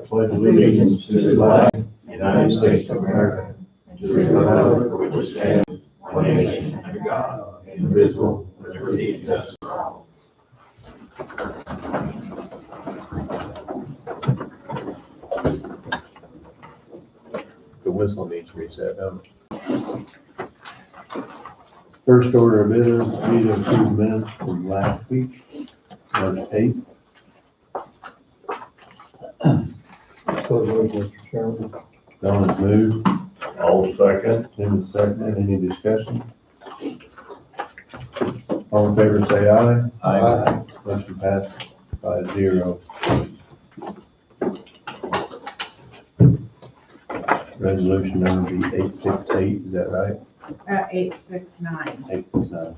pledge allegiance to the flag of the United States of America, and to the republic for which it stands, one nation, under God, indivisible, with liberty and justice for all. The whistle needs reset, don't it? First order of business, we need to approve minutes from last week, March 8th. So moved, Mr. Chairman. Don has moved, All second. Tim has seconded. Any discussion? All in favor, say aye. Aye. Motion passes 5-0. Resolution number be 868, is that right? 869. 869.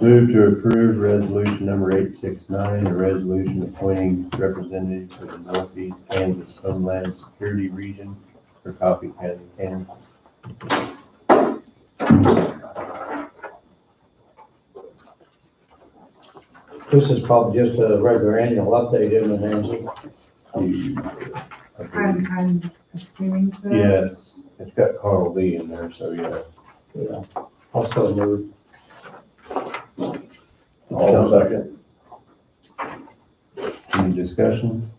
Move to approve resolution number 869, a resolution appointing representative for the Northeast Kansas Homeland Security Region for Coffee County, Kansas. This is probably just a regular annual update, isn't it, Nancy? I'm assuming so. Yes, it's got Carl B in there, so yeah. Yeah. Also moved. All second. Any discussion?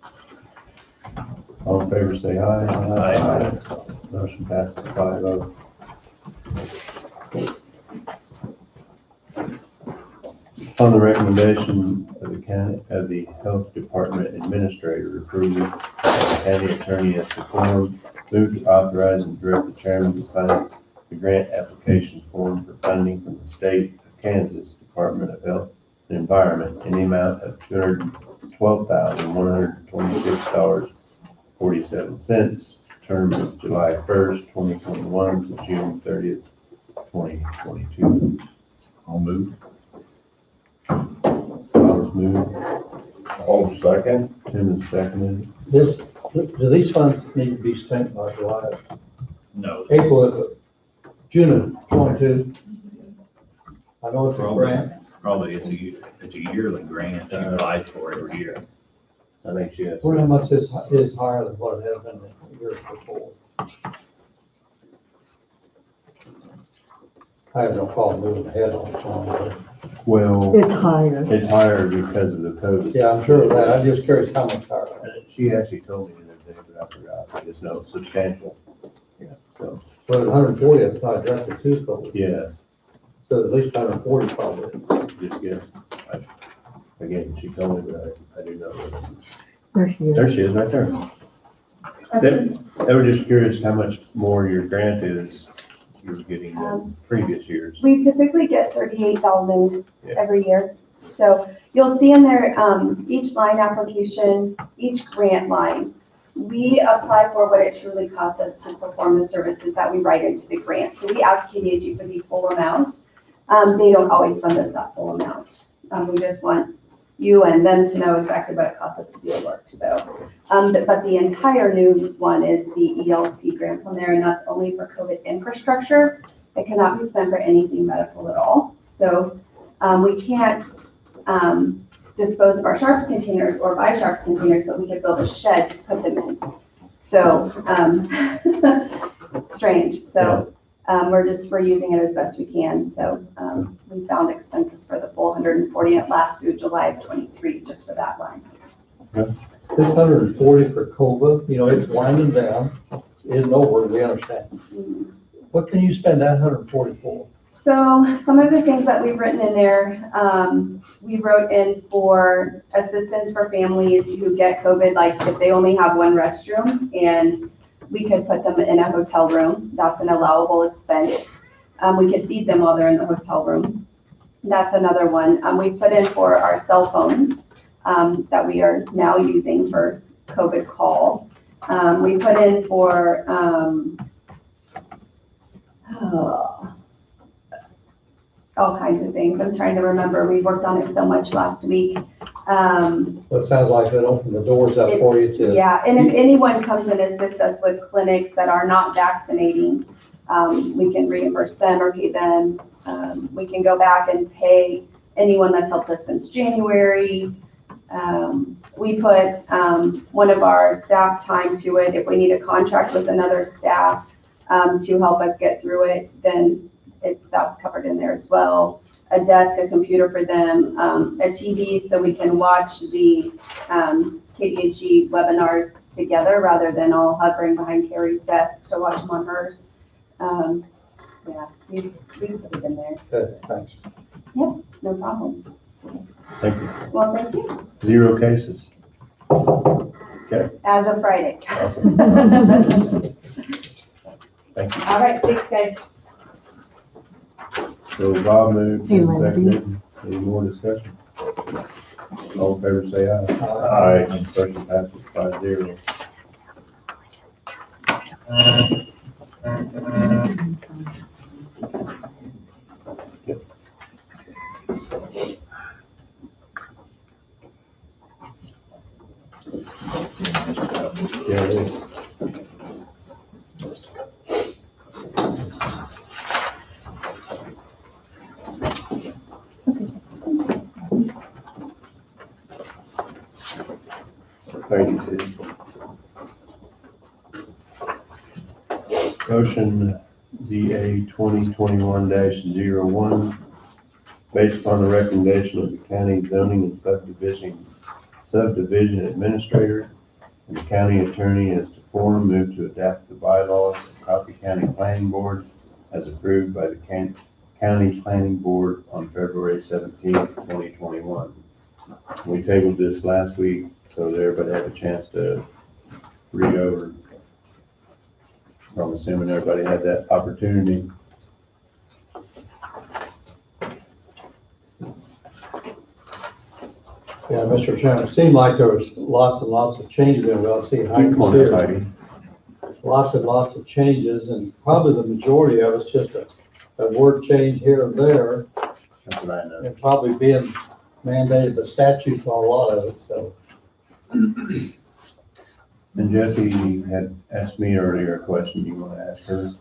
All in favor, say aye. Aye. Motion passes 5-0. On the recommendation of the Health Department Administrator approving the county attorney as to form, move to authorize and direct the chairman to sign the grant application form for funding from the state of Kansas Department of Health and Environment in the amount of $212,126.47. Term is July 1st, 2021 to June 30th, 2022. I'll move. Bob's moved, All second. Tim is seconded. Do these funds need to be spent by July, No. June of 22? I know it's a grant. Probably it's a yearly grant, you apply for every year. I think she has. Well, how much is higher than what it has been the years before? I have no problem moving ahead on this one. Well, It's higher. it's higher because of the COVID. Yeah, I'm sure of that. I'm just curious how much higher. She actually told me the other day, but I forgot. I just know it's substantial. Yeah, so, But 140, I thought directed to COVID. yes, So at least 140 probably. just guess. Again, she told me, but I do know. There she is. There she is, right there. They were just curious how much more your grant is you were getting than previous years. We typically get 38,000 Yeah. every year. So you'll see in there, each line application, each grant line, we apply for what it truly costs us to perform the services that we write into the grant. So we ask KDHE for the full amount. They don't always fund us that full amount. We just want you and them to know exactly what it costs us to do the work. So, but the entire new one is the ELC grants on there, and that's only for COVID infrastructure. It cannot be spent for anything medical at all. So we can't dispose of our sharps containers or buy sharps containers, but we could build a shed to put them in. So strange. So we're using it as best we can. So we found expenses for the full 140, and it lasts through July of 23 just for that line. This 140 for COVID, you know, it's winding down. It isn't over, we understand. What can you spend that 140 for? So some of the things that we've written in there, we wrote in for assistance for families who get COVID, like if they only have one restroom and we could put them in a hotel room. That's an allowable expense. We could feed them while they're in the hotel room. That's another one. We put in for our cell phones that we are now using for COVID call. We put in for all kinds of things. I'm trying to remember. We worked on it so much last week. So it sounds like it opened the doors up for you to. Yeah, and if anyone comes and assists us with clinics that are not vaccinating, we can reimburse them or pay them. We can go back and pay anyone that's helped us since January. We put one of our staff time to it. If we need a contract with another staff to help us get through it, then that's covered in there as well. A desk, a computer for them, a TV so we can watch the KDHE webinars together rather than all hovering behind Carrie's desk to watch them on hers. Yeah, we put it in there. Okay, thanks. No problem. Thank you. Well, thank you. 0 cases. As of Friday. Thank you. All right, thanks, guys. So Bob moved Hey, and Lindsay. seconded. Any more discussion? All in favor, say aye. Aye. Aye. Motion passes 5-0. Yeah, it is. Thank you, Sid. Motion ZA 2021-01, based upon the recommendation of the county zoning and subdivision administrator and the county attorney as to form, move to adapt the bylaws of Coffee County Planning Board as approved by the County Planning Board on February 17th, 2021. We tabled this last week, so that everybody had a chance to read over. So I'm assuming everybody had that opportunity. Yeah, Mr. Chairman, it seemed like there was lots and lots of changes in, well, see, Come on, here. Heidi. Lots and lots of changes, and probably the majority of it's just a word change here and there, That's what I know. and probably being mandated by statute on a lot of it, so. And Jesse had asked me earlier a question. You want to ask her?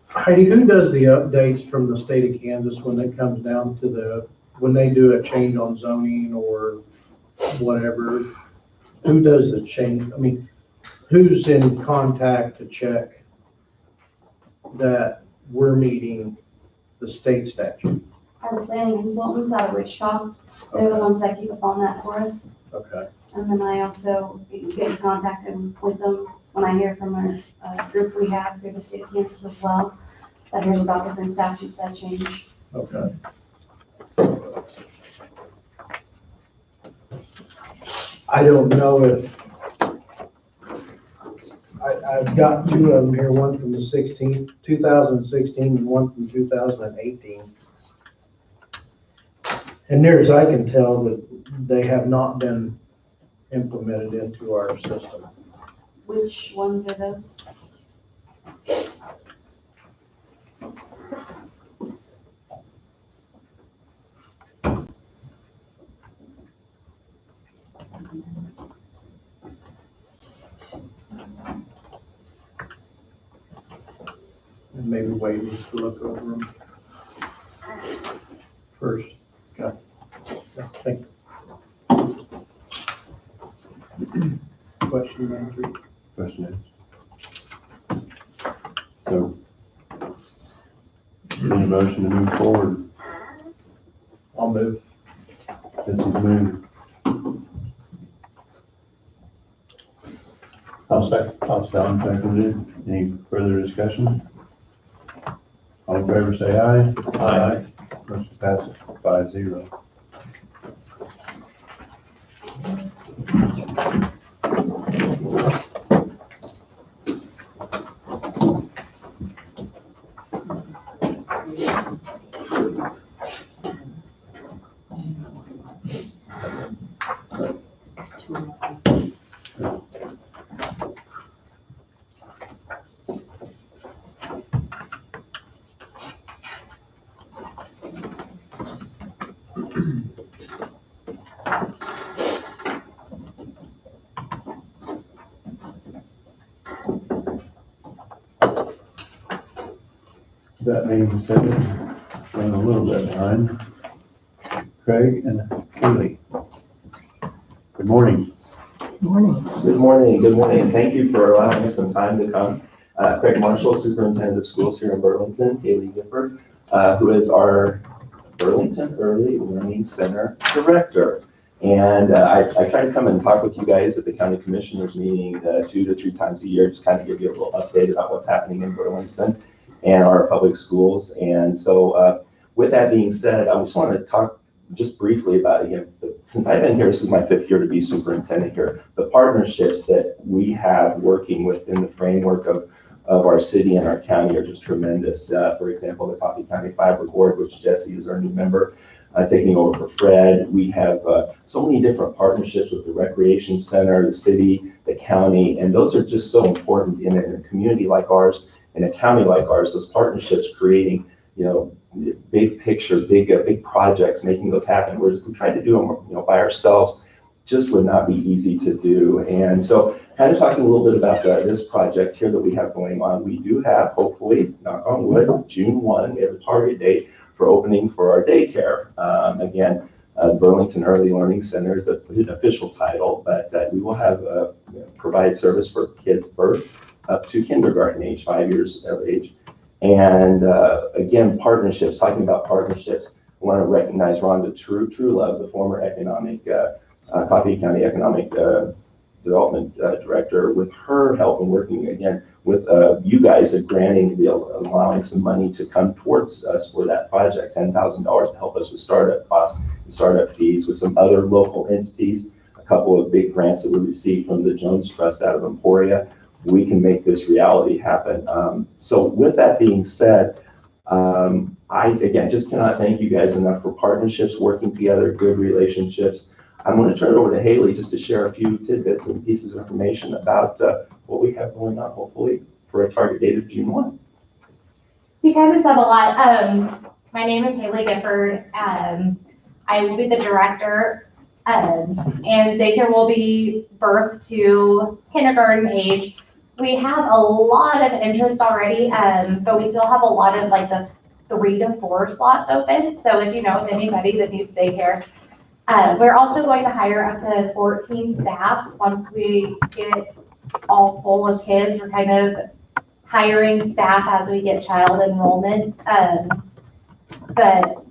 Heidi, who does the updates from the state of Kansas when it comes down to when they do a change on zoning or whatever? Who does the change? I mean, who's in contact to check that we're meeting the state statute? Our planning consultants out of Wichita, they're the ones that keep up on that for us. Okay. And then I also get in contact with them when I hear from a group we have through the state of Kansas as well, that hears about different statutes that change. Okay. I don't know if, I've got two of them here, one from the 2016 and one from 2018. And near as I can tell, that they have not been implemented into our system. Which ones are those? And maybe Wade needs to look over them first. Okay. Yeah, thanks. Question answered. Question is. So, need a motion to move forward. I'll move. Jesse's moved. I'll second. Don seconded. Any further discussion? All in favor, say aye. Aye. Motion passes 5-0. That being said, running a little bit behind. Craig and Keely. morning. Morning. Good morning. Thank you for allowing us some time to come. Craig Marshall, Superintendent of Schools here in Burlington, Haley Gifford, who is our Burlington Early Learning Center Director. And I try to come and talk with you guys at the County Commissioners meeting 2 to 3 times a year, just kind of give you a little update about what's happening in Burlington and our public schools. And so with that being said, I just want to talk just briefly about, again, since I've been here, this is my 5th year to be superintendent here, the partnerships that we have working within the framework of our city and our county are just tremendous. For example, the Coffee County Fiber Board, which Jesse is our new member, taking over for Fred. We have so many different partnerships with the Recreation Center, the city, the county, and those are just so important in a community like ours, in a county like ours, those partnerships creating, big picture, big projects, making those happen. Whereas if we tried to do them, by ourselves, just would not be easy to do. And so kind of talking a little bit about this project here that we have going on. We do have, hopefully, knock on wood, June 1, we have a target date for opening for our daycare. Again, Burlington Early Learning Center is the official title, but we will have provide service for kids birth up to kindergarten age, 5 years of age. And again, partnerships, talking about partnerships, I want to recognize Rhonda Truelove, the former Coffee County Economic Development Director, with her help and working again with you guys at granting, allowing some money to come towards us for that project, $10,000 to help us with startup costs and startup fees, with some other local entities, a couple of big grants that we received from the Jones Trust out of Emporia. We can make this reality happen. So with that being said, I, again, just cannot thank you guys enough for partnerships, working together, good relationships. I'm going to turn it over to Haley just to share a few tidbits and pieces of information about what we have going on, hopefully, for a target date of June 1. You guys have said a lot. My name is Haley Gifford. I will be the director, and daycare will be birth to kindergarten age. We have a lot of interest already, but we still have a lot of like the 3 to 4 slots open. So if you know of anybody that needs daycare, we're also going to hire up to 14 staff once we get all full of kids. We're kind of hiring staff as we get child enrollment. But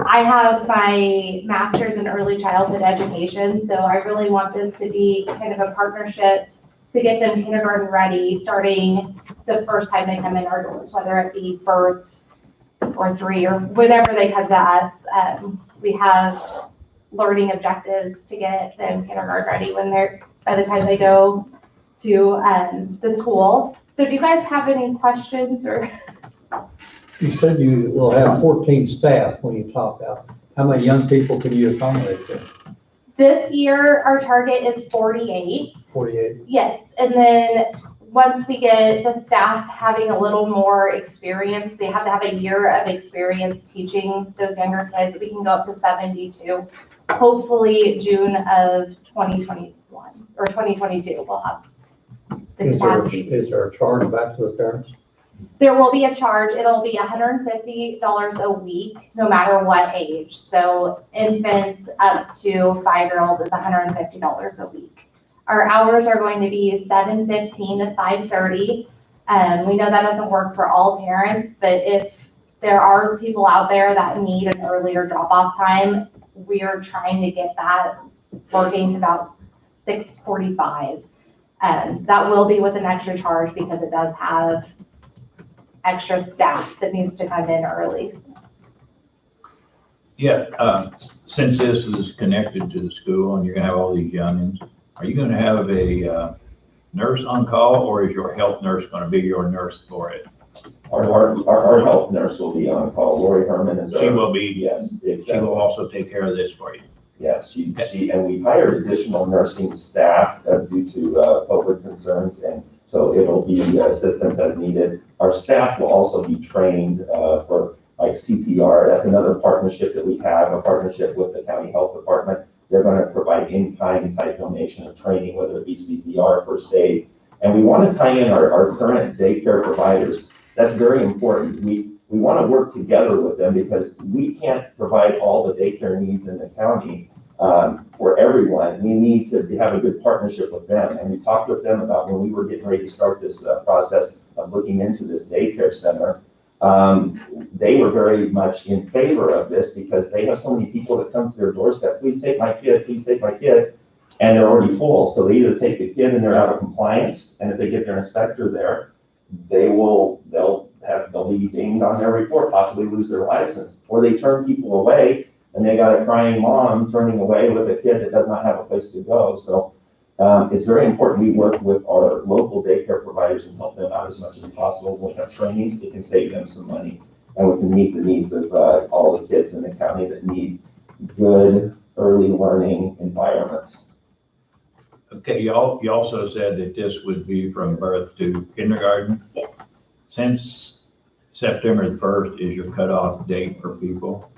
I have my master's in early childhood education, so I really want this to be kind of a partnership to get them kindergarten ready, starting the first time they come in our doors, whether it be birth or 3 or whenever they come to us. We have learning objectives to get them kindergarten ready by the time they go to the school. So do you guys have any questions or? You said you will have 14 staff when you top out. How many young people can you accommodate there? This year, our target is 48. 48. Yes, and then once we get the staff having a little more experience, they have to have a year of experience teaching those younger kids. We can go up to 72. Hopefully June of 2021 or 2022, we'll have the capacity. Is there a charge back to the parents? There will be a charge. It'll be $150 a week, no matter what age. So infants up to 5-year-olds is $150 a week. Our hours are going to be 7:15 to 5:30. We know that doesn't work for all parents, but if there are people out there that need an earlier drop-off time, we are trying to get that working to about 6:45. That will be with an extra charge because it does have extra staff that needs to come in early. Yeah, since this is connected to the school and you're gonna have all these youngins, are you gonna have a nurse on call, or is your health nurse gonna be your nurse for it? Our health nurse will be on call. Lori Herman is. She will be. Yes, She exactly. will also take care of this for you. Yes, and we've hired additional nursing staff due to COVID concerns, and so it'll be assistance as needed. Our staff will also be trained for like CPR. That's another partnership that we have, a partnership with the county health department. They're going to provide in-kind type donation of training, whether it be CPR, first aid. And we want to tie in our current daycare providers. That's very important. We want to work together with them because we can't provide all the daycare needs in the county for everyone. we need to have a good partnership with them. And we talked with them about when we were getting ready to start this process of looking into this daycare center. They were very much in favor of this because they have so many people that come to their doorstep, please take my kid, please take my kid. And they're already full. So they either take the kid and they're out of compliance. And if they get their inspector there, they'll be dinged on their report, possibly lose their license. Or they turn people away and they got a crying mom turning away with a kid that does not have a place to go. So it's very important we work with our local daycare providers and help them out as much as possible. When we have trainings, it can save them some money. And we can meet the needs of all the kids in the county that need good early learning environments. Okay, you also said that this would be from birth to kindergarten? Yes. Since September the 1st is your cutoff date for people,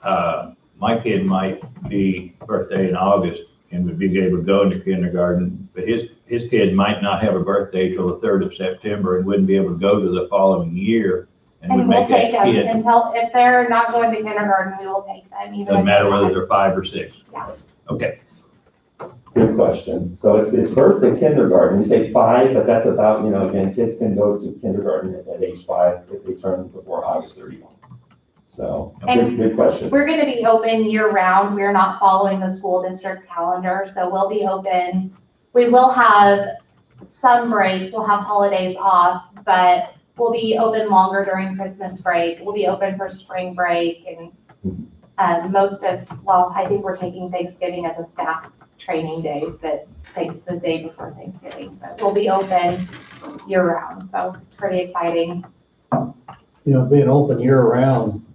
my kid might be birthday in August and would be able to go into kindergarten, but his kid might not have a birthday till the 3rd of September and wouldn't be able to go to the following year. And would And we'll make that take them kid, until, if they're not going to kindergarten, we will take them. Even doesn't if matter they're whether not. they're 5 or 6. Yeah. Okay. Good question. So it's birth to kindergarten. You say 5, but that's about, again, kids can go to kindergarten at age 5 if they turn before August 31. So good question. We're going to be open year round. We're not following the school district calendar, so we'll be open. We will have some breaks. We'll have holidays off, but we'll be open longer during Christmas break. We'll be open for spring break and I think we're taking Thanksgiving as a staff training day, but the day before Thanksgiving. But we'll be open year round, so it's pretty exciting. Being open year round,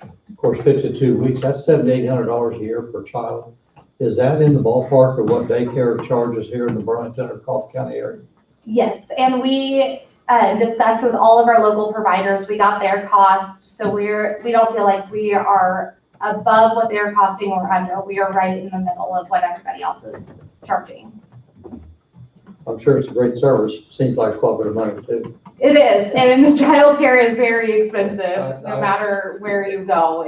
of course, 52 weeks, that's $700-800 a year per child. Is that in the ballpark of what daycare charges here in the Burlington or Coffee County area? Yes, and we discussed with all of our local providers. We got their cost, so we don't feel like we are above what they're costing or under. We are right in the middle of what everybody else is charging. I'm sure it's a great service. Seems like quite a bit of money too. It is, and the childcare is very expensive, no I- matter where you go.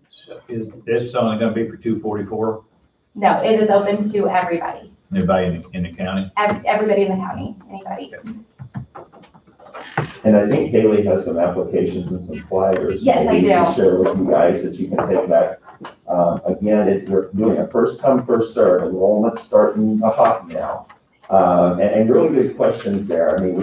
So is this only going to be for 244? No, it is open to everybody, Everybody in the county? everybody in the county, anybody. And I think Haley has some applications and some flyers. Yes, I maybe you can do. Share with you guys that you can take back. Again, we're doing a first come, first serve. Enrollment's starting to hop now. And really good questions there. I mean,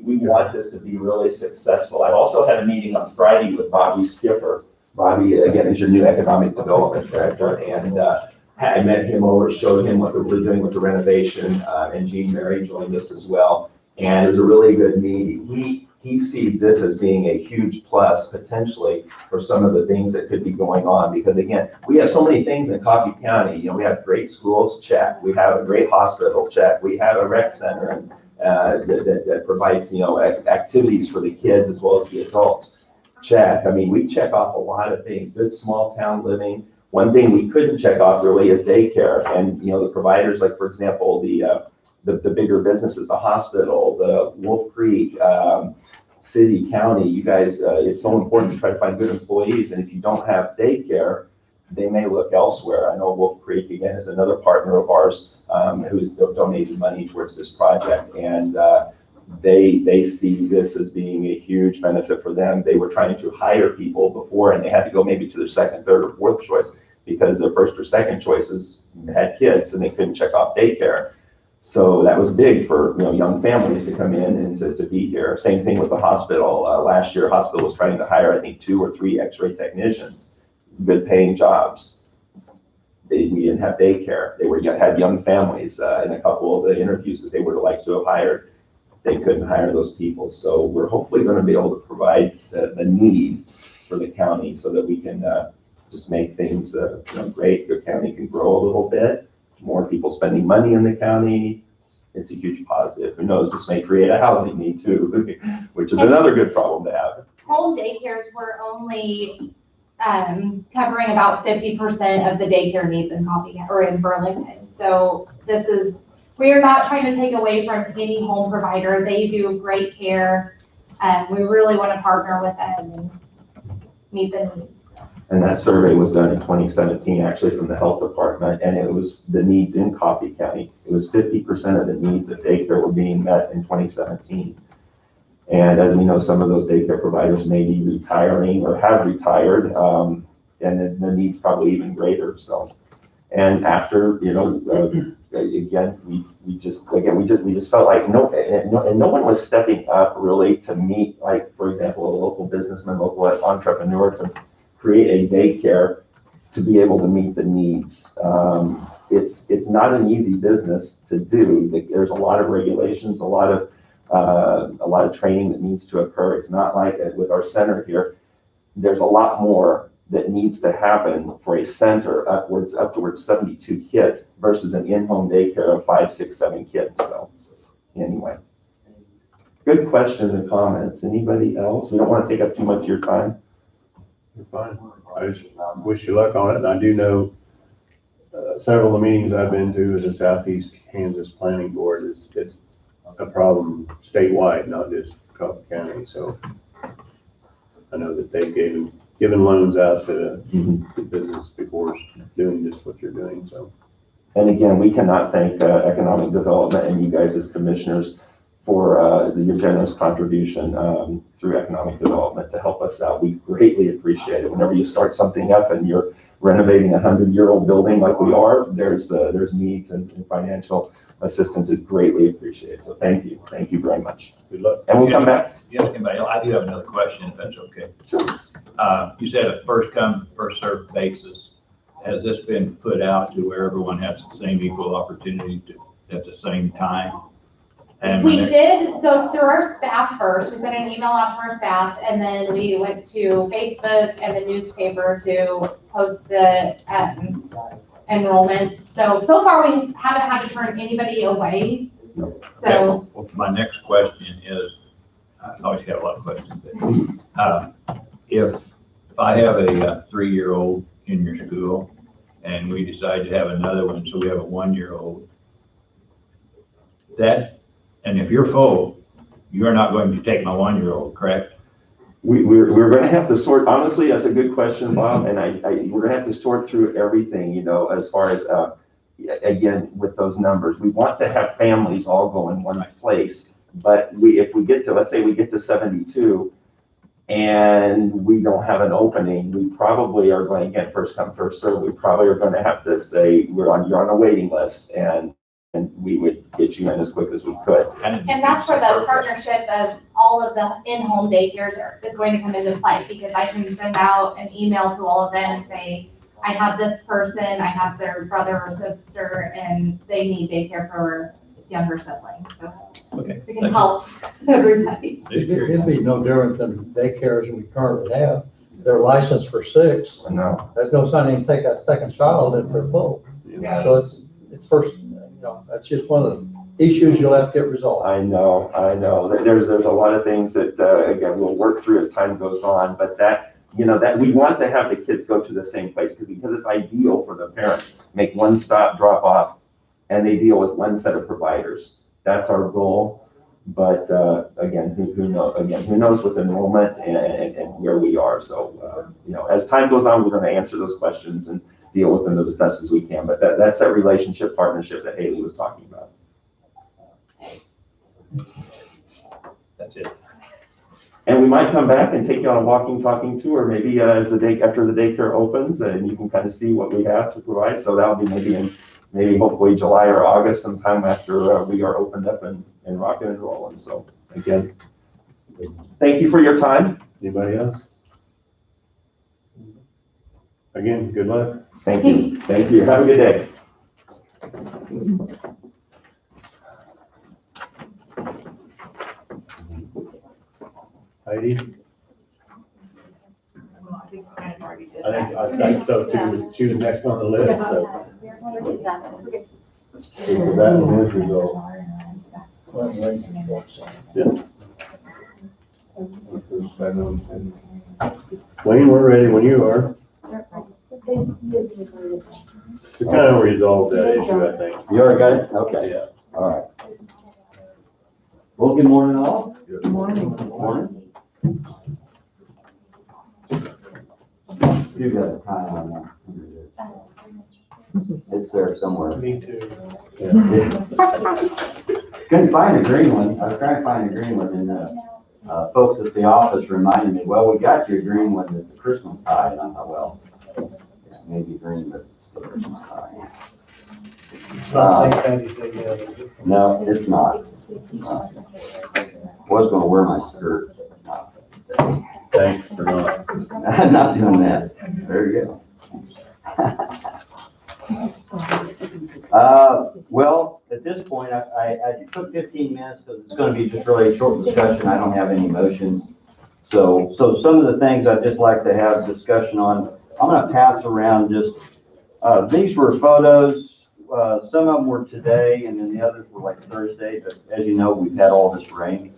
we want this to be really successful. I also had a meeting on Friday with Bobby Skipper. Bobby, again, is your new economic development director. And I met him over, showed him what we're doing with the renovation. And Jean Mary joined us as well. And it was a really good meeting. He sees this as being a huge plus potentially for some of the things that could be going on. Because again, we have so many things in Coffee County. We have great schools, check. We have a great hospital, check. We have a rec center that provides, activities for the kids as well as the adults, check. I mean, we check off a lot of things, good small town living. One thing we couldn't check off really is daycare. And, the providers, like for example, the bigger businesses, the hospital, the Wolf Creek, city, county, you guys, it's so important to try to find good employees. And if you don't have daycare, they may look elsewhere. I know Wolf Creek, again, is another partner of ours who's donated money towards this project. And they see this as being a huge benefit for them. They were trying to hire people before and they had to go maybe to their second, third, or fourth choice because their first or second choices had kids and they couldn't check off daycare. So that was big for young families to come in and to be here. Same thing with the hospital. Last year, hospital was trying to hire, I think, 2 or 3 X-ray technicians, good paying jobs. We didn't have daycare. They had young families in a couple of the interviews that they would have liked to have hired. They couldn't hire those people. So we're hopefully going to be able to provide the need for the county so that we can just make things great. The county can grow a little bit. More people spending money in the county, it's a huge positive. Who knows, this may create a housing need too, which is another good problem to have. Home daycares were only covering about 50% of the daycare needs in Coffee or in Burlington. So we are not trying to take away from any home provider. They do great care. We really want to partner with them and meet the needs. And that survey was done in 2017, actually from the health department, and it was the needs in Coffee County. It was 50% of the needs of daycare were being met in 2017. And as we know, some of those daycare providers may be retiring or have retired, and then the needs probably even greater. So, and after, again, we just felt like no one was stepping up really to meet, like, for example, a local businessman, local entrepreneur to create a daycare to be able to meet the needs. It's not an easy business to do. There's a lot of regulations, a lot of training that needs to occur. It's not like with our center here. There's a lot more that needs to happen for a center upwards 72 kids versus an in-home daycare of 5, 6, 7 kids. So anyway, good questions and comments. Anybody else? We don't want to take up too much of your time. You're fine. I just wish you luck on it. I do know several of the meetings I've been to with the Southeast Kansas Planning Board, it's a problem statewide, not just Coffee County. So I know that they've given loans out to the business before doing just what you're doing. So, and again, we cannot thank economic development and you guys as commissioners for your generous contribution through economic development to help us out. We greatly appreciate it. Whenever you start something up and you're renovating a 100-year-old building like we are, there's needs and financial assistance is greatly appreciated. So thank you very much. good luck. And we'll come back. Yes, anybody else? I do have another question, if that's okay. You said a first come, first served basis. Has this been put out to where everyone has the same equal opportunity at the same time? And We did go through our staff first. We sent an email out to our staff, and then we went to Facebook and the newspaper to post the enrollment. So far, we haven't had to turn anybody away. So Well, my next question is, I always have a lot of questions, but if I have a 3-year-old in your school and we decide to have another one, so we have a 1-year-old, and if you're full, you're not going to take my 1-year-old, correct? We're going to have to sort, honestly, that's a good question, Bob, and we're going to have to sort through everything, as far as, again, with those numbers. We want to have families all go in one place, but if we get to, let's say we get to 72 and we don't have an opening, we probably are going to get first come, first serve. We probably are going to have to say, you're on a waiting list, and we would get you in as quick as we could. And that's where the partnership of all of the in-home daycares is going to come into play, because I can send out an email to all of them and say, I have this person, I have their brother or sister, and they need daycare for younger siblings. So Okay. we can help everybody. It'd be no different than daycares we currently have. They're licensed for 6. No. There's no sign they can take that second child if they're full. Yes. So it's first, that's just one of the issues you'll have to get resolved. I know. There's a lot of things that, again, we'll work through as time goes on, but that we want to have the kids go to the same place because it's ideal for the parents. Make one stop, drop off, and they deal with one set of providers. That's our goal. But again, who knows with enrollment and where we are. So, as time goes on, we're going to answer those questions and deal with them as best as we can. But that's that relationship partnership that Haley was talking about. That's it. And we might come back and take you on a walking, talking tour, maybe after the daycare opens, and you can kind of see what we have to provide. So that'll be maybe hopefully July or August, sometime after we are opened up and rocking and rolling. So again, thank you for your time. Anybody else? Again, good luck. Thank you. Thank you. Have a good day. Heidi? Well, I think I already did I think so too. She was next on the list, so. Okay, so that one is resolved. Wayne, we're ready when you are. We kind of resolved that issue, I think. You are good? Okay. Yeah. All right. Well, good morning all. Good morning. Morning. You got a tie on that. It's there somewhere. Me too. Couldn't find a green one. I was trying to find a green one and, folks at the office reminded me, well, we got you a green one that's a Christmas tie. And I thought, well, yeah, maybe green, but it's still Christmas tie. It's not St. Patty's Day yet, is it? No, it's not. Was gonna wear my skirt, but Thanks for not. not, not doing that. There you go. Well, at this point, I took 15 minutes because it's going to be just really a short discussion. I don't have any motions. So some of the things I'd just like to have discussion on, I'm going to pass around just, these were photos. Some of them were today and then the others were like Thursday, but as you know, we've had all this rain.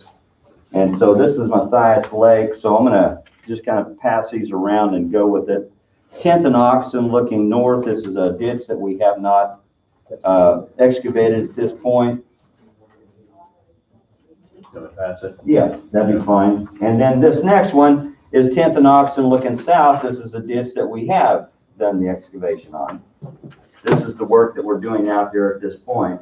And so this is Matthias Lake. So I'm going to just kind of pass these around and go with it. 10th and Oxen looking north. This is a ditch that we have not excavated at this point. Gonna pass it. Yeah, that'd be fine. And then this next one is 10th and Oxen looking south. This is a ditch that we have done the excavation on. This is the work that we're doing out here at this point.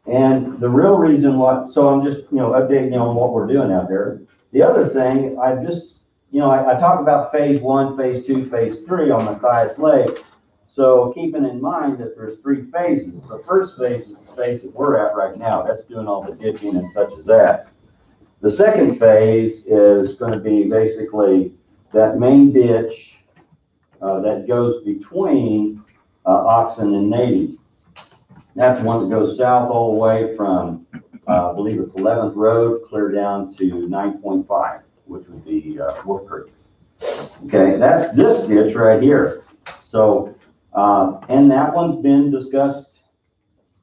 And the real reason why, so I'm just, updating you on what we're doing out there. The other thing, I just, I talk about phase 1, phase 2, phase 3 on Matthias Lake. So keeping in mind that there's 3 phases. The first phase is the phase that we're at right now. That's doing all the ditching and such as that. The second phase is going to be basically that main ditch that goes between Oxen and Nady. That's the one that goes south all the way from, I believe it's 11th Road, clear down to 9.5, which would be Wolf Creek. Okay, that's this ditch right here. So, and that one's been discussed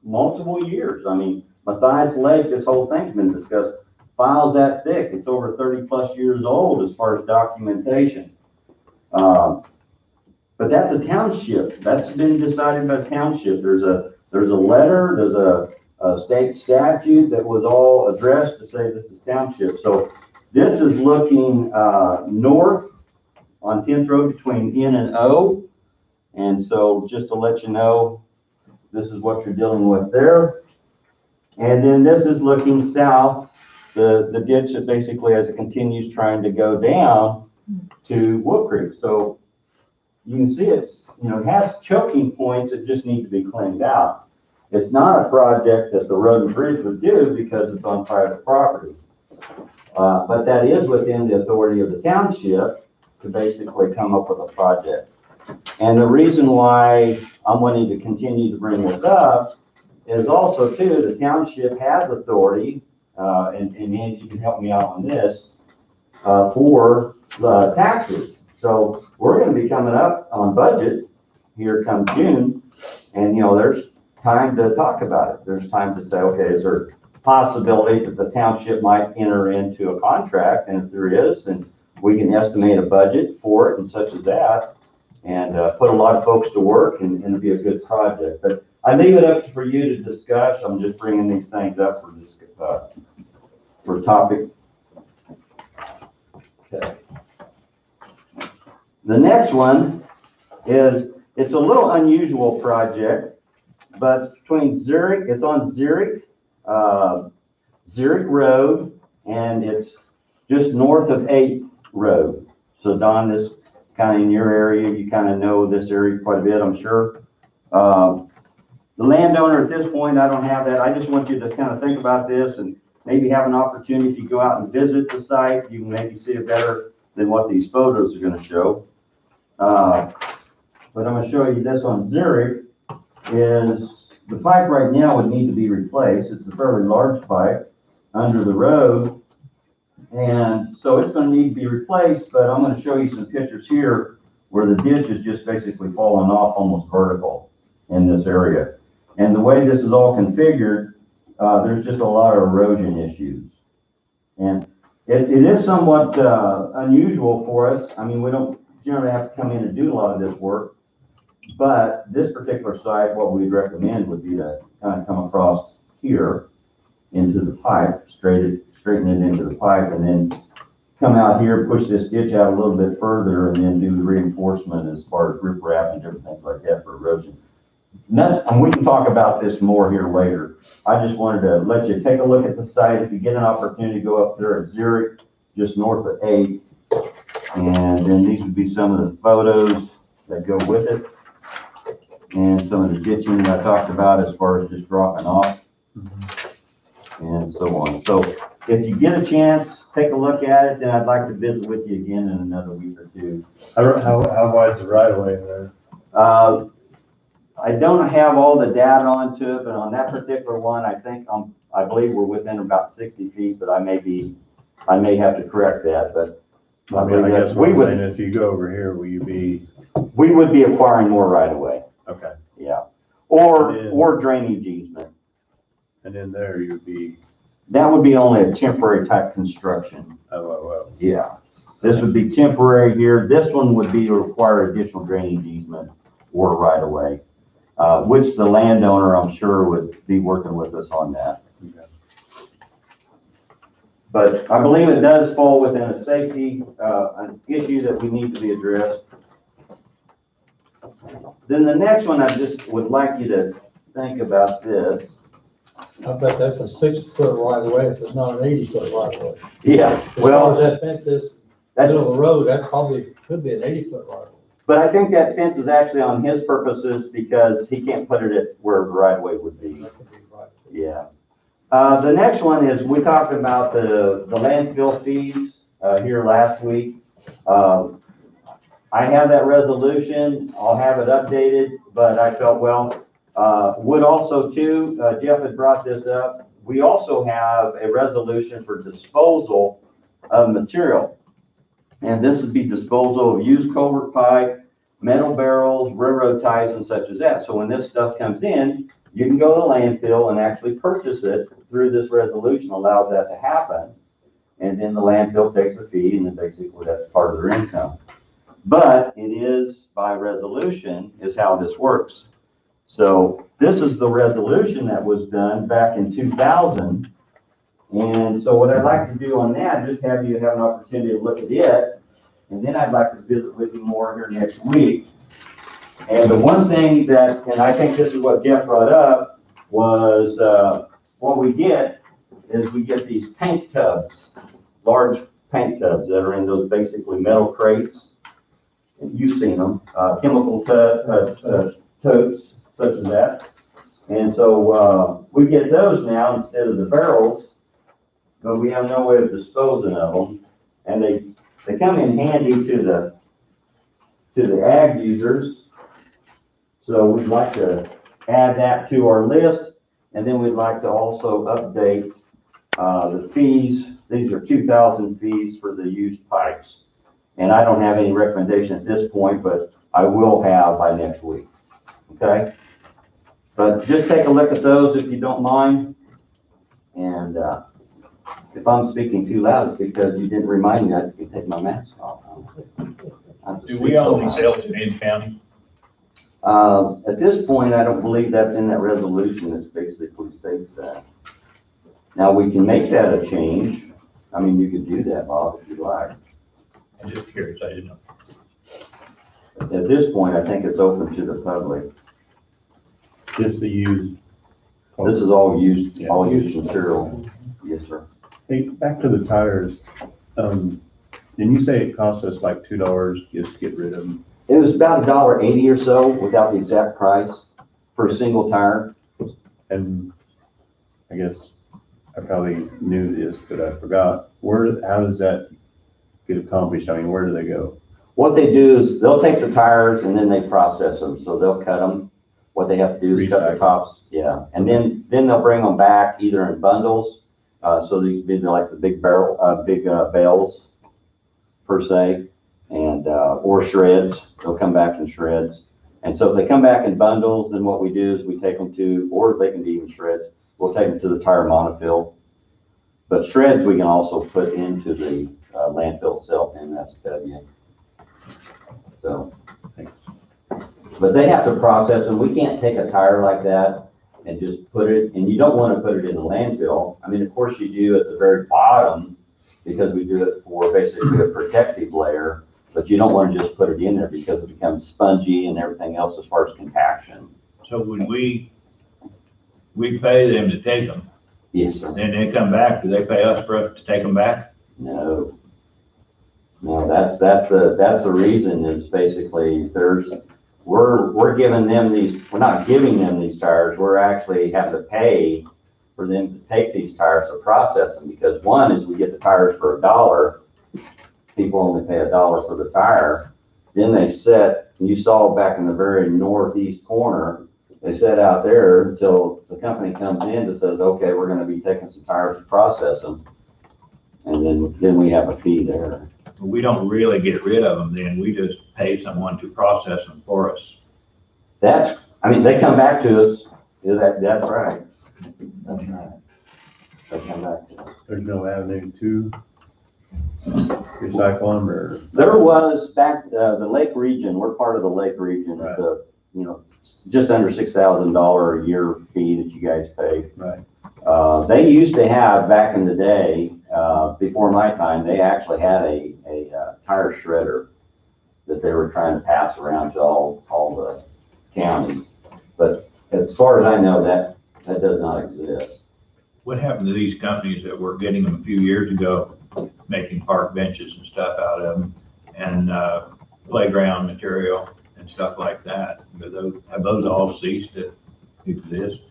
multiple years. I mean, Matthias Lake, this whole thing's been discussed. Files that thick. It's over 30 plus years old as far as documentation. But that's a township. That's been decided by the township. There's a letter, there's a state statute that was all addressed to say this is township. So this is looking north on 10th Road between N and O. And so just to let you know, this is what you're dealing with there. And then this is looking south, the ditch that basically as it continues trying to go down to Wolf Creek. So you can see it's, it has choking points that just need to be cleaned out. It's not a project that the road and bridge would do because it's on private property. But that is within the authority of the township to basically come up with a project. And the reason why I'm wanting to continue to bring this up is also too, the township has authority, and Angie, you can help me out on this, for the taxes. So we're going to be coming up on budget here come June, and there's time to talk about it. There's time to say, okay, is there a possibility that the township might enter into a contract? And if there is, then we can estimate a budget for it and such as that, and put a lot of folks to work, and it'll be a good project. But I leave it up for you to discuss. I'm just bringing these things up for this for topic. Okay. The next one is, it's a little unusual project, but between Zurich, it's on Zurich Road, and it's just north of 8th Road. So Don, this kind of in your area, you kind of know this area quite a bit, I'm sure. The landowner at this point, I don't have that. I just want you to kind of think about this and maybe have an opportunity if you go out and visit the site, you can maybe see it better than what these photos are going to show. But I'm going to show you this on Zurich. Is the pipe right now would need to be replaced. It's a fairly large pipe under the road. And so it's going to need to be replaced, but I'm going to show you some pictures here where the ditch is just basically falling off almost vertical in this area. And the way this is all configured, there's just a lot of erosion issues. And it is somewhat unusual for us. I mean, we don't generally have to come in and do a lot of this work, but this particular site, what we'd recommend would be to kind of come across here into the pipe, straighten it into the pipe, and then come out here, push this ditch out a little bit further, and then do the reinforcement as far as rip wrap and different things like that for erosion. And we can talk about this more here later. I just wanted to let you take a look at the site. If you get an opportunity, go up there at Zurich, just north of 8. And then these would be some of the photos that go with it. And some of the ditching that I talked about as far as just dropping off. And so on. So if you get a chance, take a look at it, then I'd like to visit with you again in another week or two. How wide's the right of way there? I don't have all the data onto it, but on that particular one, I believe we're within about 60 feet, but I may have to correct that, but I mean, I guess what I'm saying, if you go over here, will you be? We would be acquiring more right away. Okay. Yeah. Or drainage easement. And then there you'd be. That would be only a temporary type construction. Oh. Yeah. This would be temporary here. This one would be require additional drainage easement or right of way, which the landowner, I'm sure, would be working with us on that. Okay. But I believe it does fall within a safety, an issue that we need to be addressed. Then the next one, I just would like you to think about this. I bet that's a 60-foot right of way if it's not an 80-foot right of way. Yeah, As far well, as that fence is, middle of the road, that probably could be an 80-foot right of way. but I think that fence is actually on his purposes because he can't put it at where the right of way would be. That could be right. Yeah. The next one is, we talked about the landfill fees, here last week. I have that resolution, I'll have it updated, but I felt, would also too, Jeff had brought this up. We also have a resolution for disposal of material. And this would be disposal of used culvert pipe, metal barrels, railroad ties, and such as that. So when this stuff comes in, you can go to the landfill and actually purchase it through this resolution, allows that to happen. And then the landfill takes a fee, and then basically that's part of their income. But it is by resolution is how this works. So this is the resolution that was done back in 2000. And so what I'd like to do on that, just have you have an opportunity to look at it. And then I'd like to visit with you more here next week. And the one thing that, and I think this is what Jeff brought up, was what we get is we get these paint tubs, large paint tubs that are in those basically metal crates. And you've seen them, chemical totes, such as that. And so we get those now instead of the barrels, but we have no way of disposing of them. And they come in handy to the ag users. So we'd like to add that to our list. And then we'd like to also update the fees. These are 2,000 fees for the used pipes. And I don't have any recommendation at this point, but I will have by next week. Okay? But just take a look at those if you don't mind. And if I'm speaking too loud, it's because you didn't remind me I could take my mask off. Do we only sell to Minn County? At this point, I don't believe that's in that resolution. It basically states that. Now, we can make that a change. I mean, you could do that, Bob, if you like. I'm just curious, I didn't know. At this point, I think it's open to the public. Just the used. This is all used material. Yes, sir. Hey, back to the tires. Didn't you say it cost us like $2 just to get rid of them? It was about $1.80 or so without the exact price for a single tire. And I guess I probably knew this, but I forgot. How does that get accomplished? I mean, where do they go? What they do is they'll take the tires and then they process them. So they'll cut them. What they have to do is cut the tops. Yeah. And then they'll bring them back either in bundles. So these would be like the big bales per se, and or shreds. They'll come back in shreds. And so if they come back in bundles, then what we do is we take them to, or they can be even shreds, we'll take them to the tire monofill. But shreds we can also put into the landfill itself, MSW. So, but they have to process them. We can't take a tire like that and just put it, and you don't want to put it in the landfill. I mean, of course you do at the very bottom, because we do it for basically a protective layer, but you don't want to just put it in there because it becomes spongy and everything else as far as compaction. So when we pay them to take them, Yes, sir. then they come back, do they pay us to take them back? No. No, that's the reason is basically we're giving them we're not giving them these tires, we're actually have to pay for them to take these tires to process them, because one is we get the tires for $1. People only pay $1 for the tire. Then they set, you saw back in the very northeast corner, they set out there until the company comes in and says, okay, we're gonna be taking some tires to process them. And then we have a fee there. We don't really get rid of them then, we just pay someone to process them for us. They come back to us, that's right. That's right. They come back to us. There's no avenue to recycle them, or? There was back, the Lake Region, we're part of the Lake Region. It's a, just under $6,000 a year fee that you guys pay. Right. They used to have, back in the day, before my time, they actually had a tire shredder that they were trying to pass around to all the counties. But as far as I know, that does not exist. What happened to these companies that were getting them a few years ago, making park benches and stuff out of them, and playground material and stuff like that? Have those all ceased to exist?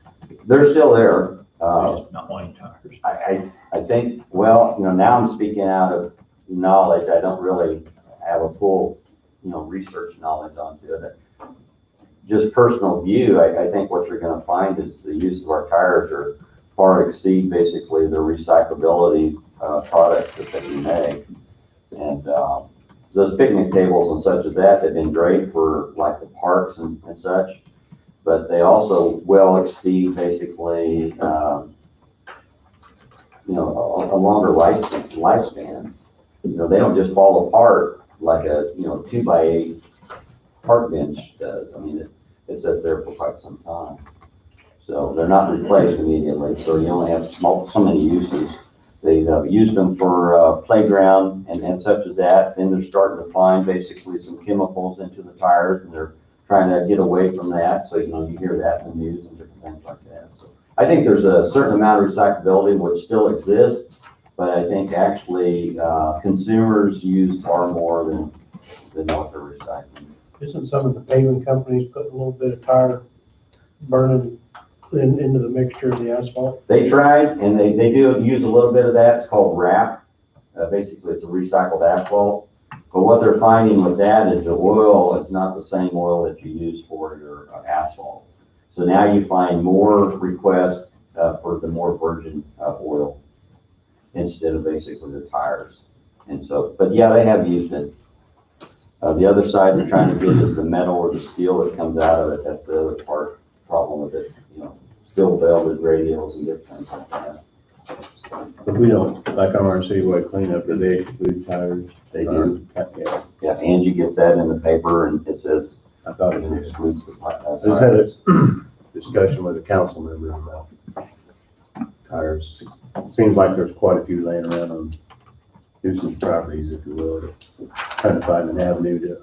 They're still there. Just not wanting tires. I think, well, now I'm speaking out of knowledge. I don't really have a full, research knowledge onto it. Just personal view, I think what you're going to find is the use of our tires are far exceed basically the recyclability products that we make. And those picnic tables and such as that have been great for like the parks and such, but they also well exceed basically, a longer lifespan. They don't just fall apart like a 2x8 park bench does. It sits there for quite some time. So they're not replaced immediately. So you only have so many uses. They've used them for playground and such as that. Then they're starting to find basically some chemicals into the tires, and they're trying to get away from that. So, you hear that in the news and different things like that. So I think there's a certain amount of recyclability which still exists, but I think actually consumers use far more than what they're recycling. Isn't some of the paving companies putting a little bit of tire burning into the mixture of the asphalt? They tried, and they do use a little bit of that. It's called RAP. Basically, it's a recycled asphalt. But what they're finding with that is the oil is not the same oil that you use for your asphalt. So now you find more requests for the more virgin oil instead of basically the tires. And so, but yeah, they have used it. The other side they're trying to get is the metal or the steel that comes out of it. That's the other problem with it. Steel belted radials and different things like that. But we don't, like on our citywide cleanup, do they exclude tires? They do. Yeah, Yeah, Angie gets that in the paper and it says I thought it it was. excludes the I just had a discussion with a council member about tires. Seems like there's quite a few laying around on nuisance properties, if you will, trying to find an avenue to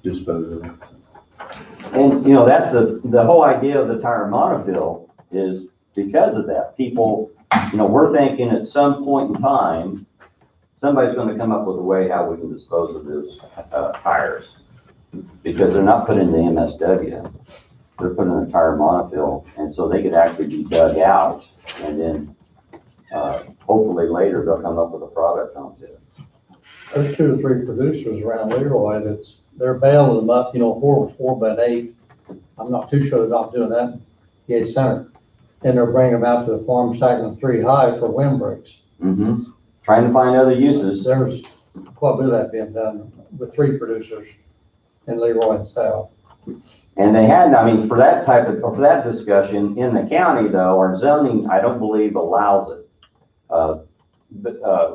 dispose of them. And, that's the whole idea of the tire monofill is because of that. People, we're thinking at some point in time, somebody's going to come up with a way how we can dispose of those tires. Because they're not put in the MSW. They're put in the tire monofill. And so they could actually be dug out. And then hopefully later they'll come up with a product onto it. There's 2 or 3 producers around Leroy they're bailing them up, 4x8. I'm not too sure they're not doing that in Yates Center. And they're bringing them out to the farm, stacking them 3 high for windbreaks. Mm-hmm. Trying to find other uses. There's quite a bit of that being done with 3 producers in Leroy and South. And they had, for that discussion in the county though, our zoning, I don't believe allows it.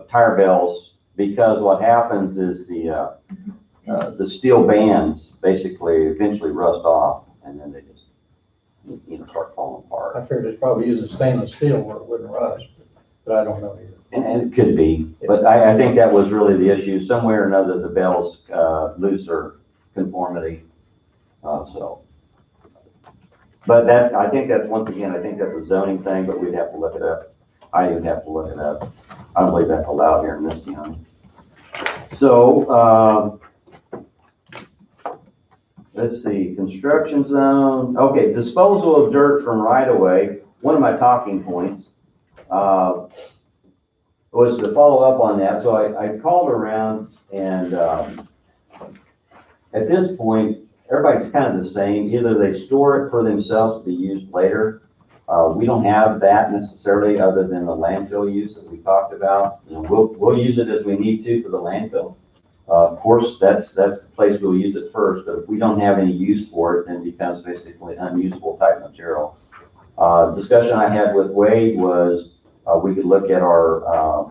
Tire bales, because what happens is the steel bands basically eventually rust off and then they just start falling apart. I figured it's probably using stainless steel where it wouldn't rust, but I don't know either. And it could be, but I think that was really the issue. Somewhere or another, the bells lose their conformity. So, but that, I think that's, once again, I think that's a zoning thing, but we'd have to look it up. I would have to look it up. I don't believe that's allowed here in this county. So, let's see, construction zone. Okay, disposal of dirt from right of way. One of my talking points was to follow up on that. So I called around, and at this point, everybody's kind of the same. Either they store it for themselves to be used later. We don't have that necessarily, other than the landfill use that we talked about. We'll use it as we need to for the landfill. Of course, that's the place we'll use it first, but if we don't have any use for it, then it becomes basically unusable type material. Discussion I had with Wade was we could look at our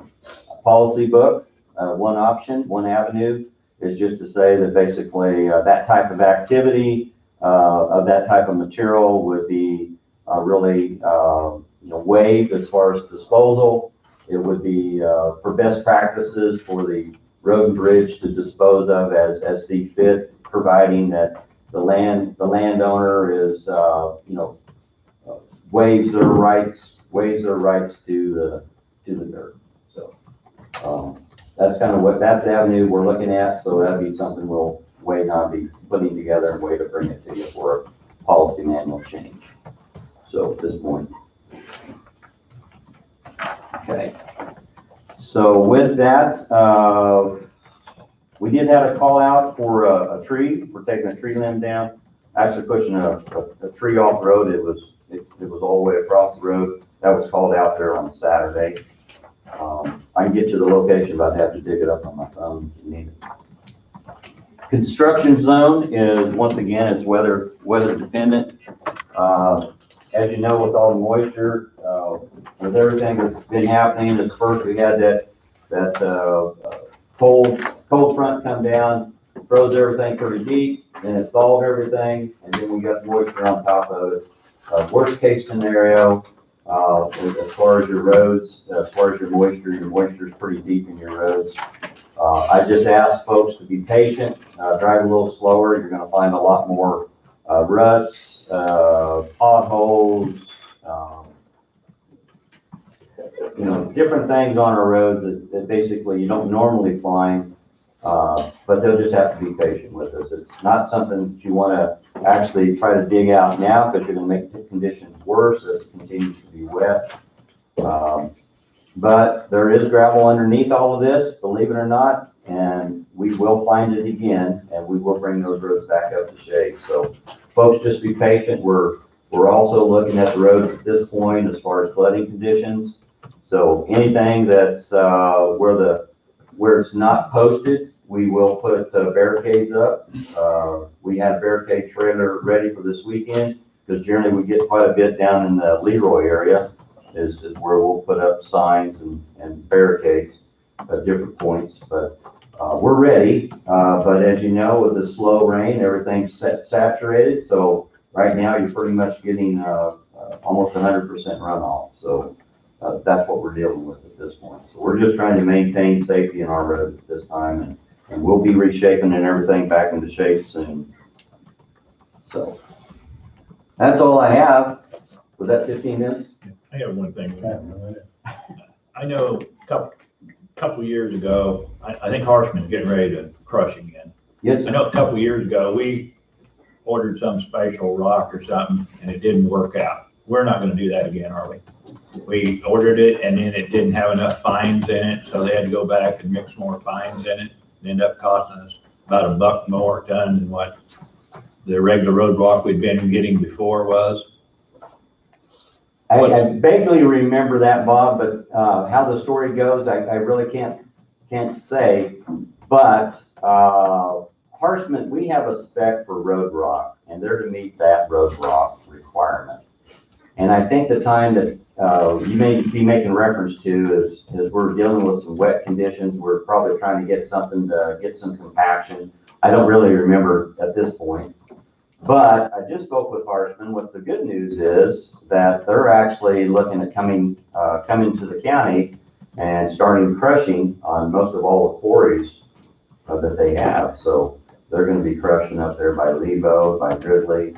policy book. One option, one avenue is just to say that basically that type of activity of that type of material would be really waived as far as disposal. It would be for best practices for the road and bridge to dispose of as see fit, providing that the landowner is waives their rights to the dirt. So that's kind of that's the avenue we're looking at. So that'd be something we'll Wade and I'll be putting together and way to bring it to you for a policy manual change. So at this point. Okay. So with that, we did have a call out for a tree. We're taking a tree limb down, actually pushing a tree off the road. It was all the way across the road. That was called out there on Saturday. I can get you the location, but I'd have to dig it up on my phone if you need it. Construction zone is, once again, it's weather dependent. As you know, with all the moisture, with everything that's been happening, at first we had that cold front come down, froze everything pretty deep, then it thawed everything, and then we got moisture on top of it. Worst case scenario, as far as your roads, as far as your moisture is pretty deep in your roads. I just ask folks to be patient, drive a little slower. You're going to find a lot more ruts, potholes, different things on our roads that basically you don't normally find, but they'll just have to be patient with us. It's not something that you want to actually try to dig out now, because you're going to make the conditions worse as it continues to be wet. But there is gravel underneath all of this, believe it or not, and we will find it again, and we will bring those roads back up to shape. So folks, just be patient. We're also looking at the roads at this point as far as flooding conditions. So anything that's where it's not posted, we will put barricades up. We have barricade trailer ready for this weekend, because generally we get quite a bit down in the Leroy area is where we'll put up signs and barricades at different points. But we're ready. But as you know, with the slow rain, everything's saturated. So right now you're pretty much getting almost 100% runoff. So that's what we're dealing with at this point. So we're just trying to maintain safety in our roads at this time, and we'll be reshaping and everything back into shape soon. So that's all I have. Was that 15 minutes? I have one thing. I know a couple years ago, I think Harshman's getting ready to crush again. Yes. I know a couple years ago, we ordered some special rock or something, and it didn't work out. We're not going to do that again, are we? We ordered it, and then it didn't have enough fines in it, so they had to go back and mix more fines in it. It ended up costing us about $1 more a ton than what the regular road rock we'd been getting before was. I vaguely remember that, Bob, but how the story goes, I really can't say. But Harshman, we have a spec for road rock, and they're to meet that road rock requirement. And I think the time that you may be making reference to is we're dealing with some wet conditions. We're probably trying to get something to get some compaction. I don't really remember at this point. But I just spoke with Harshman. What's the good news is that they're actually looking at coming to the county and starting crushing on most of all the quarries that they have. So they're gonna be crushing up there by Lebo, by Gridley,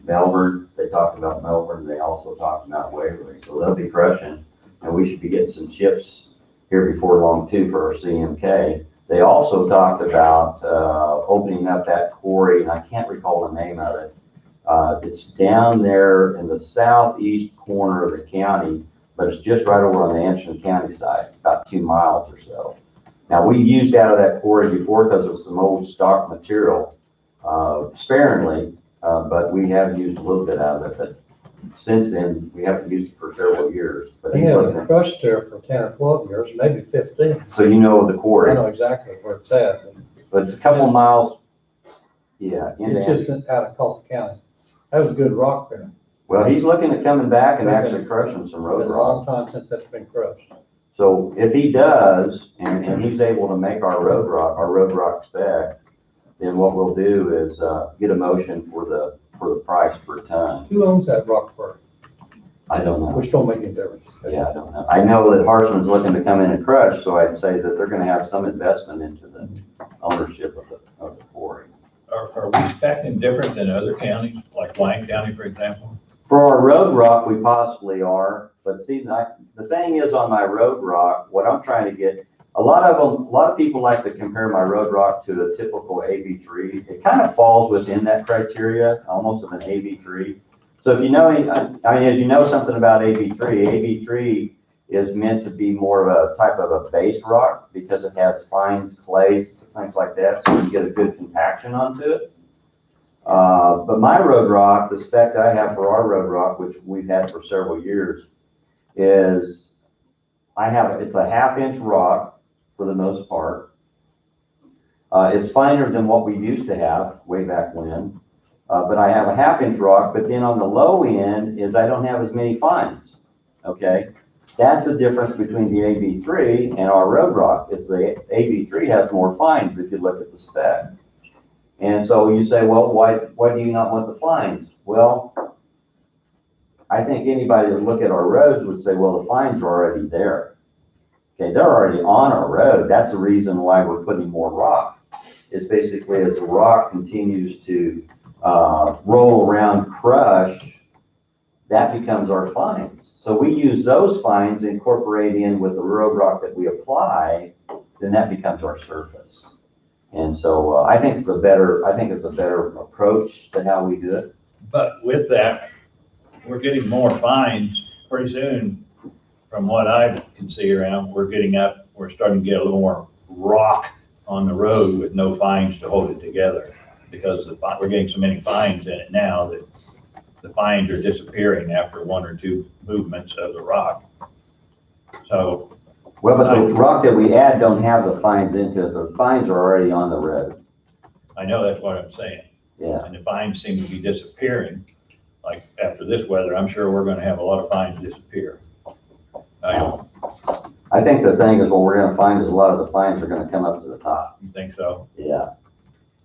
Melbourne. They talked about Melbourne. They also talked about Waverly. So they'll be crushing, and we should be getting some chips here before long too for our CMK. They also talked about opening up that quarry, and I can't recall the name of it. It's down there in the southeast corner of the county, but it's just right over on the Anderson County side, about 2 miles or so. Now, we used out of that quarry before because of some old stock material sparingly, but we have used a little bit out of it. But since then, we haven't used it for several years. But They he's looking haven't at, crushed there for 10 or 12 years, maybe 15. so you know the I quarry, know exactly where it's at. but it's a couple miles, yeah. into It's just out of Coffee County. That was good rock there. Well, he's looking at coming back and actually crushing some It's road been a rock. long time since that's been crushed. So if he does, and he's able to make our road rock spec, then what we'll do is, get a motion for the price per ton. Who owns that rock quarry? I don't know. Which don't make any difference. Yeah, I don't know. I know that Harshman's looking to come in and crush, so I'd say that they're gonna have some investment into the ownership of the quarry. Are we expecting different than other counties, like Wayne County, for example? For our road rock, we possibly are, but see, the thing is on my road rock, what I'm trying to get, a lot of people like to compare my road rock to a typical AB3. It kind of falls within that criteria, almost of an AB3. So if you know, I mean, as you know something about AB3 is meant to be more of a type of a base rock because it has fines, clays, things like that, so you get a good compaction onto it. But my road rock, the spec that I have for our road rock, which we've had for several years, is it's a 1/2 inch rock for the most part. It's finer than what we used to have way back when. But I have a 1/2 inch rock, but then on the low end is I don't have as many fines, okay? That's the difference between the AB3 and our road rock, is the AB3 has more fines if you look at the spec. And so you say, well, why do you not want the fines? Well, I think anybody that look at our roads would say, well, the fines are already there. Okay, they're already on our road. That's the reason why we're putting more rock, is basically as the rock continues to roll around, crush, that becomes our fines. So we use those fines, incorporate in with the road rock that we apply, then that becomes our surface. And so I think it's a better approach to how we do it. But with that, we're getting more fines pretty soon. From what I can see around, we're starting to get a little more rock on the road with no fines to hold it together, because we're getting so many fines in it now that the fines are disappearing after 1 or 2 movements of the rock. So. Well, but the rock that we add don't have the fines into it. The fines are already on the road. I know, that's what I'm saying. Yeah. And the fines seem to be disappearing. Like after this weather, I'm sure we're gonna have a lot of fines disappear. I think the thing is what we're gonna find is a lot of the fines are gonna come up to the top. You think so? Yeah.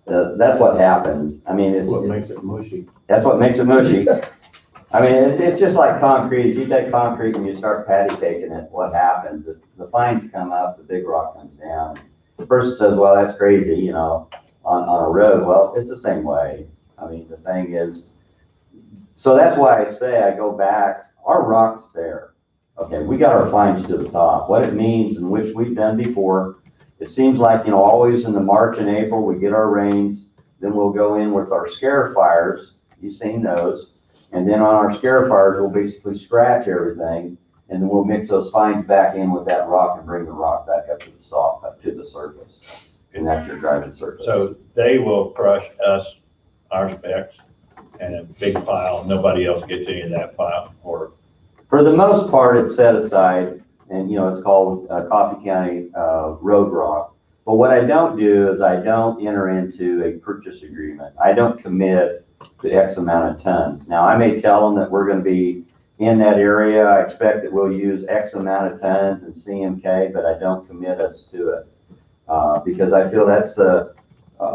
That's what happens. I mean, What makes it mushy. that's what makes it mushy. I mean, it's just like concrete. If you take concrete and you start patty caking it, what happens? If the fines come up, the big rock comes down. The person says, well, that's crazy, you know, on a road. Well, it's the same way. I mean, the thing is, so that's why I say I go back, our rock's there. Okay, we got our fines to the top. What it means, and which we've done before, it seems like, you know, always in the March and April, we get our rains, then we'll go in with our scarifiers. You've seen those. And then on our scarifiers, we'll basically scratch everything, and then we'll mix those fines back in with that rock and bring the rock back up to the surface. And that's your driving surface. So they will crush our specs and a big pile. Nobody else gets any of that pile, or? For the most part, it's set aside, and, you know, it's called Coffee County Road Rock. But what I don't do is I don't enter into a purchase agreement. I don't commit to X amount of tons. Now, I may tell them that we're going to be in that area. I expect that we'll use X amount of tons in CMK, but I don't commit us to it because I feel that's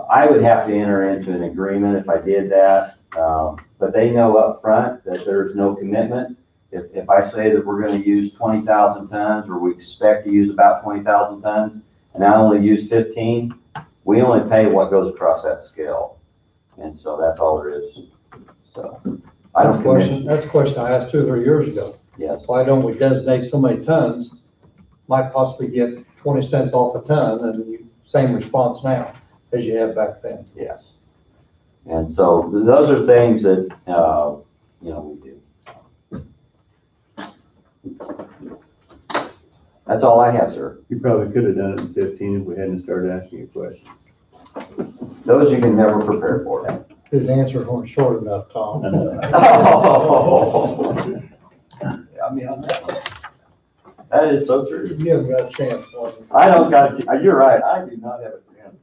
I would have to enter into an agreement if I did that. But they know up front that there's no commitment. If I say that we're gonna use 20,000 tons, or we expect to use about 20,000 tons, and I only use 15, we only pay what goes across that scale. And so that's all there is. So I That's don't a commit. question, that's a question I asked 2 or 3 years ago. Yes, Why don't we designate so many tons? Might possibly get 20 cents off a ton, and you, same response now as you had back then. yes. And so those are things that, we do. That's all I have, sir. You probably could have done it in 15 if we hadn't started asking you questions. Those you can never prepare for. His answers weren't short enough, Tom. That is so true. You haven't got a chance, one. I don't got, you're right, I do not have a chance.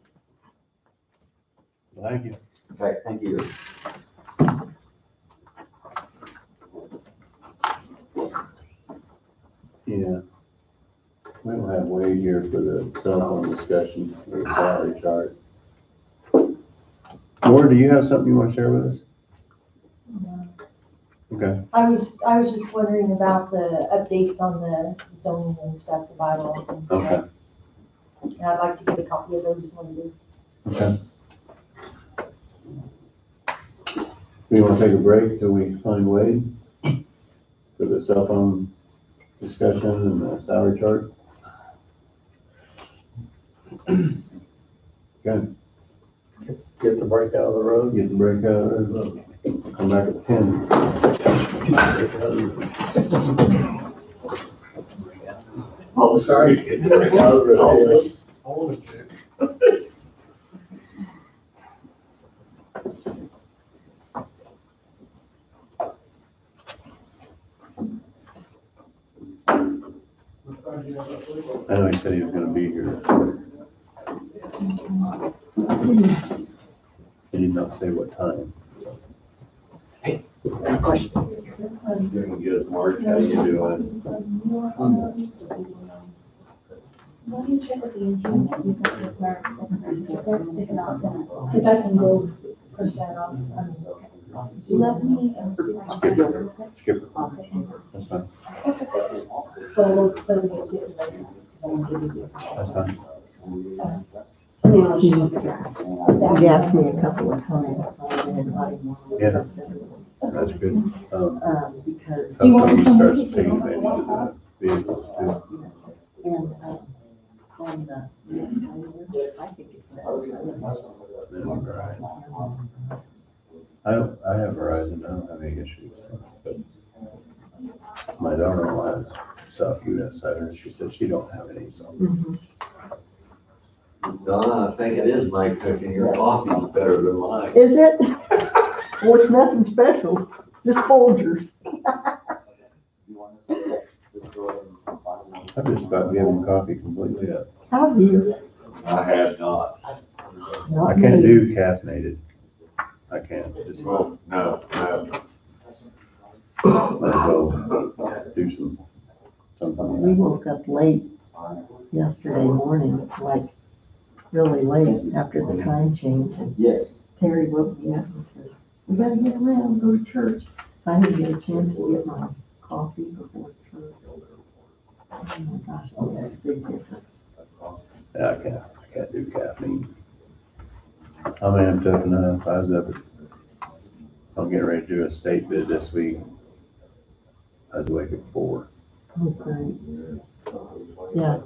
Thank you. Okay, thank you. Yeah. We don't have Wade here for the cell phone discussion or the salary chart. Laura, do you have something you want to share with us? Okay. I was just wondering about the updates on the zoning and stuff, the bylaws and stuff. Okay. And I'd like to get a copy of those later. Okay. We want to take a break till we find Wade for the cell phone discussion and the salary chart? Okay, Get the break out of the road. get the break out of the road. Come back at 10. Oh, sorry. Get the break out of the road. I know he said he was gonna be here. He did not say what time. Doing good, Mark, how you doing? Why don't you check with the engineer, see if that's where they're sticking out then? Because I can go print that off. Let me. Skip it. Skip it. That's fine. That's fine. He asked me a couple of times, so I didn't let him know. Yeah. That's good. Because. Sometimes he starts taking advantage of the vehicles too. And, yes, I think it's I have Verizon, I don't have any issues, but my daughter-in-law has South US Center, and she said she don't have any, so. Donna, I think it is my cooking. Your coffee is better than mine. Is it? Well, it's nothing special, just Folgers. I've just about given coffee completely up. Have you? I have not. I can't do caffeinated. I can't, just, Well, no. I'll do something. We woke up late yesterday morning, like really late after the time change. And Yes. Terry woke me up and said, we gotta get around, go to church. So I didn't get a chance to get my coffee before church. Oh my gosh, that's a big difference. Yeah, I can't do caffeine. I'm amped up enough. I was up I'm getting ready to do a state bid this week. I was awake at 4. Oh, great. Yeah.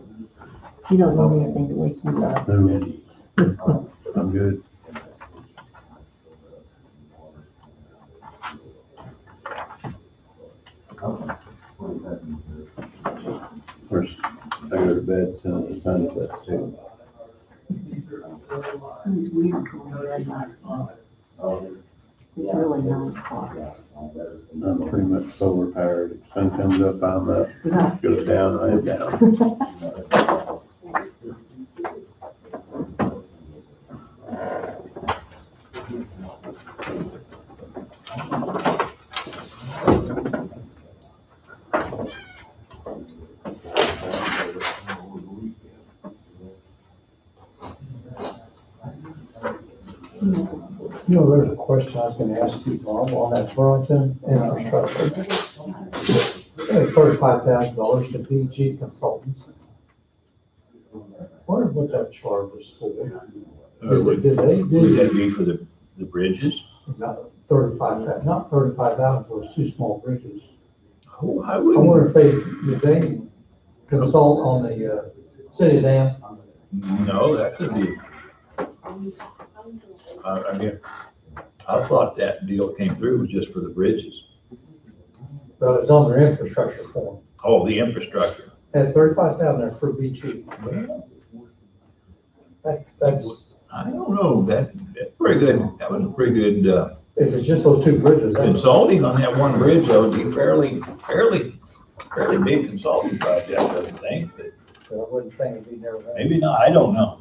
You don't need anything to wake you up. No, I'm good. Of course, I go to bed as soon as the sun sets too. It was weird going to bed last night. It's really 9 o'clock. I'm pretty much solar powered. If the sun comes up, I'm up. Yeah. Goes down, I am down. You know, there's a question I was gonna ask you, Bob, on that Burlington infrastructure. $35,000 to BG Consultants. Wonder what that charge is for? Would Did they would do, that be for the bridges? not 35,000, not 35,000 for those two small bridges? Oh, I I wouldn't, wonder if did they consult on the, city dam? no, that could be. I mean, I thought that deal came through was just for the bridges. But it's on their infrastructure form. Oh, the infrastructure. Had 35,000 there for BG. That's, I don't know, that's pretty good, that was a pretty good, if it's just those two bridges, that's, consulting on that one bridge, though, would be fairly big consulting project, I would think, but I wouldn't think it'd be near that. maybe not, I don't know.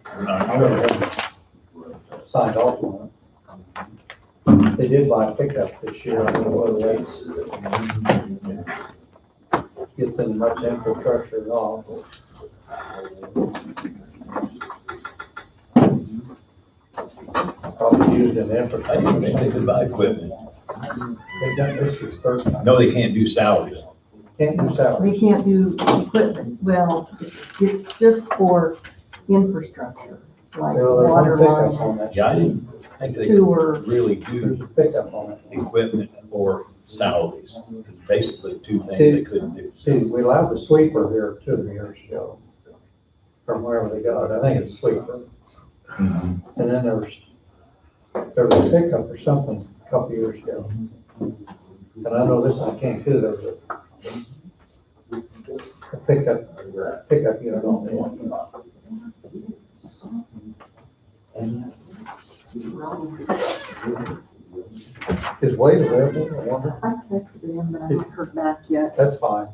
I'm not I sure. would have signed off on it. They did buy a pickup this year, I don't know whether that's gets in much infrastructure at all. Probably used in I infrastructure. didn't think they could buy equipment. They've done this is first time. No, they can't do salaries. Can't do salary. They can't do equipment, well, it's just for infrastructure, like Well, there's water one pickup on lines, that. Yeah, I didn't think they sewer. really There's do a pickup on it. equipment or salaries. It's basically two things See- they couldn't do. See, we allowed the sweeper here 2 years ago. From wherever they got it, I think it's sweeper. And then there was a pickup or something a couple years ago. And I know this one came too, there was a pickup unit on there. Is Wade available, I wonder? I texted him, but I haven't heard back yet. That's fine.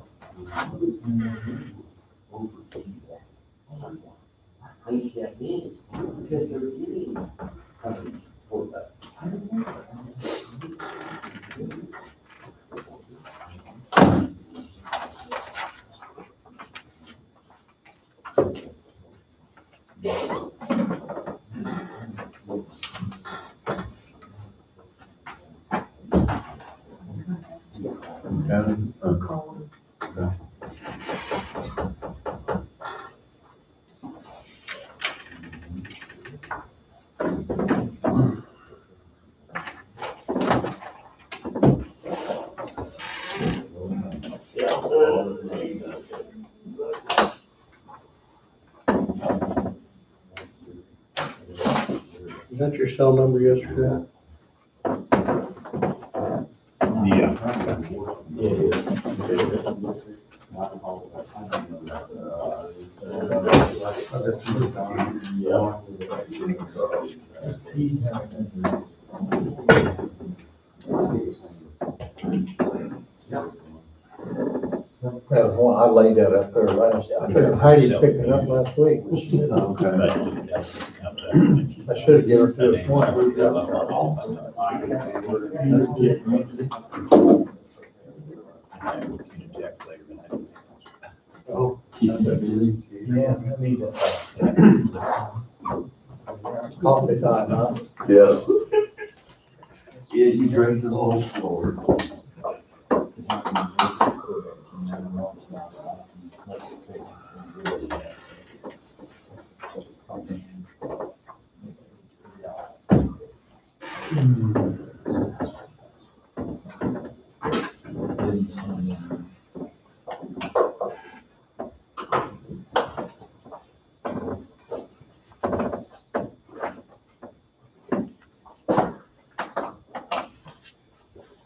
Is that your cell number yesterday? That was one, I laid that up there last, I think Heidi picked it up last week. I should have given it to us one. Yeah, I need that. Coffee time, huh? Yeah. Yeah, you drink the whole floor.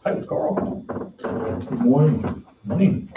Hi, Carl. Good morning. Morning.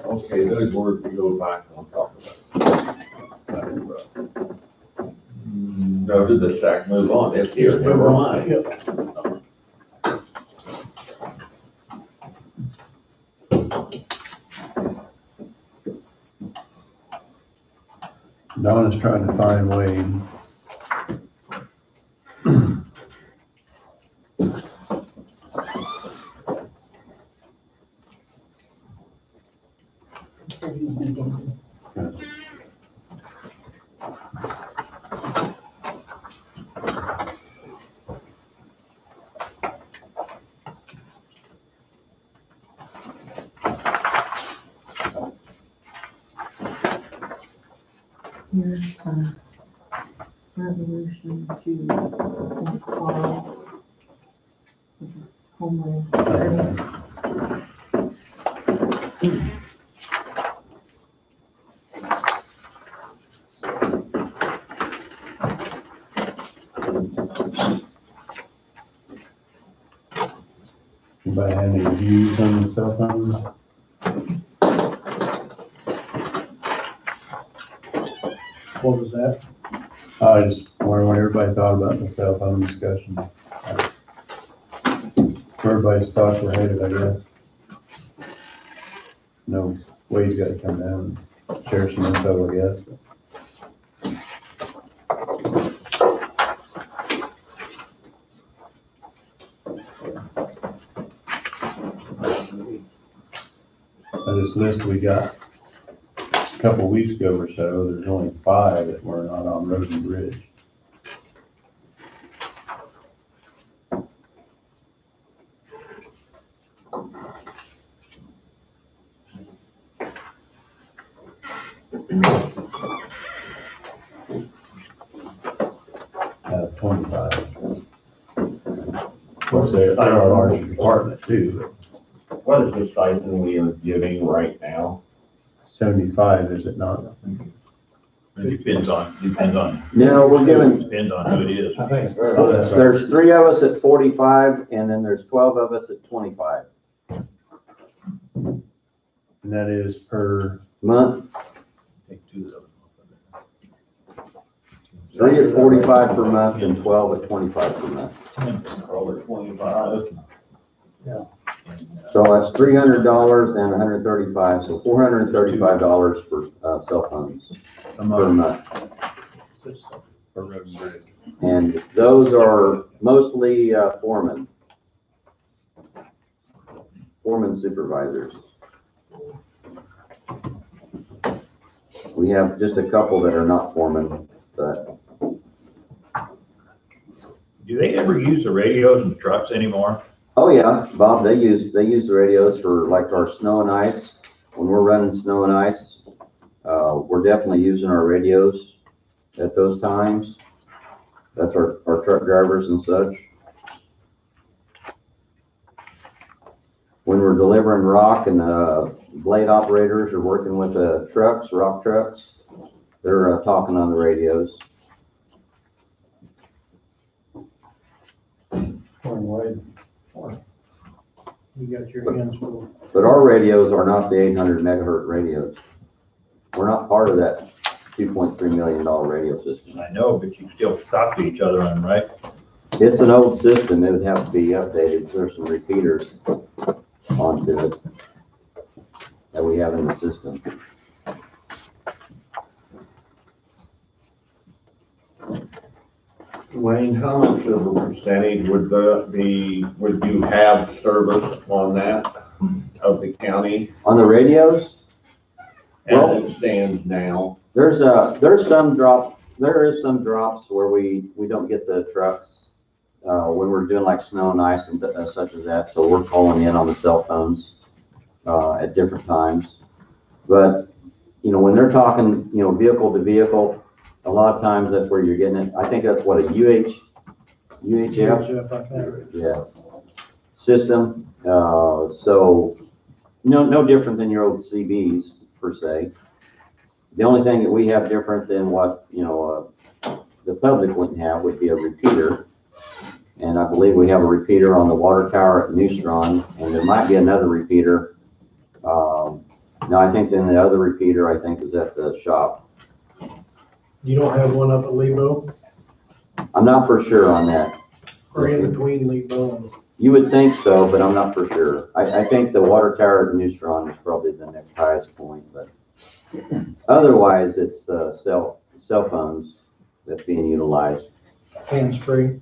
Okay, those words we go back on top of that. Go to the stack, move on, it's here, never mind. Donna's trying to find Wayne. Said he'd be down. Here's the resolution to apply Homeland Security. Anybody have any views on the cell phones? What was that? I just wonder what everybody thought about the cell phone discussion. Everybody's thoughts were headed, I guess. No, Wade's gotta come down and share some info, I guess. This list we got a couple weeks ago or so, there's only 5 that were not on Road and Bridge. Out of 25. Of course, they're our largest department too. What is the stipend we are giving right now? 75, is it not? It depends on, No, we're giving, depends on who it is. I think. Oh, that's right. there's 3 of us at 45, and then there's 12 of us at 25 And that is per, month. Take 2 of those. 3 at 45 per month and 12 at 25 per month. Over 25. So that's $300 and $135, so $435 for cell phones a per month month. for Road and Bridge. And those are mostly foremen supervisors. We have just a couple that are not foremen, but Do they ever use the radios in trucks anymore? oh yeah, Bob, they use the radios for like our snow and ice. When we're running snow and ice, we're definitely using our radios at those times. That's our truck drivers and such. When we're delivering rock and blade operators are working with the trucks, rock trucks, they're talking on the radios. You got your hands full. But our radios are not the 800 megahertz radios. We're not part of that $2.3 million radio system. I know, but you still talk to each other on them, right? It's an old system. It would have to be updated. There's some repeaters onto it that we have in the system. Wayne, how much of a percentage would would you have service on that of the county On the radios, as it stands now? there is some drops where we don't get the trucks when we're doing like snow and ice and such as that. So we're calling in on the cell phones at different times. But when they're talking, vehicle to vehicle, a lot of times that's where you're getting it. I think that's what a UHF, Jeff, I think. yeah, system. So no different than your old CBs per se. The only thing that we have different than what, the public wouldn't have would be a repeater. And I believe we have a repeater on the water tower at Neustron, and there might be another repeater. No, I think then the other repeater, I think, is at the shop. You don't have one up at Lebo I'm not for sure on that. or in between Lebo and? You would think so, but I'm not for sure. I think the water tower at Neustron is probably the next highest point, but otherwise it's cell phones that's being utilized. Hands-free,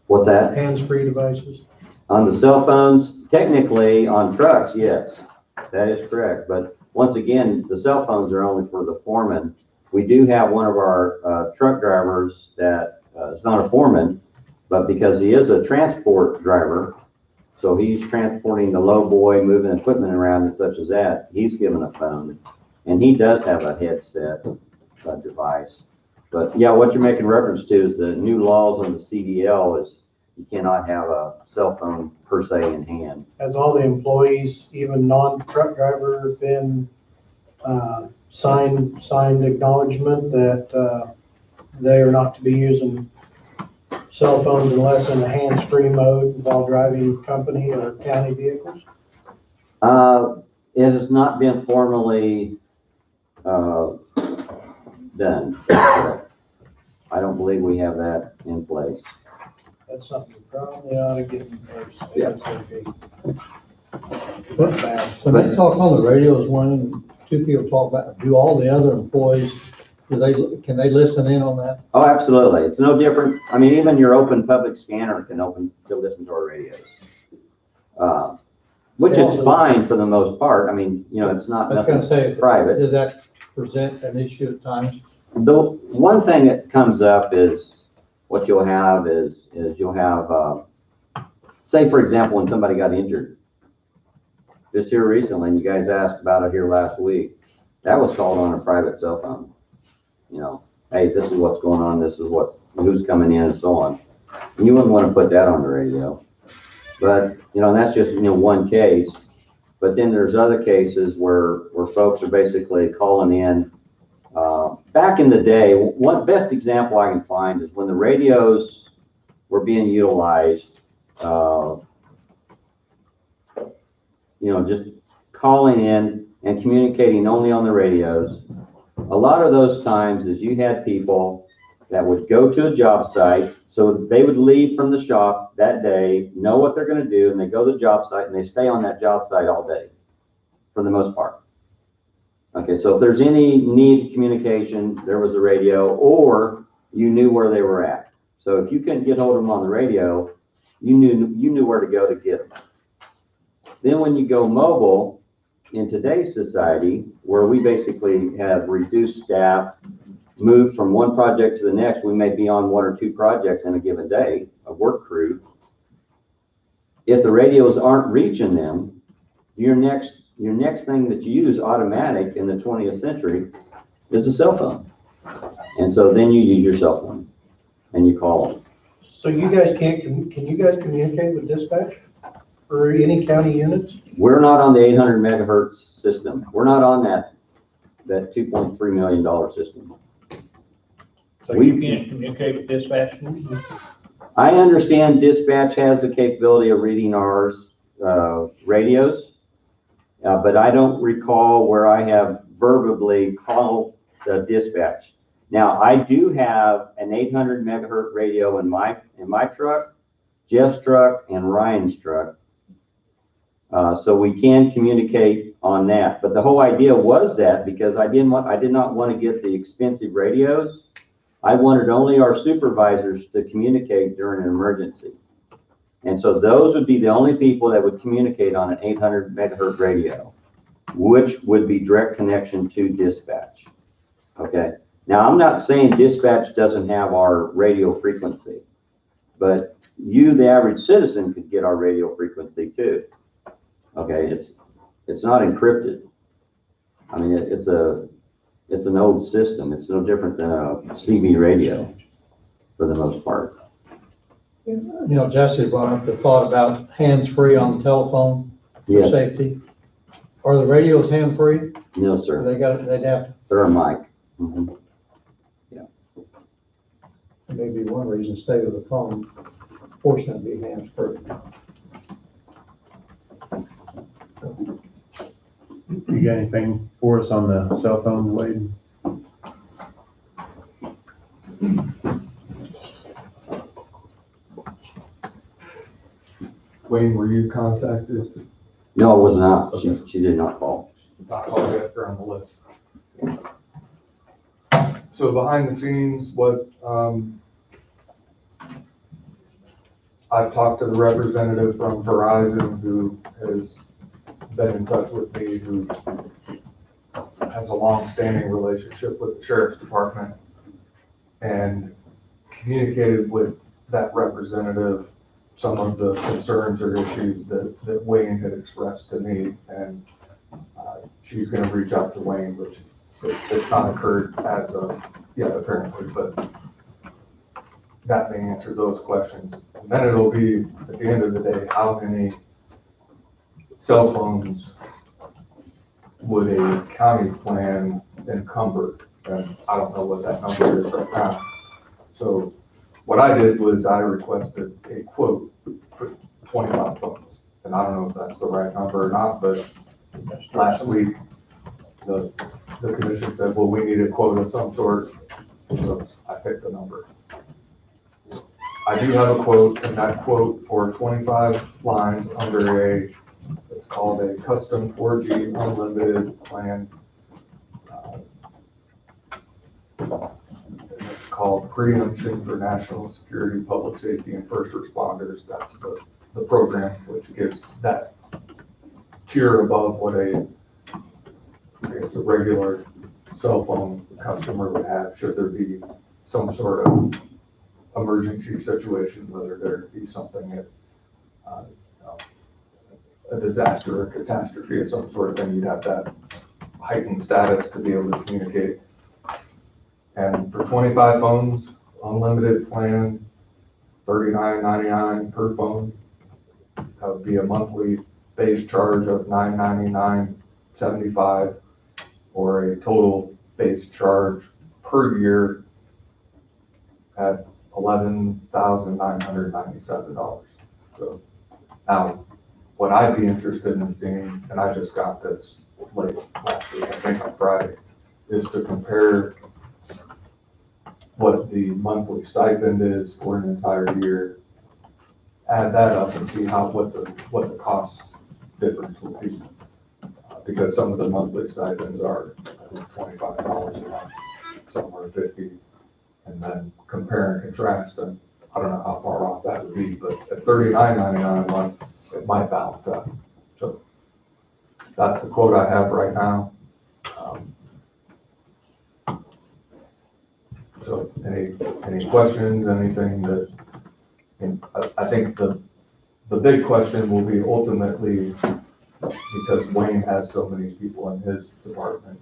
What's that? hands-free devices? On the cell phones, technically on trucks, yes, that is correct. But once again, the cell phones are only for the foreman. We do have one of our truck drivers that is not a foreman, but because he is a transport driver, so he's transporting the low boy, moving equipment around and such as that, he's given a phone. And he does have a headset device. But yeah, what you're making reference to is the new laws on the CDL is you cannot have a cell phone per se in hand. Has all the employees, even non-truck drivers, been signed acknowledgement that they are not to be using cell phones unless in a hands-free mode while driving company or county vehicles? It has not been formally done. I don't believe we have that in place. That's something you probably ought to get in place. Yeah. ASAP. When they talk on the radios, when two people talk about, do all the other employees, can they listen in on that? Oh, absolutely. It's no different. I mean, even your open public scanner can listen to our radios. Which is fine for the most part. I mean, it's not I was gonna say, private. does that present an issue at times? The one thing that comes up is what you'll have is you'll have, say for example, when somebody got injured, just here recently, and you guys asked about it here last week, that was called on a private cell phone. Hey, this is what's going on, this is who's coming in and so on. And you wouldn't want to put that on the radio. But, and that's just, one case. But then there's other cases where folks are basically calling in. Back in the day, one best example I can find is when the radios were being utilized, just calling in and communicating only on the radios. A lot of those times is you had people that would go to a job site, so they would leave from the shop that day, know what they're going to do, and they go to the job site and they stay on that job site all day, for the most part. Okay, so if there's any need of communication, there was a radio, or you knew where they were at. So if you couldn't get hold of them on the radio, you knew where to go to get them. Then when you go mobile, in today's society, where we basically have reduced staff, moved from one project to the next, we may be on one or two projects in a given day, a work crew. If the radios aren't reaching them, your next thing that you use automatic in the 20th century is a cell phone. And so then you use your cell phone and you call them. So you guys can you guys communicate with dispatch or any county units? We're not on the 800 megahertz system. We're not on that $2.3 million system. So you can't communicate with dispatch? I understand dispatch has the capability of reading our radios, but I don't recall where I have verbally called the dispatch. Now, I do have an 800 megahertz radio in my truck, Jeff's truck, and Ryan's truck. So we can communicate on that. But the whole idea was that because I did not want to get the expensive radios. I wanted only our supervisors to communicate during an emergency. And so those would be the only people that would communicate on an 800 megahertz radio, which would be direct connection to dispatch. Okay. Now, I'm not saying dispatch doesn't have our radio frequency, but you, the average citizen, could get our radio frequency too. Okay, it's not encrypted. I mean, it's an old system. It's no different than a CB radio for the most part. Jesse brought up the thought about hands-free on the telephone for Yes. safety. Are the radios hand-free? No, So sir. they'd have, Sir, Mike. Mhm. maybe one reason, stay with the phone, force them to be hands-free. You got anything for us on the cell phone, Wade? Wayne, were you contacted? No, it was not. She did not call. Not called yet, you're on the list. So behind the scenes, what, I've talked to the representative from Verizon who has been in touch with me, who has a long-standing relationship with the sheriff's department, and communicated with that representative some of the concerns or issues that Wayne had expressed to me, and she's gonna reach out to Wayne, which it's not occurred as of yet apparently, but that may answer those questions. And then it'll be, at the end of the day, how many cell phones would a county plan encumber? And I don't know what that number is right now. So what I did was I requested a quote for 25 phones. And I don't know if that's the right number or not, but last week, the commission said, well, we need a quote of some sort. So I picked a number. I do have a quote, and that quote for 25 lines under it's called a custom 4G unlimited plan. It's called Preemption for National Security, Public Safety, and First Responders. That's the program, which gives that tier above what I guess a regular cell phone customer would have should there be some sort of emergency situation, whether there be something that, a disaster or catastrophe of some sort, then you'd have that heightened status to be able to communicate. And for 25 phones, unlimited plan, $39.99 per phone. That would be a monthly base charge of $999.75, or a total base charge per year at $11,997. So now, what I'd be interested in seeing, and I just got this late last week, I think on Friday, is to compare what the monthly stipend is for an entire year. Add that up and see what the cost difference will be. Because some of the monthly stipends are $25 a month, some are $50, and then compare and contrast, and I don't know how far off that would be, but at $39.99 a month, it might balance out. So that's the quote I have right now. So any questions, anything that, and I think the big question will be ultimately, because Wayne has so many people in his department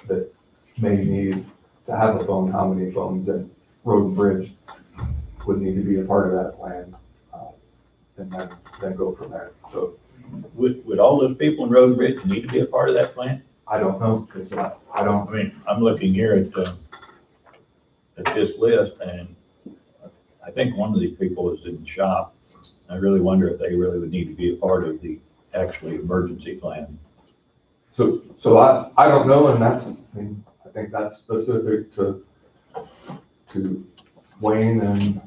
that may need to have a phone, how many phones in Road and Bridge would need to be a part of that plan, and then go from there. So Would all those people in Road and Bridge need to be a part of that plan? I don't know, because I don't. I mean, I'm looking here at this list, and I think one of these people is in the shop. I really wonder if they really would need to be a part of the actually emergency plan. So I don't know, and I think that's specific to Wayne, and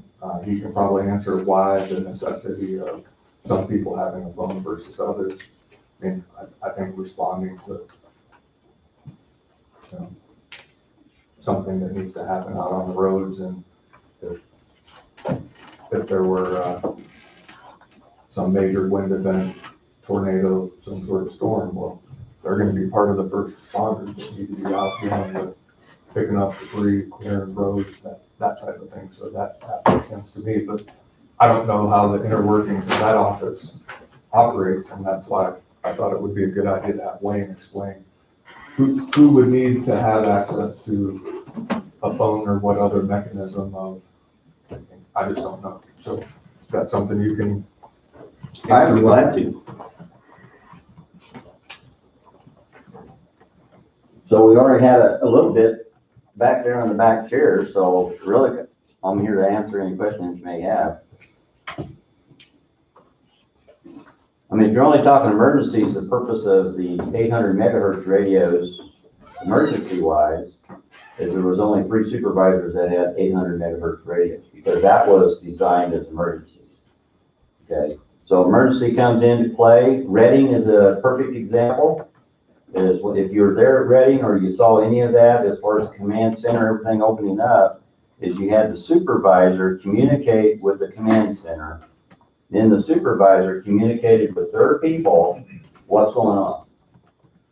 he can probably answer why the necessity of some people having a phone versus others. I mean, I think responding to something that needs to happen out on the roads, and if there were some major wind event, tornado, some sort of storm, well, they're going to be part of the first responders that need to be out dealing with picking up debris, clearing roads, that type of thing. So that makes sense to me, but I don't know how the inner workings of that office operates, and that's why I thought it would be a good idea to have Wayne explain who would need to have access to a phone, or what other mechanism of, I just don't know. So is that something you can I'd be glad to. So we already had a little bit back there on the back chair, so really, I'm here to answer any questions you may have. I mean, if you're only talking emergencies, the purpose of the 800 megahertz radios, emergency-wise, is there was only 3 supervisors that had 800 megahertz radios, because that was designed as emergencies. Okay, so emergency comes into play. Reading is a perfect example. Is if you're there at Reading or you saw any of that as far as command center, everything opening up, is you had the supervisor communicate with the command center. Then the supervisor communicated with their people what's going on.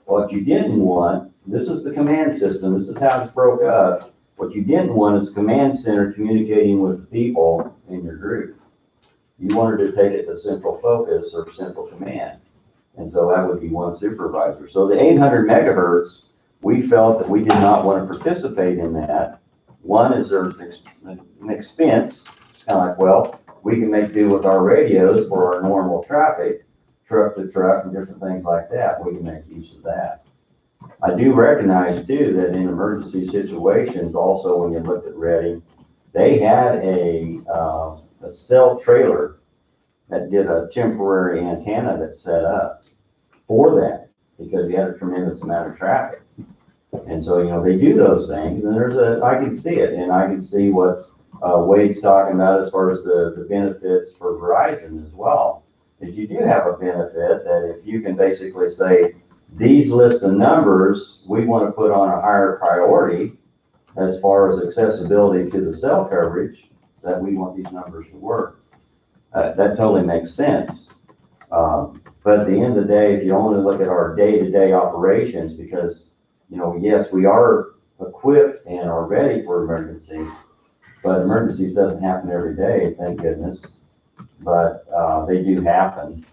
What you didn't want, this is the command system, this is how it's broke up. What you didn't want is command center communicating with the people in your group. You wanted to take it to central focus or central command. And so that would be one supervisor. So the 800 megahertz, we felt that we did not want to participate in that. One is there's an expense. It's kind of like, well, we can make do with our radios for our normal traffic, truck to truck and different things like that. We can make use of that. I do recognize too that in emergency situations, also when you looked at Reading, they had a cell trailer that did a temporary antenna that's set up for that because you had a tremendous amount of traffic. And so, you know, they do those things, and I can see it, and I can see what Wade's talking about as far as the benefits for Verizon as well. Is you do have a benefit that if you can basically say, these list of numbers we want to put on a higher priority as far as accessibility to the cell coverage, that we want these numbers to work. That totally makes sense. But at the end of the day, if you only look at our day-to-day operations, because, you know, yes, we are equipped and are ready for emergencies, but emergencies doesn't happen every day, thank goodness. But they do happen.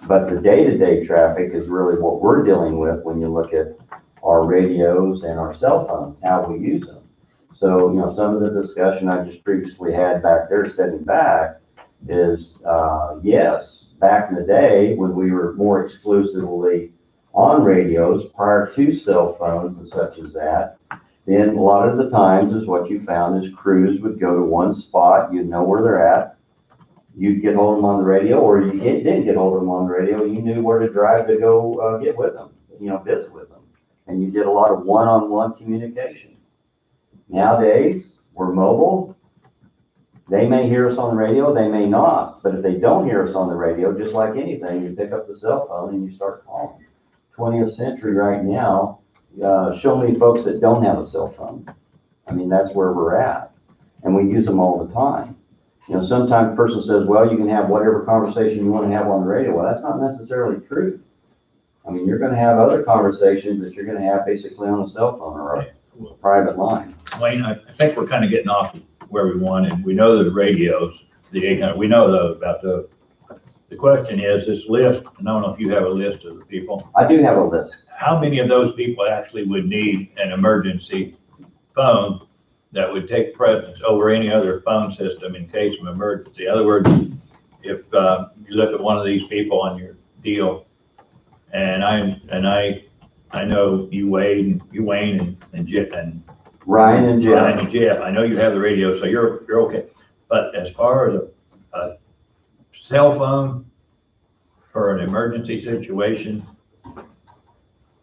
But the day-to-day traffic is really what we're dealing with when you look at our radios and our cell phones, how we use them. So, you know, some of the discussion I just previously had back there sitting back is, yes, back in the day when we were more exclusively on radios prior to cell phones and such as that, then a lot of the times is what you found is crews would go to one spot, you'd know where they're at, you'd get hold of them on the radio, or you didn't get hold of them on the radio, you knew where to drive to go get with them, you know, visit with them. And you did a lot of one-on-one communication. Nowadays, we're mobile. They may hear us on the radio, they may not. But if they don't hear us on the radio, just like anything, you pick up the cell phone and you start calling. 20th century right now, show me folks that don't have a cell phone. I mean, that's where we're at. And we use them all the time. You know, sometimes a person says, well, you can have whatever conversation you want to have on the radio. Well, that's not necessarily true. I mean, you're going to have other conversations that you're going to have basically on a cell phone or a private line. Wayne, I think we're kind of getting off where we wanted. We know the radios, the 800, we know about those. The question is this list, and I don't know if you have a list of the people. I do have a list. How many of those people actually would need an emergency phone that would take precedence over any other phone system in case of emergency? In other words, if you look at one of these people on your deal, and I know you, Wayne, and Jeff, and Ryan and Jeff. Ryan and Jeff. I know you have the radio, so you're okay. But as far as a cell phone for an emergency situation,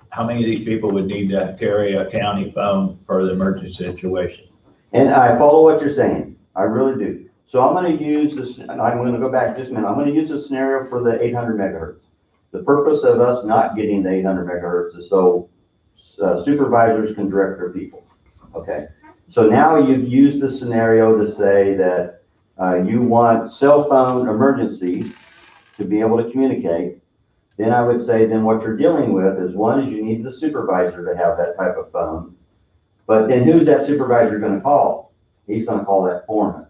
how many of these people would need to carry a county phone for the emergency situation? And I follow what you're saying. I really do. So I'm going to use this, and I'm going to go back just a minute. I'm going to use this scenario for the 800 megahertz. The purpose of us not getting the 800 megahertz is so supervisors can direct their people. Okay. So now you've used the scenario to say that you want cell phone emergencies to be able to communicate. Then I would say then what you're dealing with is, one is you need the supervisor to have that type of phone. But then who's that supervisor going to call? He's going to call that foreman.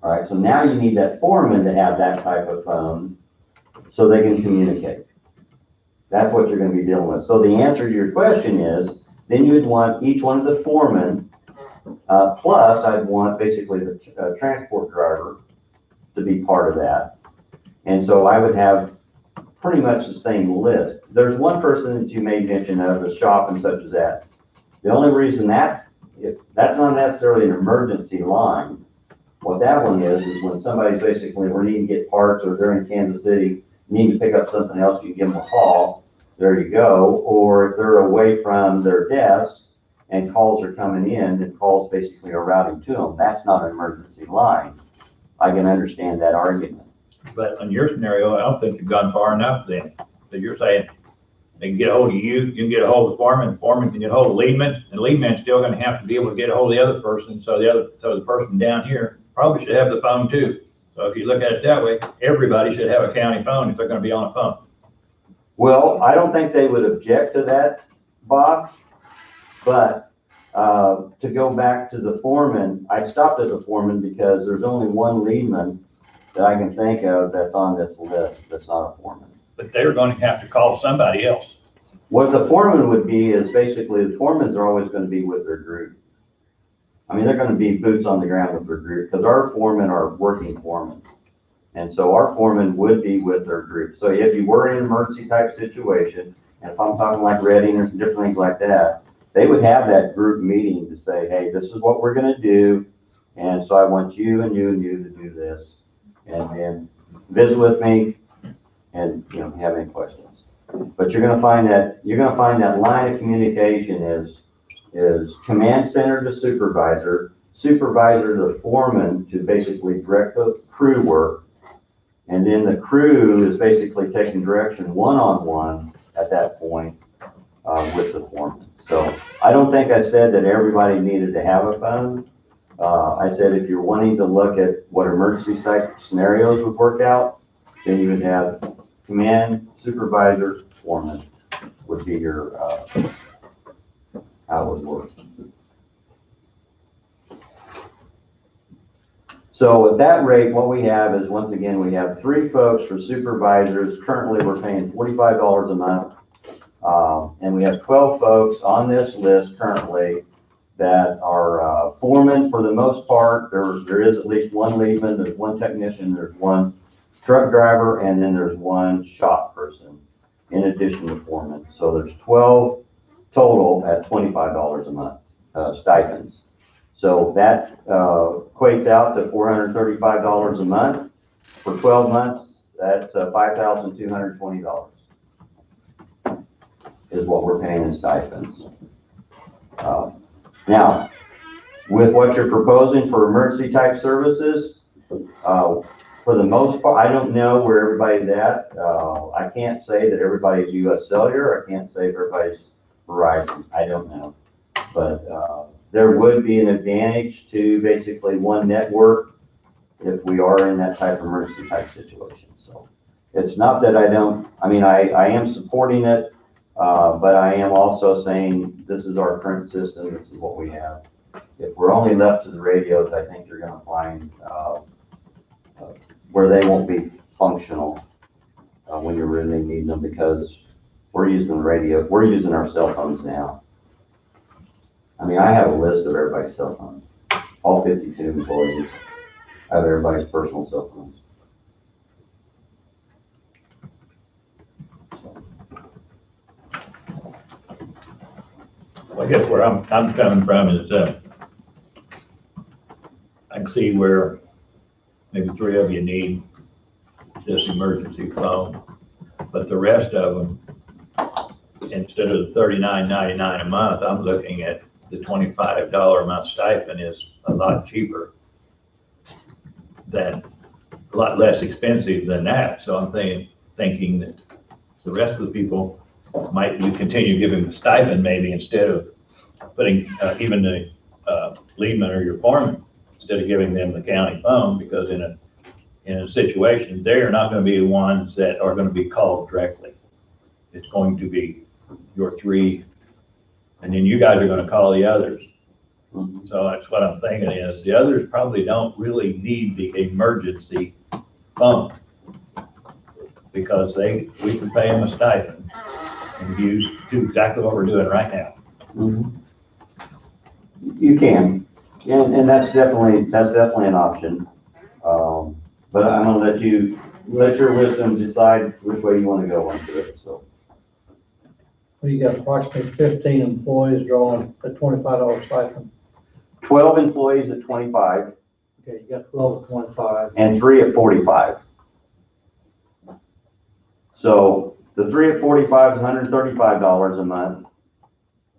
All right. So now you need that foreman to have that type of phone so they can communicate. That's what you're going to be dealing with. So the answer to your question is, then you would want each one of the foremen, plus I'd want basically the transport driver to be part of that. And so I would have pretty much the same list. There's one person that you made mention of, the shop and such as that. The only reason that's not necessarily an emergency line. What that one is when somebody's basically, we're needing to get parts, or they're in Kansas City, need to pick up something else, you give them a call, there you go. Or if they're away from their desk and calls are coming in, then calls basically are routing to them. That's not an emergency line. I can understand that argument. But in your scenario, I don't think you've gone far enough then. So you're saying they can get a hold of you, you can get a hold of the foreman can get a hold of Leadman, and Leadman's still gonna have to be able to get a hold of the other person, so the person down here probably should have the phone too. So if you look at it that way, everybody should have a county phone if they're gonna be on a phone. Well, I don't think they would object to that, Bob, but to go back to the foreman, I stopped at the foreman because there's only one Leadman that I can think of that's on this list that's not a foreman. But they're going to have to call somebody else. What the foreman would be is basically the foremans are always going to be with their group. I mean, they're going to be boots on the ground with their group because our foremen are working foremen. And so our foreman would be with their group. So if you were in an emergency type situation, and if I'm talking like Reading or different things like that, they would have that group meeting to say, hey, this is what we're going to do. And so I want you and you and you to do this. And then visit with me and, you know, have any questions. But you're going to find that line of communication is command center to supervisor, supervisor to foreman to basically direct the crew work. And then the crew is basically taking direction one-on-one at that point with the foreman. So I don't think I said that everybody needed to have a phone. I said if you're wanting to look at what emergency site scenarios would work out, then you would have command, supervisor, foreman would be your, how it would work. So at that rate, what we have is, once again, we have 3 folks for supervisors. Currently, we're paying $45 a month. And we have 12 folks on this list currently that are foremen for the most part. There is at least one Leadman, there's one technician, there's one truck driver, and then there's one shop person in addition to foreman. So there's 12 total at $25 a month stipends. So that equates out to $435 a month. For 12 months, that's $5,220 is what we're paying in stipends. Now, with what you're proposing for emergency type services, for the most part, I don't know where everybody's at. I can't say that everybody's US Cellular. I can't say everybody's Verizon. I don't know. But there would be an advantage to basically one network if we are in that type of emergency type situation. So it's not that I am supporting it, but I am also saying this is our current system. This is what we have. If we're only left to the radios, I think you're going to find where they won't be functional when you really need them, because we're using radio. We're using our cell phones now. I mean, I have a list of everybody's cell phones. All 52 employees have everybody's personal cell phones. Well, I guess where I'm coming from is, I can see where maybe 3 of you need this emergency phone, but the rest of them, instead of the $39.99 a month, I'm looking at the $25 a month stipend is a lot cheaper than, a lot less expensive than that. So I'm thinking that the rest of the people might you continue giving the stipend maybe instead of putting even the Leadman or your foreman, instead of giving them the county phone, because in a situation, they're not going to be the ones that are going to be called directly. It's going to be your 3, and then you guys are going to call the others. So that's what I'm thinking is the others probably don't really need the emergency phone, because we can pay them a stipend and do exactly what we're doing right now. Mm-hmm. You can, and that's definitely an option. But I'm gonna let your wisdom decide which way you want to go into it. So You got approximately 15 employees drawing a $25 stipend. 12 employees at 25 Okay, you got 12 at 25. and 3 at 45. So the 3 at 45 is $135 a month.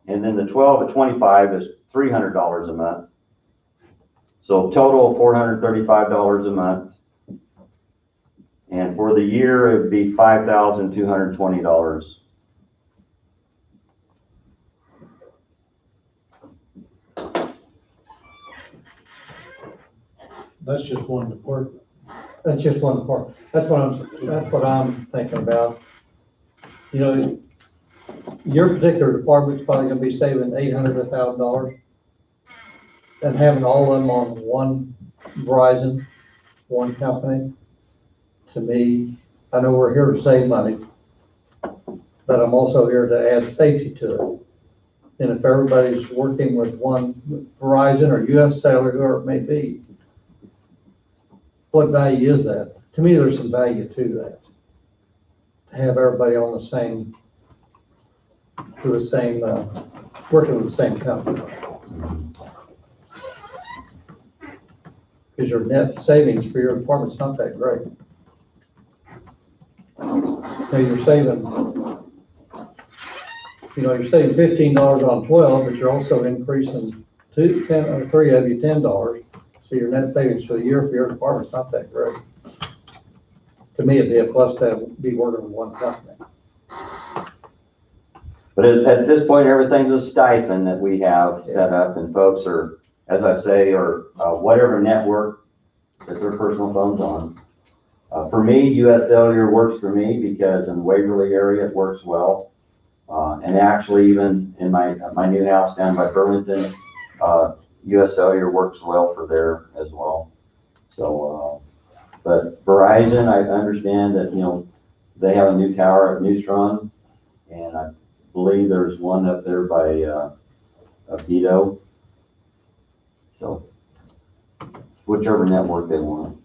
And then the 12 at 25 is $300 a month. So total of $435 a month. And for the year, it'd be $5,220. That's just one department. That's just one part. That's what I'm thinking about. You know, your particular department's probably gonna be saving $800 to $1,000. And having all of them on one Verizon, one company, to me, I know we're here to save money, but I'm also here to add safety to it. And if everybody's working with one Verizon or US Cellular, whoever it may be, what value is that? To me, there's some value to that. To have everybody on the same, working with the same company. Because your net savings for your department's not that great. So you're saving, you're saving $15 on 12, but you're also increasing 3 of you $10. So your net savings for the year for your department's not that great. To me, it'd be a plus to be working with one company. But at this point, everything's a stipend that we have set up, and folks are, as I say, or whatever network that their personal phone's on. For me, US Cellular works for me because in the Waverly area, it works well. And actually, even in my new house down by Burlington, US Cellular works well for there as well. So, but Verizon, I understand that, they have a new tower at Neutron, and I believe there's one up there by Vito. So, whichever network they want.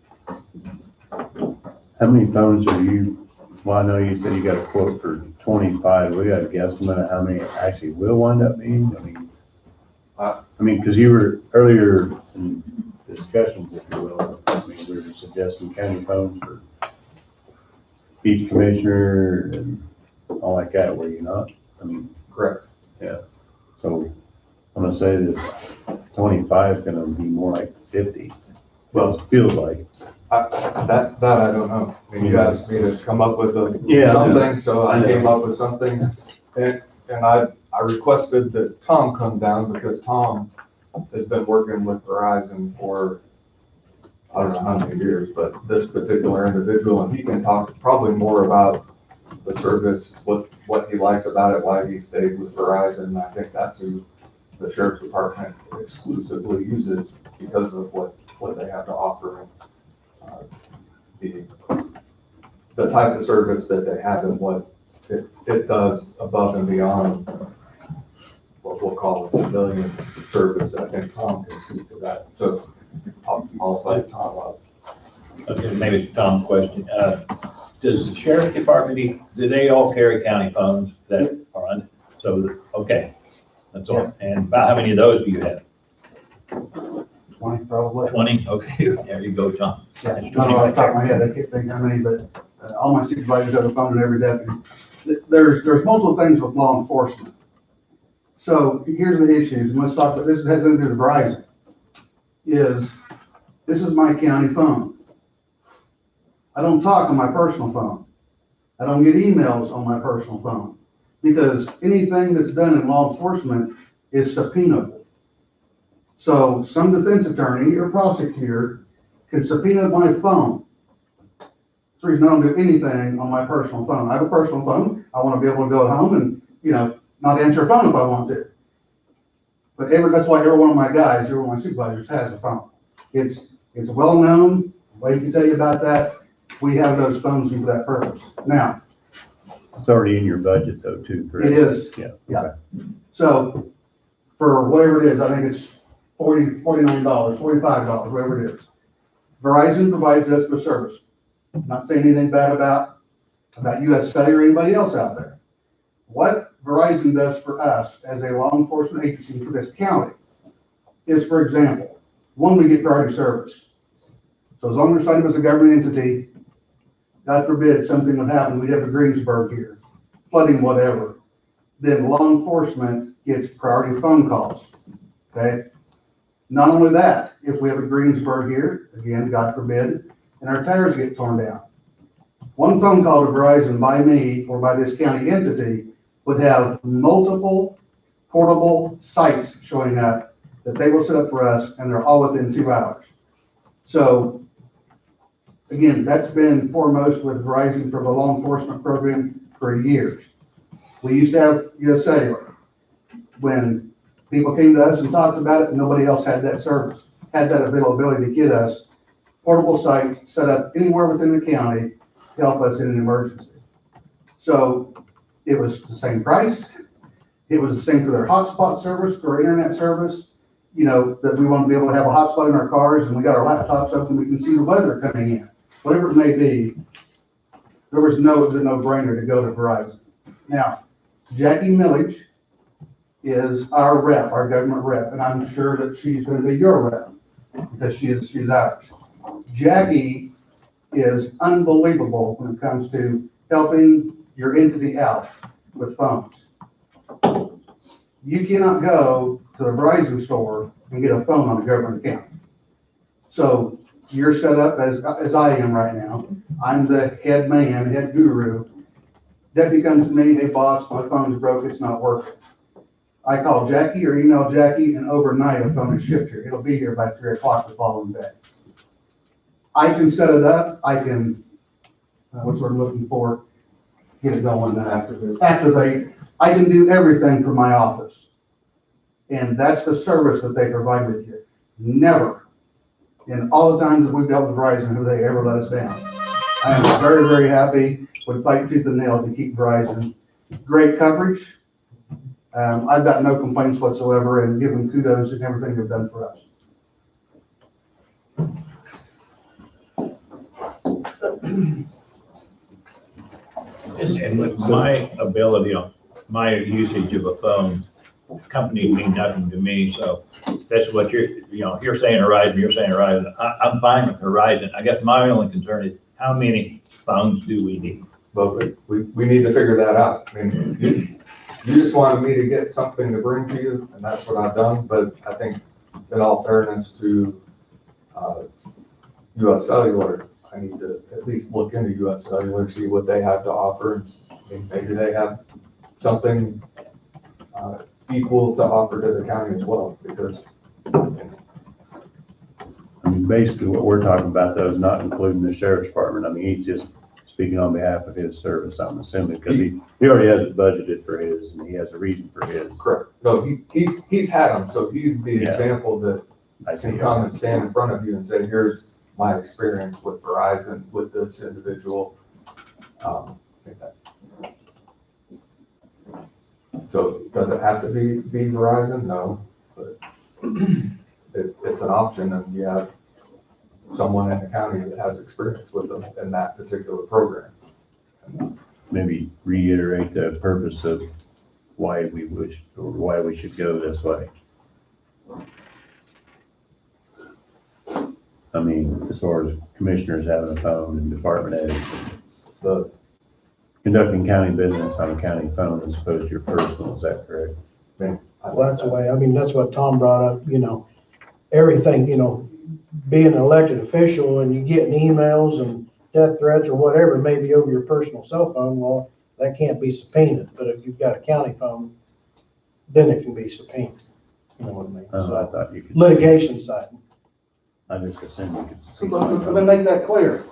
How many phones are you, well, I know you said you got a quote for 25. We got a guesstimate of how many actually will wind up being? Because you were earlier in discussions, if you will, we were suggesting county phones for each commissioner and all like that, were you not? Correct. Yeah. So I'm gonna say that 25 is gonna be more like 50. Well, it feels like. That I don't know. You asked me to come up with something, so I came up with something. And I requested that Tom come down because Tom has been working with Verizon for, I don't know how many years, but this particular individual, and he can talk probably more about the service, what he likes about it, why he stayed with Verizon. I think that's who the sheriff's department exclusively uses because of what they have to offer. The type of service that they have and what it does above and beyond what we'll call a civilian service. I think Tom can speak to that. So I'll let Tom up. Okay, maybe it's a Tom question. Does the sheriff's department, do they all carry county phones that are on? So, okay, that's all. And about how many of those do you have? 20 probably. 20? Okay, there you go, John. Yeah, not off the top of my head, I can't think how many, but all my supervisors have a phone in every deputy. There's multiple things with law enforcement. So here's the issues, and let's talk about this. It has nothing to do with Verizon. This is my county phone. I don't talk on my personal phone. I don't get emails on my personal phone because anything that's done in law enforcement is subpoenaable. So some defense attorney or prosecutor can subpoena my phone. That's the reason I don't do anything on my personal phone. I have a personal phone. I want to be able to go home and, not answer a phone if I want to. But that's why every one of my guys, every one of my supervisors has a phone. It's well known. Wade can tell you about that. We have those phones for that purpose. Now, It's already in your budget though, too, correct? it is. Yeah. Yeah. So for whatever it is, I think it's $49, $45, whatever it is. Verizon provides us with service. I'm not saying anything bad about US Cellular or anybody else out there. What Verizon does for us as a law enforcement agency for this county is, for example, one, we get priority service. So as long as we're signed up as a government entity, God forbid something would happen, we'd have a Greensburg here, flooding, whatever, then law enforcement gets priority phone calls, okay? Not only that, if we have a Greensburg here, again, God forbid, and our tires get torn down, one phone call to Verizon by me or by this county entity would have multiple portable sites showing up that they will set up for us, and they're all within 2 hours. So again, that's been foremost with Verizon for the law enforcement program for years. We used to have US Cellular. When people came to us and talked about it, nobody else had that service, had that availability to get us portable sites set up anywhere within the county to help us in an emergency. So it was the same price. It was the same for their hotspot service, for our internet service. You know, that we want to be able to have a hotspot in our cars and we got our laptops open, we can see the weather coming in. Whatever it may be, there was no-brainer to go to Verizon. Now, Jackie Milledge is our rep, our government rep, and I'm sure that she's going to be your rep because she's ours. Jackie is unbelievable when it comes to helping your entity out with phones. You cannot go to the Verizon store and get a phone on a government account. So you're set up as I am right now. I'm the head man, head guru. Debbie comes to me, hey boss, my phone's broke, it's not working. I call Jackie or email Jackie, and overnight a phone is shipped here. It'll be here by 3 o'clock the following day. I can set it up. I can, what's what we're looking for, get it going, activate. I can do everything from my office. And that's the service that they provide with you. Never, in all the times that we've dealt with Verizon, have they ever let us down. I am very, very happy, would fight tooth and nail to keep Verizon. Great coverage. I've got no complaints whatsoever, and give them kudos and everything they've done for us. And with my ability on my usage of a phone, company mean nothing to me. So that's what you're saying Verizon, I'm fine with Verizon. I guess my only concern is how many phones do we need? But we need to figure that out. I mean, you just wanted me to get something to bring to you, and that's what I've done. But I think in all fairness to US Cellular, I need to at least look into US Cellular, see what they have to offer. And maybe they have something equal to offer to the county as well, because I mean, basically what we're talking about though is not including the sheriff's department. I mean, he's just speaking on behalf of his service, I'm assuming, because he already has it budgeted for his and he has a reason for his. correct. No, he's had them, so he's the Yeah. example that I see. can come and stand in front of you and say, here's my experience with Verizon, with this individual. So does it have to be Verizon? No, but it's an option, and you have someone in the county that has experience with them in that particular program. Maybe reiterate the purpose of why we wish, or why we should go this way. I mean, as far as commissioners having a phone and department heads, The conducting county business on a county phone as opposed to your personal, is that correct? Well, that's the way, I mean, that's what Tom brought up, everything, being an elected official and you getting emails and death threats or whatever, maybe over your personal cell phone, well, that can't be subpoenaed. But if you've got a county phone, then it can be subpoenaed. You know what I mean? I So, thought you could. litigation side. I just assumed you could. So let me make that clear.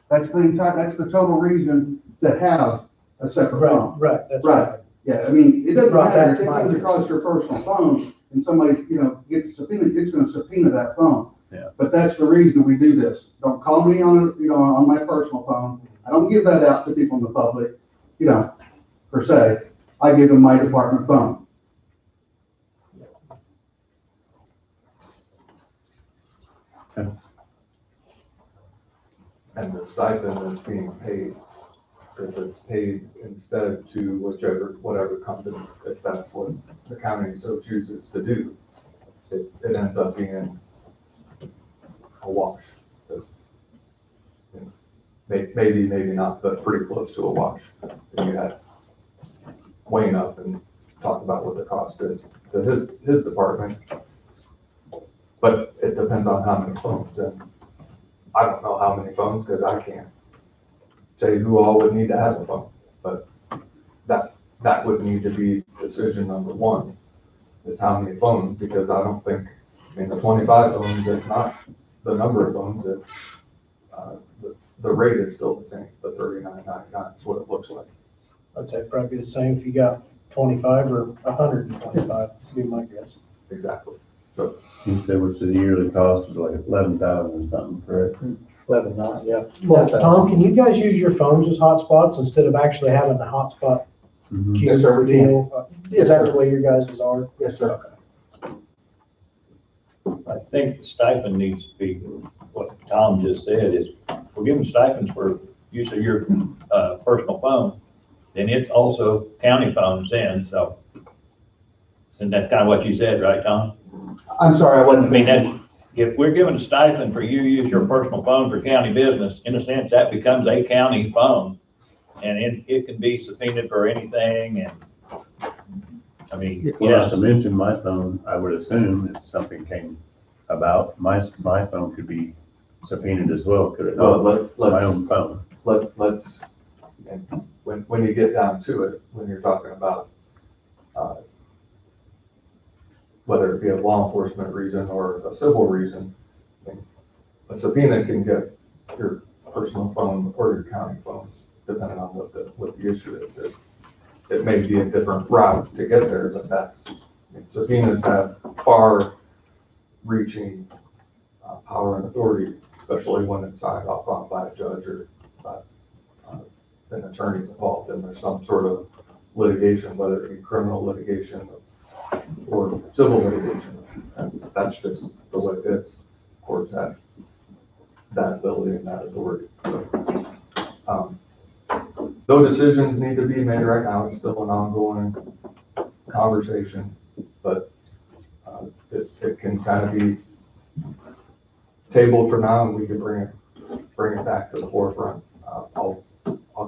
That's the total reason to have a separate phone. Right, that's Right. Yeah, I mean, it doesn't Right, matter if that it comes might- across your personal phone and somebody, gets subpoenaed, it's gonna subpoena that phone. Yeah. But that's the reason we do this. Don't call me on, on my personal phone. I don't give that out to people in the public, per se. I give them my department phone. and the stipend that's being paid if it's paid instead to whatever company, if that's what the county so chooses to do, it ends up being a wash. Maybe not, but pretty close to a wash. And you had Wayne up and talk about what the cost is to his department. But it depends on how many phones, and I don't know how many phones, because I can't say who all would need to have a phone, but that would need to be decision number one, is how many phones, because I don't think, I mean, the 25 phones, it's not the number of phones, it's, the rate is still the same, the $39.99 is what it looks like. I'd say probably the same if you got 25 or 125, would be my guess. Exactly. So You said which the yearly cost was like 11,000 something, correct? 11.9, yeah. Well, Tom, can you guys use your phones as hotspots instead of actually having the hotspot Mhm. queue Yes, sir, we can. deal? Is that the way your guys' are? Yes, sir. I think the stipend needs to be, what Tom just said is, we're giving stipends for use of your, personal phone, then it's also county phones then, so. And that's kind of what you said, right, Tom? I'm sorry, I wasn't. I mean, that, if we're giving a stipend for you to use your personal phone for county business, in a sense, that becomes a county phone. And it can be subpoenaed for anything, and, I mean, Well, not yes, to mention my phone, I would assume if something came about, my phone could be subpoenaed as well, could it not? It's my own phone. let's, and when you get down to it, when you're talking about, whether it be a law enforcement reason or a civil reason, a subpoena can get your personal phone or your county phone, depending on what the issue is. It may be a different route to get there, but subpoenas have far-reaching power and authority, especially when it's signed off on by a judge or by an attorney's involved, and there's some sort of litigation, whether it be criminal litigation or civil litigation. And that's just the way it is. Courts have that ability and that authority. So, no decisions need to be made right now. It's still an ongoing conversation, but it can kind of be tabled for now, and we can bring it back to the forefront. I'll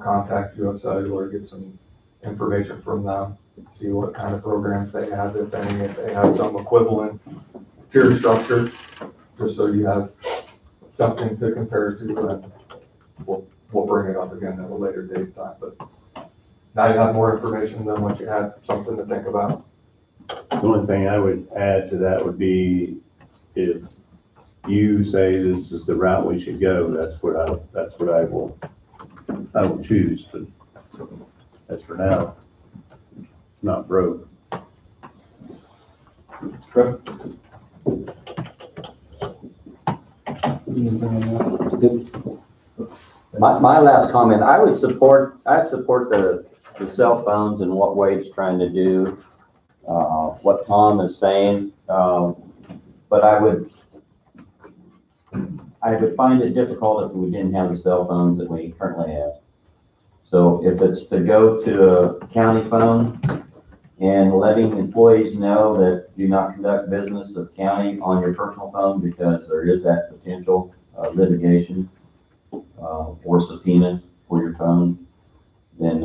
contact US Cellular, get some information from them, see what kind of programs they have, if any, if they have some equivalent tier structure, just so you have something to compare to, and we'll bring it up again at a later date time. But now you have more information than what you had, something to think about. The only thing I would add to that would be if you say this is the route we should go, that's what I will choose, but as for now, it's not broke. My last comment, I'd support the cell phones and what Wade's trying to do, what Tom is saying, but I would find it difficult if we didn't have the cell phones that we currently have. So if it's to go to a county phone and letting employees know that do not conduct business of county on your personal phone, because there is that potential litigation or subpoena for your phone, then,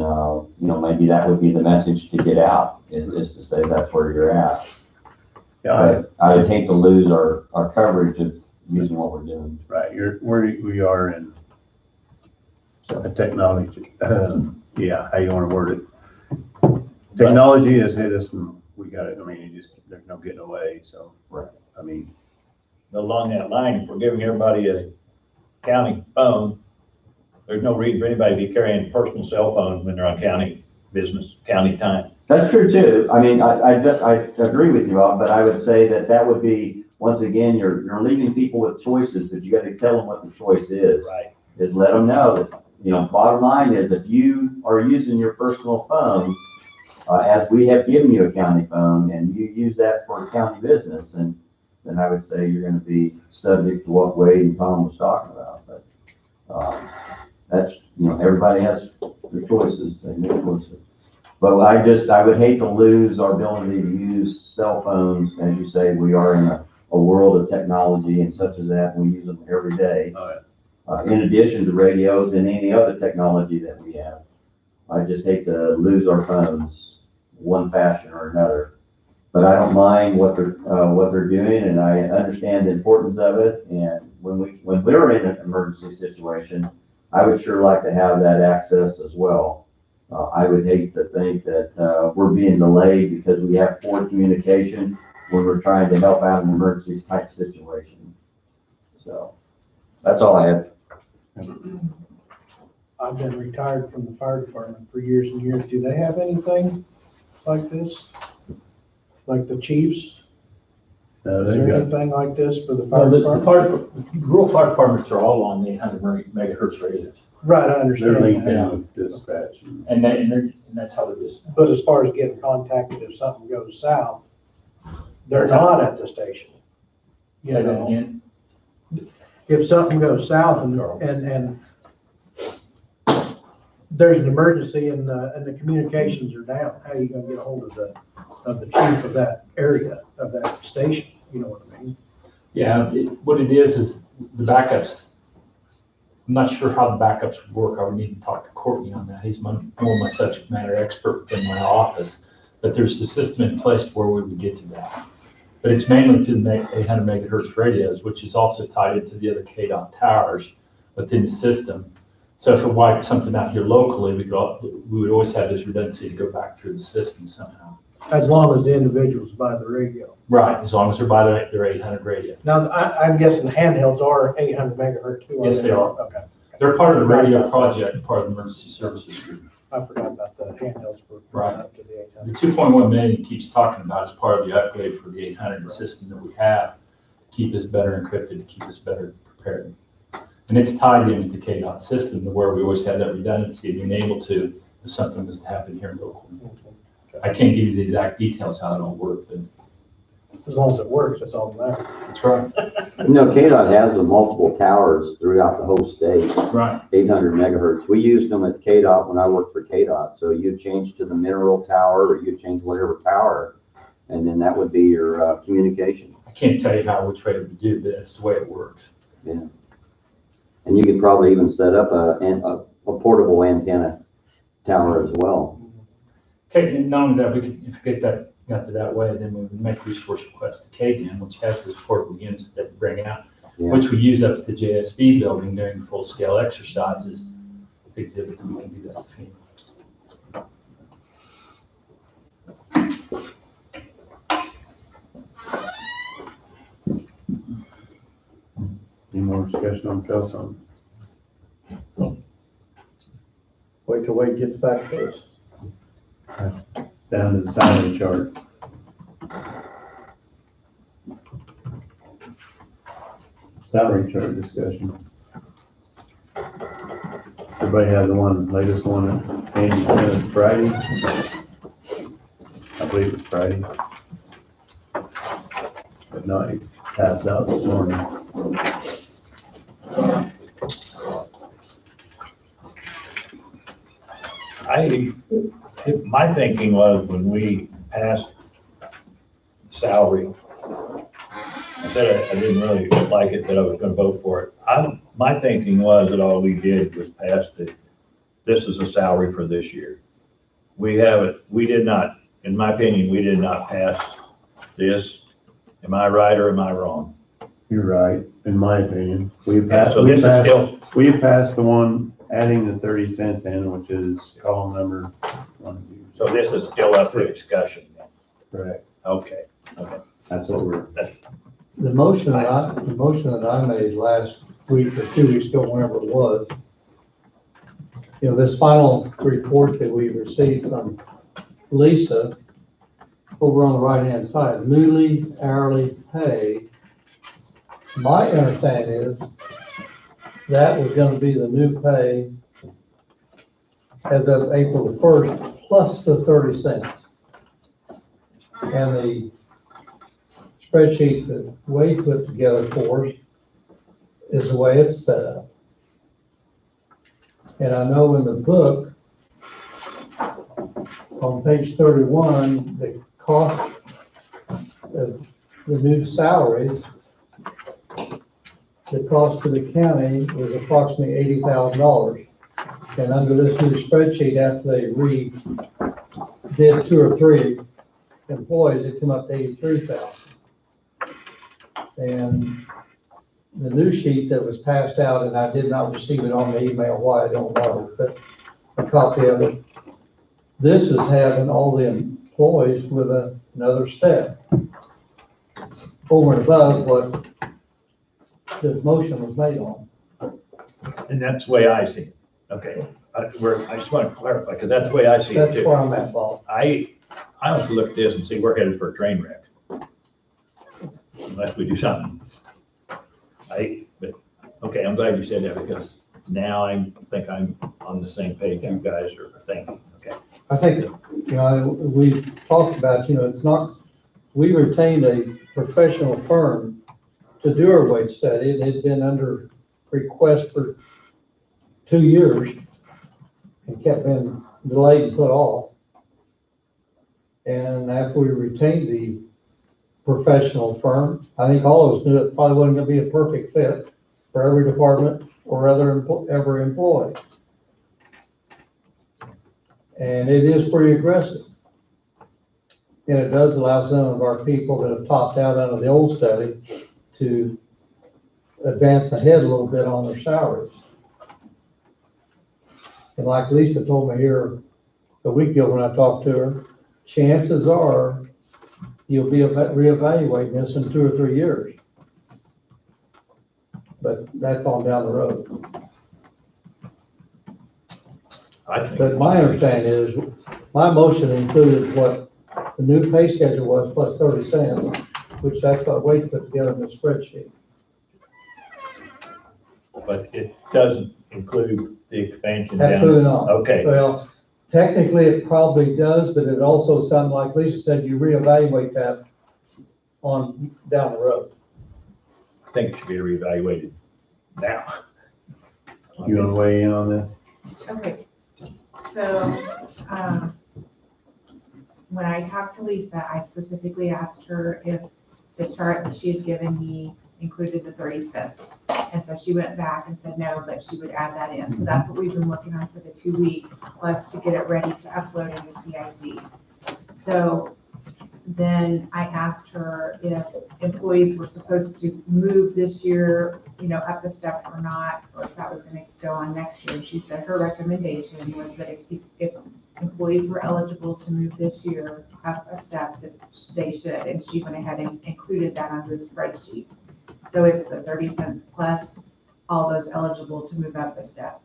maybe that would be the message to get out, is to say that's where you're at. Yeah, I would hate to lose our coverage of using what we're doing. right. We are in a technology, yeah, how you want to word it. Technology has hit us and we got it. I mean, there's no getting away. So, right. I mean, along that line, if we're giving everybody a county phone, there's no reason for anybody to be carrying a personal cell phone when they're on county business, county time. That's true too. I mean, I agree with you, Rob, but I would say that would be, once again, you're leaving people with choices, but you got to tell them what the choice is. Right. Is let them know that, bottom line is, if you are using your personal phone, as we have given you a county phone, and you use that for county business, then I would say you're going to be subject to what Wade and Tom was talking about. But That's, everybody has their choices, they make choices. But I would hate to lose our ability to use cell phones. As you say, we are in a world of technology and such as that, we use them every day. In addition to radios and any other technology that we have. I just hate to lose our phones one fashion or another. But I don't mind what they're doing, and I understand the importance of it. And when we're in an emergency situation, I would sure like to have that access as well. I would hate to think that we're being delayed because we have poor communication when we're trying to help out in an emergency type situation. So that's all I have. I've been retired from the fire department for years and years. Do they have anything like this? Like the chiefs? No, Is they there got, anything like this for the Well, fire the department? rural fire departments are all on the 800 megahertz radios. Right, I they're understand linked that. in with dispatch. And that's how they're just. But as far as getting contacted if something goes south, they're not at the station. You Say that know, again? if something goes south and there's an emergency and the communications are down, how are you gonna get a hold of the chief of that area, of that station? You know what I mean? Yeah, what it is the backups. I'm not sure how the backups work. I would need to talk to Courtney on that. He's more my subject matter expert within my office. But there's a system in place where we would get to that. But it's mainly to the 800 megahertz radios, which is also tied into the other KDOT towers within the system. So if it wiped something out here locally, we would always have this redundancy to go back through the system somehow. As long as the individuals buy the radio. Right, as long as they're by their 800 radio. Now, I'm guessing handhelds are 800 megahertz too. Yes, they are. Okay. They're part of the radio project, part of the emergency services group. I forgot about the handhelds for Right. up to the 800. The 2.1 million he keeps talking about is part of the upgrade for the 800 system that we have, to keep us better encrypted, to keep us better prepared. And it's tied into the KDOT system to where we always have that redundancy, being able to, if something was to happen here locally. I can't give you the exact details how it all works, but As long as it works, that's all that matters. that's right. KDOT has multiple towers throughout the whole state. Right. 800 megahertz. We used them at KDOT when I worked for KDOT. So you change to the mineral tower or you change whatever tower, and then that would be your communication. I can't tell you which way we do, but that's the way it works. Yeah. And you could probably even set up a portable antenna tower as well. Okay, and not only that, we could, if we got to that way, then we would make resource requests to KDN, which has this portable units that we bring out, which we use up at the JSB building during full-scale exercises. Exhibits, we can do that. Any more discussion on cell phone? Wait till Wade gets back to us. Down to the salary chart. Salary chart discussion. Everybody have the latest one that Andy sent us Friday? I believe it's Friday. But no, it passed out this morning. My thinking was when we passed salary, I said I didn't really like it, that I was gonna vote for it. My thinking was that all we did was pass this is a salary for this year. We did not, in my opinion, we did not pass this. Am I right or am I wrong? You're right, in my opinion. We passed So this is still, we passed the one adding the 30 cents in, which is column number 1. so this is still up for discussion then? Correct. Okay. That's what we're. The motion that I made last week or 2 weeks ago, whenever it was, this final report that we received from Lisa over on the right-hand side, newly hourly pay. My understanding is that was gonna be the new pay as of April the 1st, plus the 30 cents. And the spreadsheet that Wade put together for us is the way it's set up. And I know in the book, on page 31, the cost of the new salaries, the cost to the county was approximately $80,000. And under this new spreadsheet, after they did 2 or 3 employees, it came up to 83,000. And the new sheet that was passed out, and I did not receive it on the email, why, I don't know, but a copy of it. This is having all the employees with another step over and above what the motion was made on. And that's the way I see it. Okay, I just want to clarify, because that's the way I see it That's too. where I'm at, Bob. I also look at this and see we're headed for a train wreck. Unless we do something. But, okay, I'm glad you said that, because now I think I'm on the same page you guys are thinking, okay? I think, we talked about, it's not, we retained a professional firm to do our wage study, and it'd been under request for 2 years and kept being delayed and put off. And after we retained the professional firm, I think all of us knew it probably wasn't gonna be a perfect fit for every department or every employee. And it is pretty aggressive. And it does allow some of our people that have topped out under the old study to advance ahead a little bit on their salaries. And like Lisa told me here a week ago when I talked to her, chances are you'll be reevaluating this in 2 or 3 years. But that's on down the road. But my understanding is, my motion included what the new pay schedule was plus 30 cents, which that's what Wade put together in the spreadsheet. But it doesn't include the expansion down. Absolutely not. Okay. Well, technically it probably does, but it also sounds like Lisa said, you reevaluate that on down the road. I think it should be reevaluated now. You want to weigh in on this? Okay, so, when I talked to Lisa, I specifically asked her if the chart that she had given me included the 30 cents. And so she went back and said no, but she would add that in. So that's what we've been working on for the 2 weeks, plus to get it ready to upload into CIC. So then I asked her if employees were supposed to move this year, up the step or not, or if that was gonna go on next year. And she said her recommendation was that if employees were eligible to move this year up a step, that they should, and she went ahead and included that on this spreadsheet. So it's the 30 cents plus all those eligible to move up a step.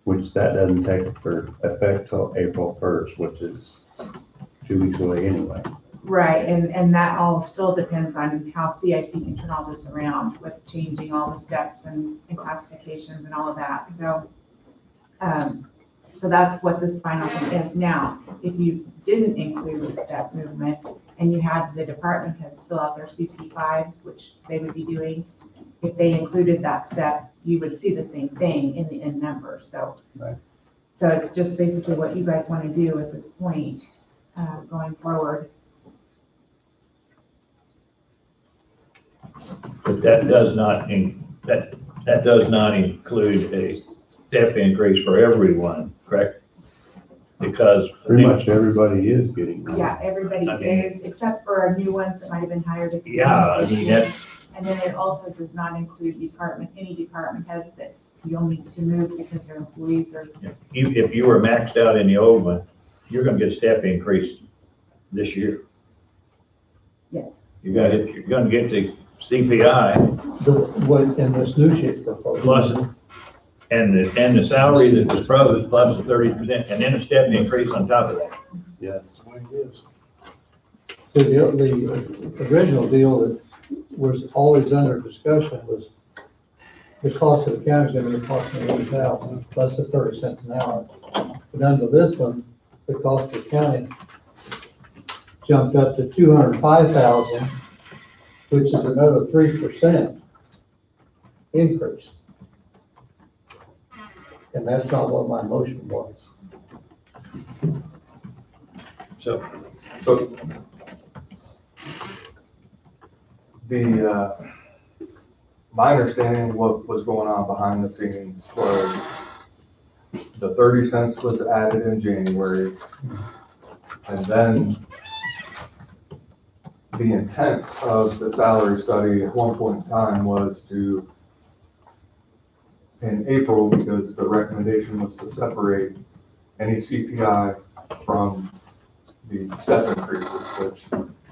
Which that doesn't take effect till April 1st, which is 2 weeks away anyway. Right, and that all still depends on how CIC can turn all this around with changing all the steps and classifications and all of that. So, so that's what this final thing is. Now, if you didn't include the step movement and you had the department heads fill out their CP5s, which they would be doing, if they included that step, you would see the same thing in the end number. So, right. So it's just basically what you guys want to do at this point, going forward. But that does not that does not include a step increase for everyone, correct? Because pretty much everybody is getting one. Yeah, everybody is, except for new ones that might have been hired. And then it also does not include any department heads that you'll need to move because their employees are. If you were maxed out in the old one, you're gonna get a step increase this year. Yes. You're gonna get the CPI. In this new sheet proposal. Plus, and the salary that was proposed plus the 30%, and then a step increase on top of that. Yes. So the original deal that was always under discussion was the cost of the county is going to be approximately $80,000 plus the 30 cents an hour. But under this one, the cost of the county jumped up to $205,000, which is another 3% increase. And that's not what my motion was. So, So the, my understanding of what was going on behind the scenes was the 30 cents was added in January. And then the intent of the salary study at one point in time was to, in April, because the recommendation was to separate any CPI from the step increases, which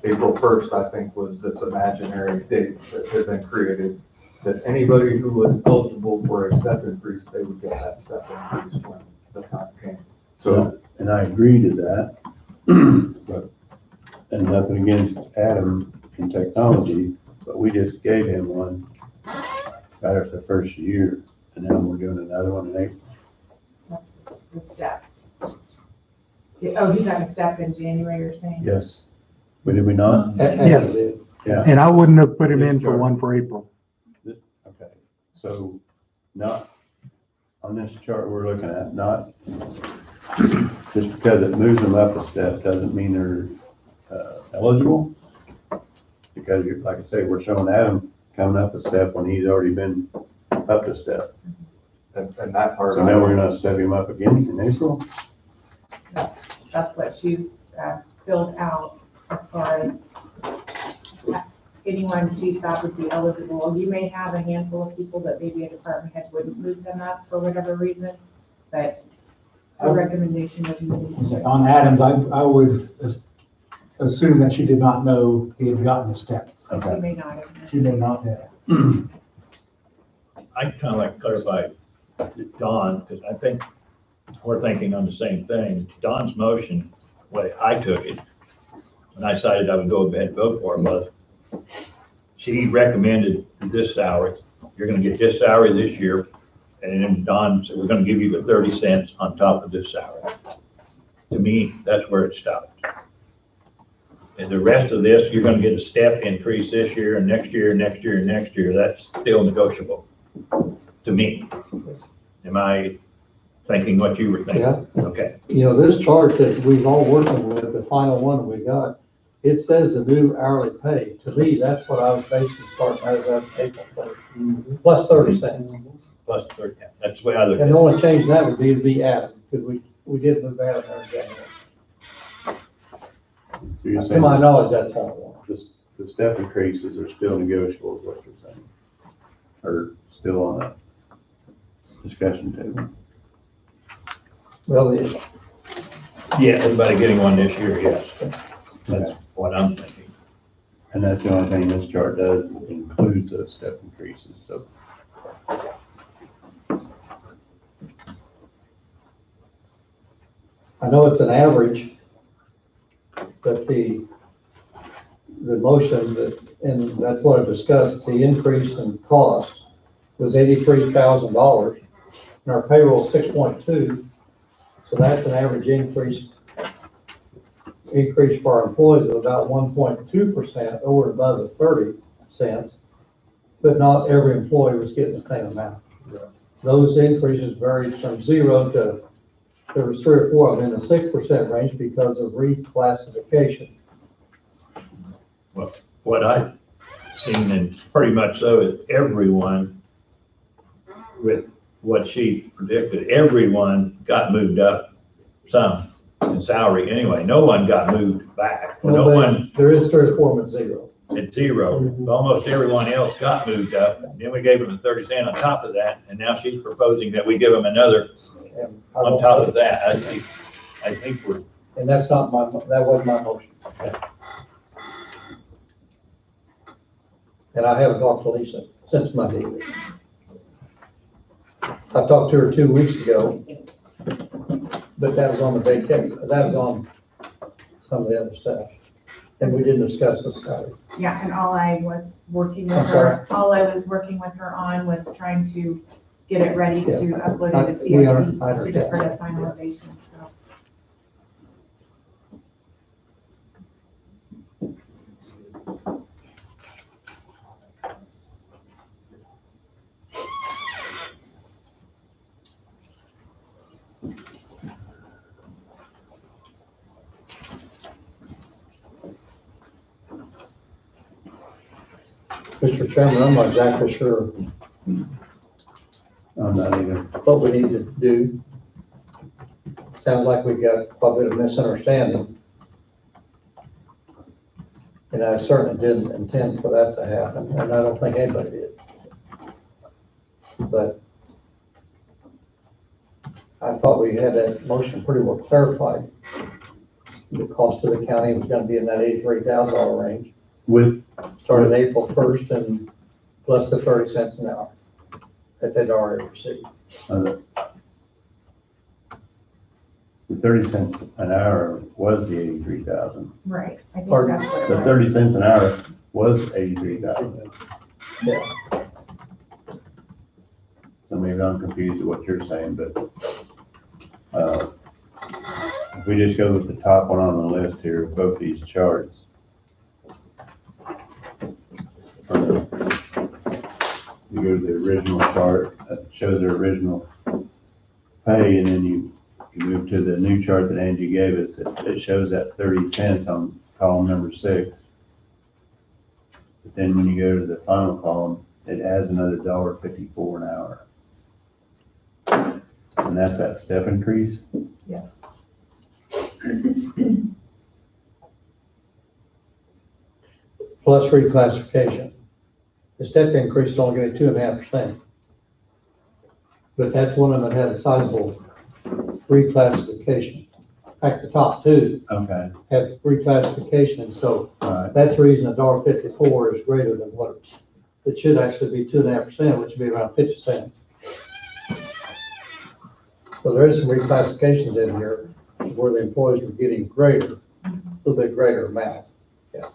April 1st, I think, was this imaginary date that had been created, that anybody who was eligible for a step increase, they would get that step increase when the time came. So, and I agree to that. But, and nothing against Adam in technology, but we just gave him one right after the first year, and now we're doing another one in April. That's the step. Oh, he got a step in January, you're saying? Yes. But did we not? Yes. Yeah. And I wouldn't have put him in for one for April. Okay, so not, on this chart we're looking at, not, just because it moves them up a step doesn't mean they're eligible. Because you're, like I say, we're showing Adam coming up a step when he's already been up a step. and that part. So now we're gonna step him up again in April? That's what she's filled out as far as anyone she thought would be eligible. You may have a handful of people that maybe a department head wouldn't move them up for whatever reason, but the recommendation would be. On Adams, I would assume that she did not know he had gotten a step. She may not have. She may not have. I'd kind of like to clarify Don, because I think we're thinking on the same thing. Don's motion, the way I took it, when I decided I would go ahead and vote for it, was she recommended this salary. You're gonna get this salary this year, and then Don said, we're gonna give you the 30 cents on top of this salary. To me, that's where it stopped. And the rest of this, you're gonna get a step increase this year and next year, next year, and next year. That's still negotiable, to me. Am I thinking what you were thinking? Yeah. Okay. You know, this chart that we've all working with, the final one we got, it says the new hourly pay. To me, that's what I was basically starting as of April 1st, plus 30 cents. Plus 30, that's the way I look at And it. the only change in that would be to be Adam, because we did move Adam there in January. So you're To saying my knowledge, that's all it was. the step increases are still negotiable, is what you're saying? Or still on a discussion table? Well, Yeah, everybody getting one this year, yes. That's what I'm thinking. And that's the only thing this chart does, includes those step increases, so. I know it's an average, but the motion that, and that's what I discussed, the increase in cost was $83,000, and our payroll is 6.2, so that's an average increase for our employees of about 1.2% over and above the 30 cents, but not every employee was getting the same amount. Those increases varied from 0 to, there was 3 or 4 of them in the 6% range because of reclassification. Well, what I've seen, and pretty much so, is everyone, with what she predicted, everyone got moved up some in salary anyway. No one got moved back. No one There is 3 or 4 at 0. at 0. Almost everyone else got moved up. Then we gave them a 30 cent on top of that, and now she's proposing that we give them another And on top of that. I think we're, And that's not my, that wasn't my motion. And I haven't talked to Lisa since Monday. I talked to her 2 weeks ago, but that was on the vacation, that was on some of the other stuff. And we didn't discuss the salary. Yeah, and all I was working with I'm sorry? her, all I was working with her on was trying to get it ready to Yeah. upload I it to CSC to understand. defer to finalization, so. Mr. Chairman, I'm not exactly sure I'm not either. what we need to do. Sounds like we've got quite a bit of misunderstanding. And I certainly didn't intend for that to happen, and I don't think anybody did. But I thought we had that motion pretty well clarified. The cost of the county was gonna be in that $83,000 range, With, starting April 1st and plus the 30 cents an hour that they'd already received. the 30 cents an hour was the 83,000. Right, I think Pardon? that's what it The was. 30 cents an hour was 83,000. Yeah. So maybe I'm confused with what you're saying, but, if we just go with the top one on the list here, both these charts. You go to the original chart that shows their original pay, and then you move to the new chart that Angie gave us. It shows that 30 cents on column number 6. But then when you go to the final column, it adds another $1.54 an hour. And that's that step increase. Yes. Plus reclassification. The step increase is only gonna be 2.5%. But that's one of them that had a sizable reclassification. In fact, the top two Okay. have reclassification, and so All right. that's the reason $1.54 is greater than what it should actually be 2.5%, which would be around 50 cents. So there is some reclassifications in here where the employees were getting greater, a little bit greater amount. Yeah.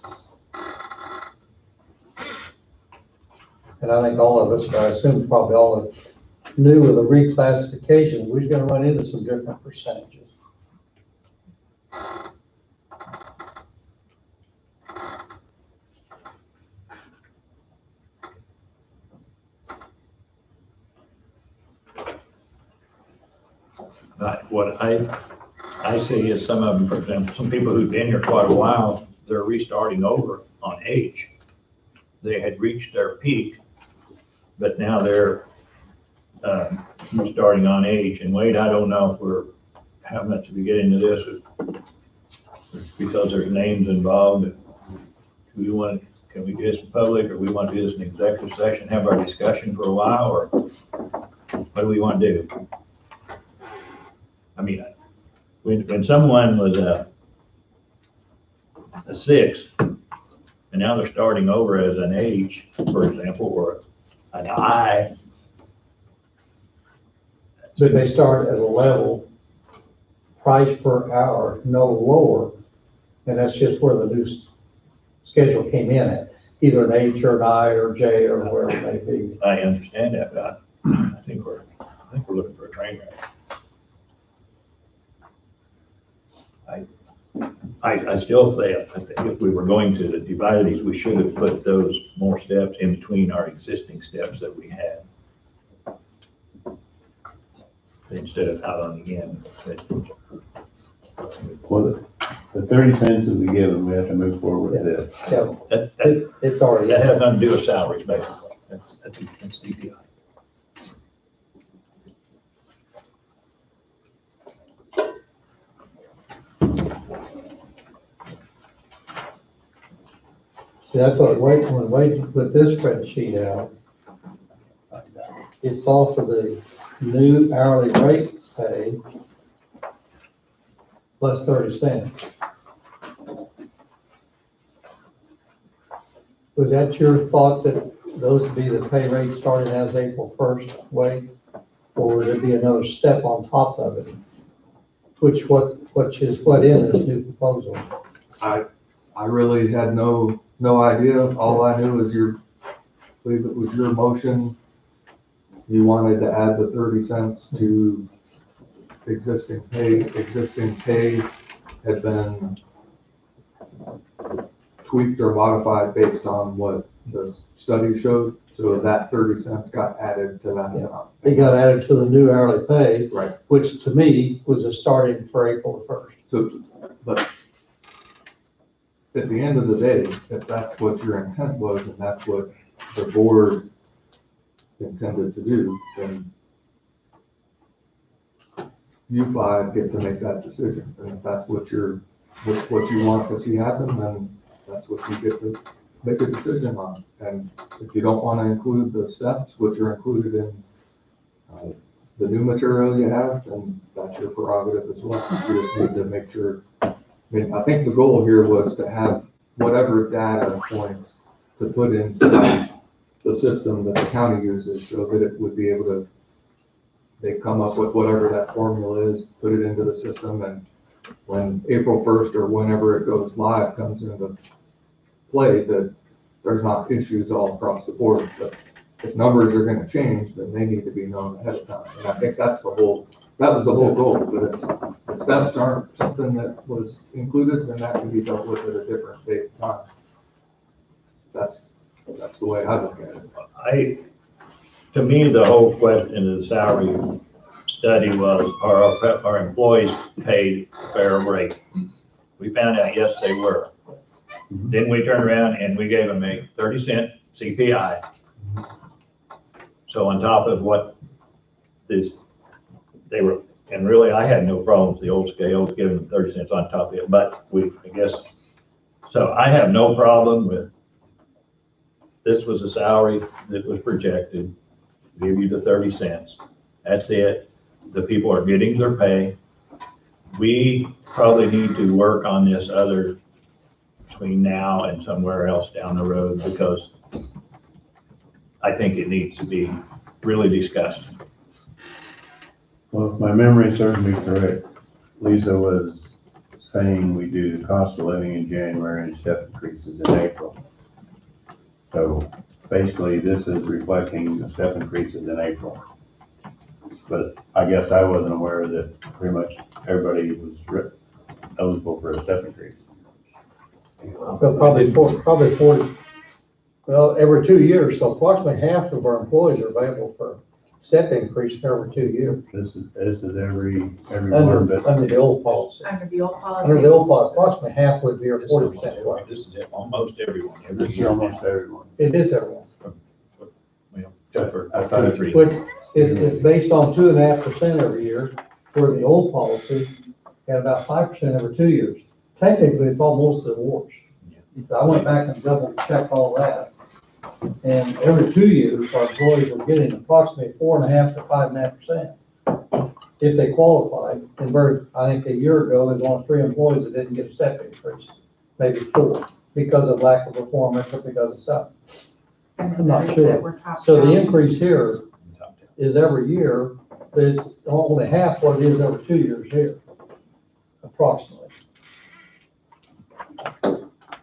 And I think all of us, I assume probably all of us, knew with the reclassification, we're gonna run into some different percentages. But what I see is some of them, for example, some people who've been here quite a while, they're restarting over on age. They had reached their peak, but now they're starting on age. And Wade, I don't know if we're, how much we get into this, because there's names involved. Do we want, can we do this in public, or we want to do this in executive session, have our discussion for a while, or what do we want to do? I mean, when someone was a 6, and now they're starting over as an H, for example, or an I. But they start at a level, price per hour, no lower, and that's just where the new schedule came in at, either an H or an I or J or whatever it may be. I understand that, but I think we're looking for a train wreck. I still think, I think if we were going to divide these, we should have put those more steps in between our existing steps that we had. Instead of out on the end. Well, the 30 cents is a given. We have to move forward with this. Yeah, it's already. That has nothing to do with salaries, basically. That's CPI. See, that's what when Wade put this spreadsheet out, it's all for the new hourly rate pay plus 30 cents. Was that your thought that those would be the pay rates starting as April 1st, Wade? Or would it be another step on top of it? Which is what in this new proposal? I really had no idea. All I knew is I believe it was your motion. You wanted to add the 30 cents to existing pay. Existing pay had been tweaked or modified based on what the study showed. So that 30 cents got added to that amount. It got added to the new hourly pay. Right. Which to me was a starting for April 1st. So, but at the end of the day, if that's what your intent was and that's what the board intended to do, then you five get to make that decision. And if that's what what you want to see happen, then that's what you get to make a decision on. And if you don't want to include the steps, which are included in the new material you have, then that's your prerogative as well. You just need to make sure, I mean, I think the goal here was to have whatever data points to put into the system that the county uses so that it would be able to, they come up with whatever that formula is, put it into the system, and when April 1st or whenever it goes live comes into play, that there's not issues all across the board. But if numbers are gonna change, then they need to be known ahead of time. And I think that was the whole goal, but if steps aren't something that was included, then that can be dealt with at a different date and time. That's the way I look at it. To me, the whole question of the salary study was, are our employees paid fair rate? We found out, yes, they were. Then we turned around and we gave them a 30-cent CPI. So on top of what this, they were, and really I had no problem with the old scale, giving them 30 cents on top of it, but I guess, so I have no problem with, this was a salary that was projected, give you the 30 cents. That's it. The people are getting their pay. We probably need to work on this other between now and somewhere else down the road, because I think it needs to be really discussed. Well, if my memory serves me correct, Lisa was saying we do the cost of living in January and step increases in April. So basically, this is reflecting the step increases in April. But I guess I wasn't aware that pretty much everybody was eligible for a step increase. Well, probably 40, well, every 2 years, so approximately half of our employees are available for step increase every 2 years. This is every one, but Under the old policy. Under the old policy. Under the old policy, approximately half would be our 40%. This is almost everyone. this is almost everyone. It is everyone. Except for I thought 2 or it- 3. Which it's based on 2.5% every year, where the old policy had about 5% every 2 years. Technically, it's almost the worst. I went back and double checked all that. And every 2 years, our employees were getting approximately 4.5 to 5.5% if they qualified. And I think a year ago, there was only 3 employees that didn't get a step increase, maybe 4, because of lack of performance or because of something. I'm not sure. So the increase here is every year, but it's only half what it is every 2 years here, approximately.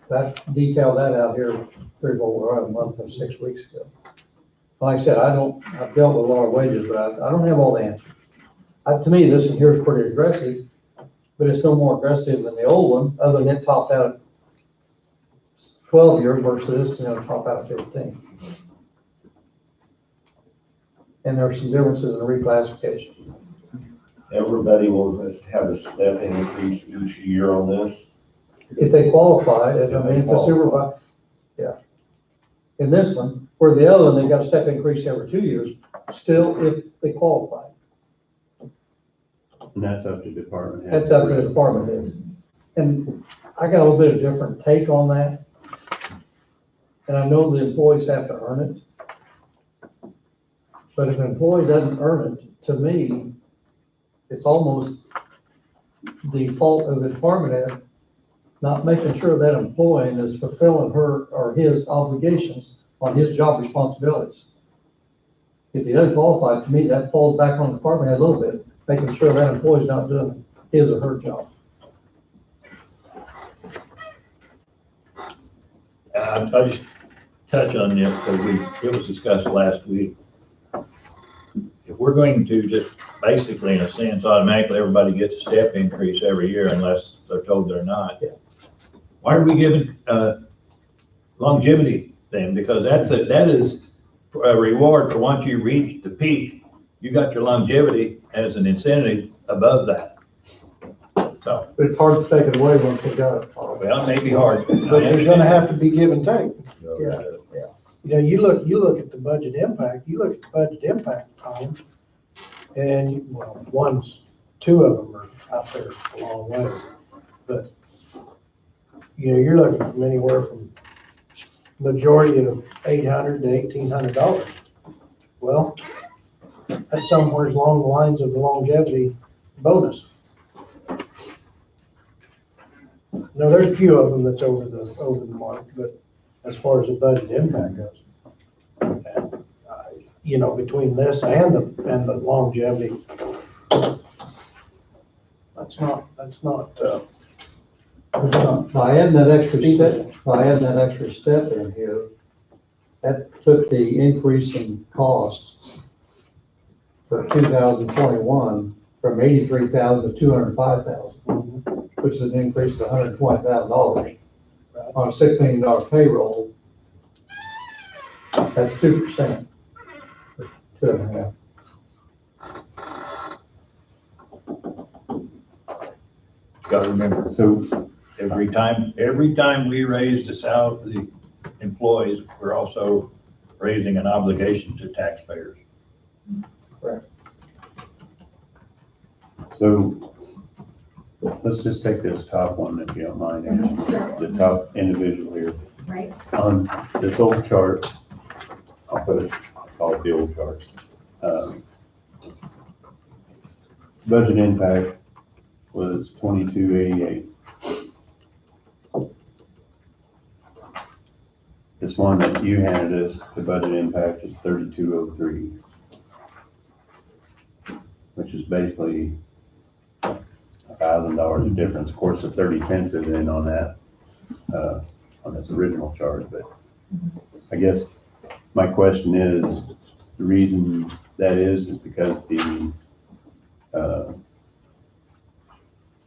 That detailed that out here a month or 6 weeks ago. Like I said, I've dealt with a lot of wages, but I don't have all the answers. To me, this here is pretty aggressive, but it's no more aggressive than the old one, other than it topped out at 12 years versus, top out at 15. And there's some differences in the reclassification. Everybody will have a step increase each year on this. If they qualify, if the supervisor, yeah. In this one, where the other one, they got a step increase every 2 years, still if they qualify. And that's up to department head. That's up to the department head. And I got a little bit of different take on that. And I know the employees have to earn it. But if an employee doesn't earn it, to me, it's almost the fault of the department head not making sure that employee is fulfilling her or his obligations on his job responsibilities. If he doesn't qualify, to me, that falls back on the department head a little bit, making sure that employee's not doing his or her job. I'll just touch on this because it was discussed last week. If we're going to just basically, in a sense, automatically everybody gets a step increase every year unless they're told they're not. Why are we giving longevity then? Because that is a reward for once you reach the peak, you got your longevity as an incentive above that. So, But it's hard to take it away once they got it. well, it may be hard. But there's gonna have to be give and take. Yeah. You know, you look at the budget impact, Tom, and, well, two of them are out there a long way. But, you know, you're looking from anywhere from majority of $800 to $1,800. Well, that's somewhere along the lines of the longevity bonus. Now, there's a few of them that's over the mark, but as far as the budget impact goes, and, you know, between this and the longevity, that's not. By adding that extra step in here, that took the increase in cost for 2021 from 83,000 to 205,000, which is an increase of $120,000 on a $6 million payroll. That's 2%. 2.5%. Got to remember, so every time we raise the salary, the employees, we're also raising an obligation to taxpayers. Correct. So let's just take this top one, if you don't mind, the top individual here. Right. On this old chart, I'll call it the old chart. Budget impact was 2288. This one that you handed us, the budget impact is 3203, which is basically $1,000 of difference. Of course, the 30 cents is in on that, on this original chart, but I guess my question is, the reason that is because the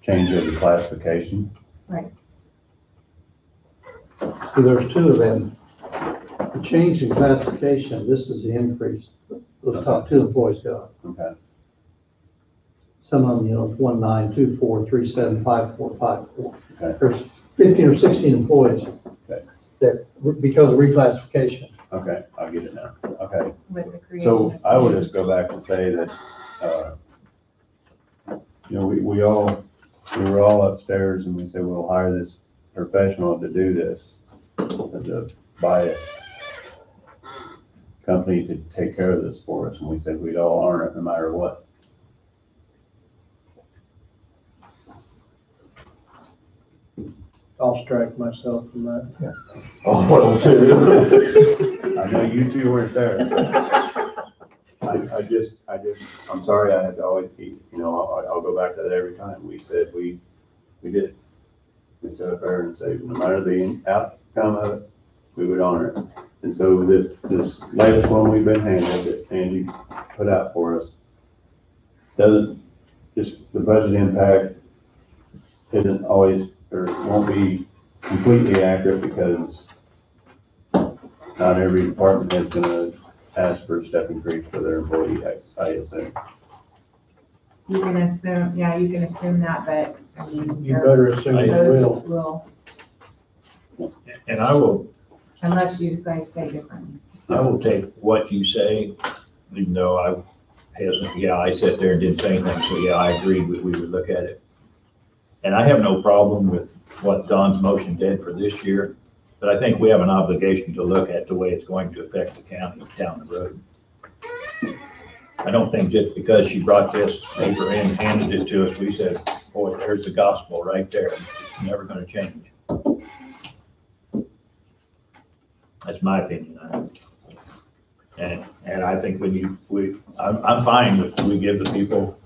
change of the classification. Right. So there's two of them. The change in classification, this is the increase those top two employees got. Okay. Some of them, you know, 1924375454. Okay. There's 15 or 16 employees Okay. that, because of reclassification. Okay, I get it now. Okay. With the creation. So I would just go back and say that, you know, we were all upstairs and we said, we'll hire this professional to do this, to buy a company to take care of this for us. And we said we'd all honor it no matter what. I'll strike myself from that. Yeah. Oh, well, too. I know you two weren't there. I'm sorry I had to always keep, you know, I'll go back to that every time. We said we did. We sat up there and said, no matter the outcome of it, we would honor it. And so this latest one we've been handed that Andy put out for us, doesn't, just the budget impact isn't always, or won't be completely accurate because not every department is gonna ask for a step increase for their employee, I assume. You can assume, yeah, you can assume that, but I mean. You better assume it those will. And I will, Unless you guys say differently. I will take what you say, even though I sat there and didn't say anything, so yeah, I agreed we would look at it. And I have no problem with what Don's motion did for this year, but I think we have an obligation to look at the way it's going to affect the county down the road. I don't think just because she brought this paper in and handed it to us, we said, boy, there's the gospel right there. It's never gonna change. That's my opinion on it. And I think I'm fine with, we give the people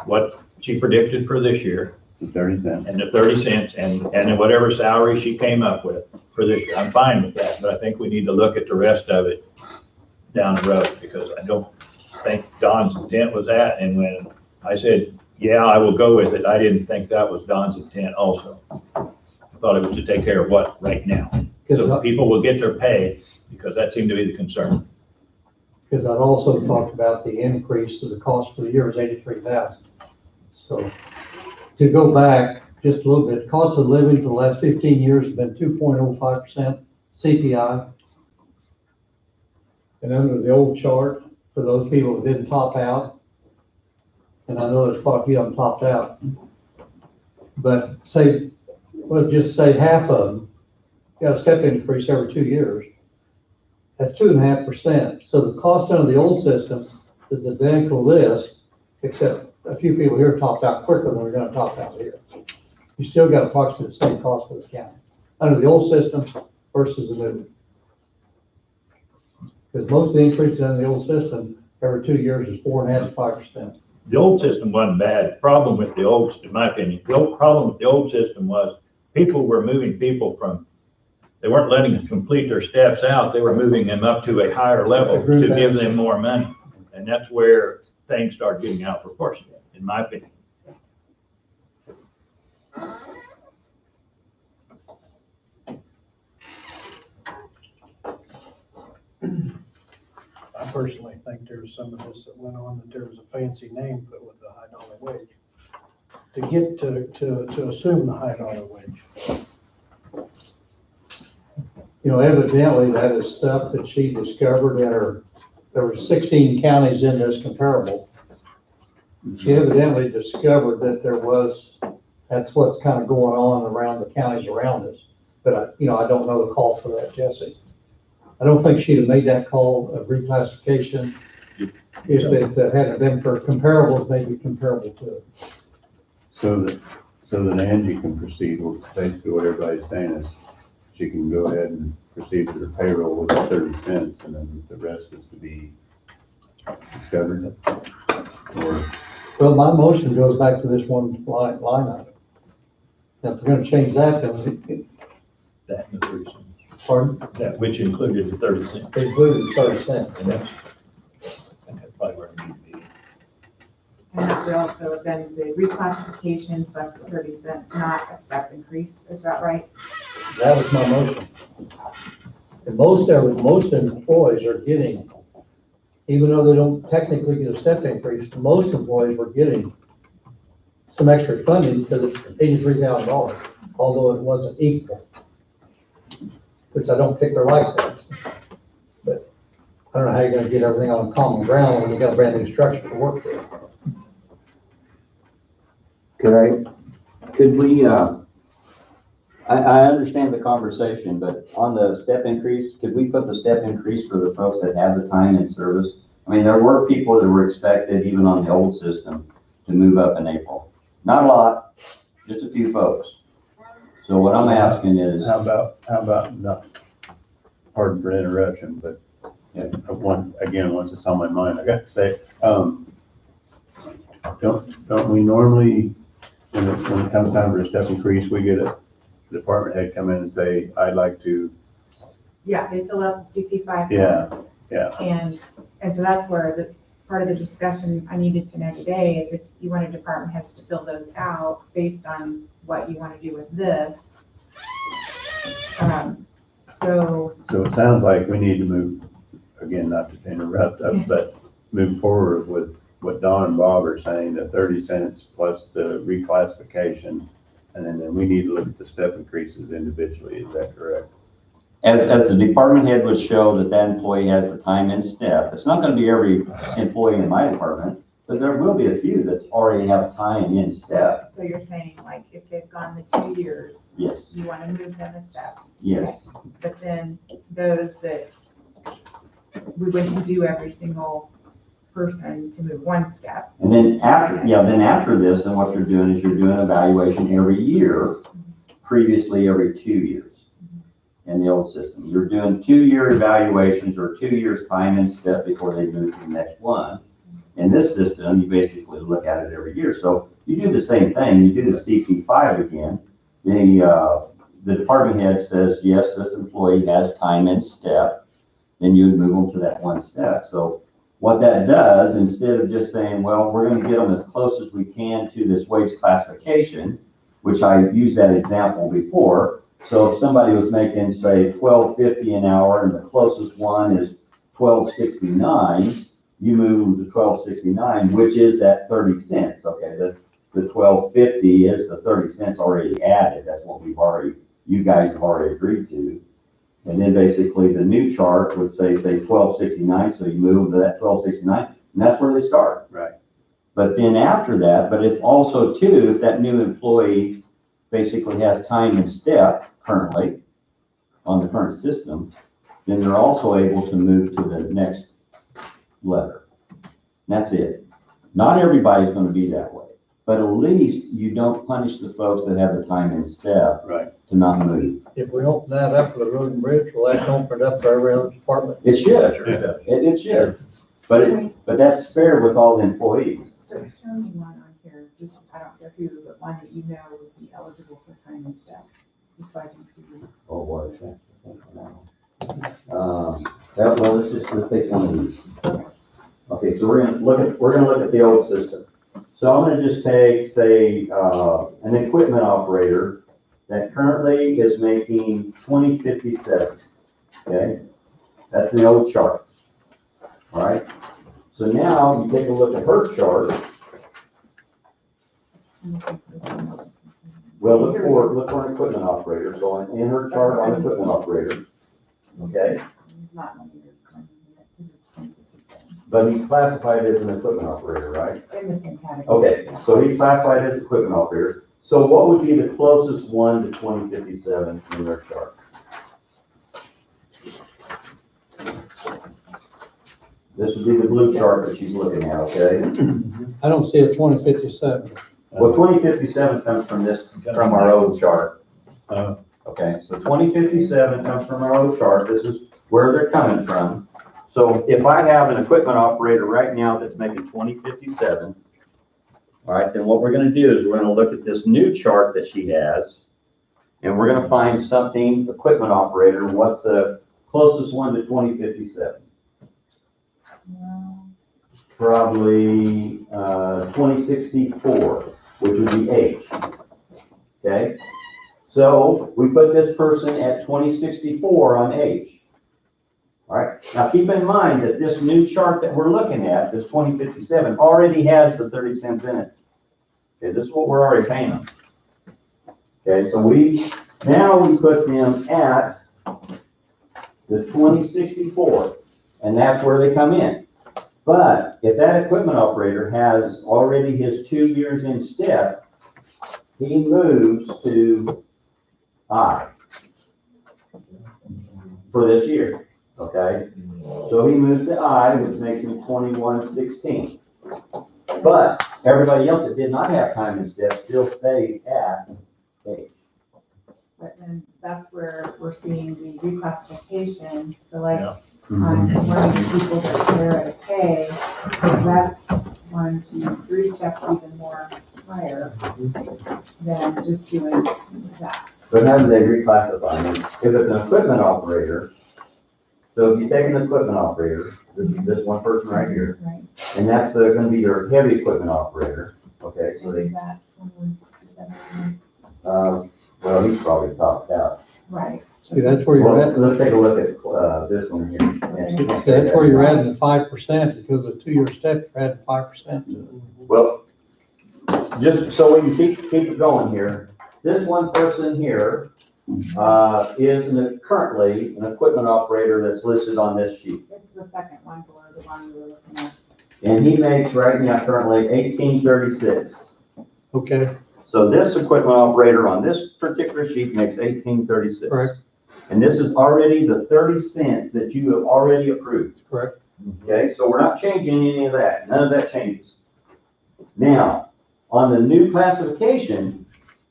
what she predicted for this year. The 30 cents. And the 30 cents and then whatever salary she came up with for this year. I'm fine with that, but I think we need to look at the rest of it down the road because I don't think Don's intent was that. And when I said, yeah, I will go with it, I didn't think that was Don's intent also. I thought it was to take care of what right now. So people will get their pay because that seemed to be the concern. Because I'd also talked about the increase of the cost for the year was 83,000. So to go back just a little bit, cost of living for the last 15 years has been 2.05% CPI. And under the old chart, for those people that didn't top out, and I know there's quite a few of them topped out, but say, well, just say half of them got a step increase every 2 years. That's 2.5%. So the cost under the old system is identical to this, except a few people here topped out quicker than they're gonna top out here. You still got approximately the same cost for the county, under the old system versus the new. Because most of the increases in the old system, every 2 years is 4.5 to 5%. The old system wasn't bad. The problem with the old, in my opinion, the old problem with the old system was people were moving people from, they weren't letting them complete their steps out. They were moving them up to a higher level to give them more money. And that's where things started getting out of proportion, in my opinion. I personally think there's some of this that went on, that there was a fancy name put with a high dollar wage. To get to assume the high dollar wage. You know, evidently that is stuff that she discovered in her, there were 16 counties in this comparable. She evidently discovered that there was, that's what's kind of going on around the counties around us. But I don't know the call for that, Jesse. I don't think she'd have made that call of reclassification if it hadn't been for comparables, maybe comparable to it. So that Angie can proceed with basically what everybody's saying is she can go ahead and proceed with her payroll with the 30 cents and then the rest is to be discovered. Or, Well, my motion goes back to this one line item. Now, if we're gonna change that, then That and the 30 cents. pardon? That which included the 30 cents. They included the 30 cents. And that's, I think that's probably where it needs to be. And that would also have been the reclassification plus the 30 cents, not a step increase, is that right? That was my motion. And most employees are getting, even though they don't technically get a step increase, most employees were getting some extra funding because it's $83,000, although it wasn't equal. Which I don't think they're like that. But I don't know how you're gonna get everything on common ground when you got a brand new structure to work with. Could we, I understand the conversation, but on the step increase, could we put the step increase for the folks that have the time in service? I mean, there were people that were expected, even on the old system, to move up in April. Not a lot, just a few folks. So what I'm asking is. how about, not, pardon for interruption, but yeah, once it's on my mind, I got to say, don't we normally, when it comes time for a step increase, we get a department head come in and say, I'd like to. Yeah, they fill out the CP5 Yeah, forms. yeah. And so that's where the part of the discussion I needed to know today is if you wanted department heads to fill those out based on what you want to do with this. So it sounds like we need to move, again, not to interrupt us, but move forward with what Don and Bob are saying, the 30 cents plus the reclassification. And then we need to look at the step increases individually. Is that correct? As the department head would show that that employee has the time in step, it's not gonna be every employee in my department, but there will be a few that's already have time in step. So you're saying like if they've gone the 2 years, Yes, you want to move them a step. yes. But then those that we wouldn't do every single person to move one step. And then after this, then what you're doing is you're doing evaluation every year, previously every 2 years in the old system. You're doing 2-year evaluations or 2 years time in step before they move to the next one. In this system, you basically look at it every year. So you do the same thing. You do the CP5 again. The department head says, yes, this employee has time in step. Then you would move them to that one step. So what that does, instead of just saying, well, we're going to get them as close as we can to this wage classification, which I used that example before. So if somebody was making, say, $12.50 an hour and the closest one is $12.69, you move them to $12.69, which is at 30 cents. Okay, the $12.50 is the 30 cents already added. That's what you guys have already agreed to. And then basically the new chart would say 1269, so you move to that 1269, and that's where they start. Right. But then after that, but if also too, if that new employee basically has time and step currently on the current system, then they're also able to move to the next letter. That's it. Not everybody's gonna be that way, but at least you don't punish the folks that have the time and step to not move. If we open that up for the road and bridge, will that open it up for every other department? It should, it should, but that's fair with all the employees. So show me one on here, just, I don't care who, but one that you know would be eligible for time and step, just so I can see. Oh, boy, well, let's take one of these. Okay, so we're gonna look at the old system. So I'm gonna just take, say, an equipment operator that currently is making $20.57, okay? That's the old chart, all right? So now you take a look at her chart. Well, look for an equipment operator. So in her chart on equipment operator, okay? But he's classified as an equipment operator, right? In the same category. Okay, so he's classified as equipment operator. So what would be the closest one to 2057 in their chart? This would be the blue chart that she's looking at, okay? I don't see a 2057. Well, 2057 comes from our old chart. Okay, so 2057 comes from our old chart. This is where they're coming from. So if I have an equipment operator right now that's making 2057, all right, then what we're gonna do is we're gonna look at this new chart that she has, and we're gonna find something, equipment operator, what's the closest one to 2057? Probably 2064, which would be H, okay? So we put this person at 2064 on H. All right, now keep in mind that this new chart that we're looking at, this 2057, already has the 30 cents in it. Okay, this is what we're already paying them. Okay, so now we put them at the 2064, and that's where they come in. But if that equipment operator has already his 2 years in step, he moves to I for this year. Okay, so he moves to I, which makes him 2116. But everybody else that did not have time and step still stays at H. But then that's where we're seeing the reclassification, so like, on one of the people that are at a K, that's 1, 2, 3 steps even more higher than just doing that. But how do they reclassify? If it's an equipment operator, so if you take an equipment operator, this one person right here, and that's going to be your heavy equipment operator, okay, so they, Is that 2167? well, he's probably topped out. Right. See, that's where you're at. Let's take a look at this one here. See, that's where you're adding the 5%, because the 2 year step, you're adding 5% to it. Well, just so we can keep it going here, this one person here is currently an equipment operator that's listed on this sheet. It's the second one below the one we were looking at. And he makes right now currently 1836. Okay. So this equipment operator on this particular sheet makes 1836. Correct. And this is already the 30 cents that you have already approved. Correct. Okay, so we're not changing any of that. None of that changes. Now, on the new classification,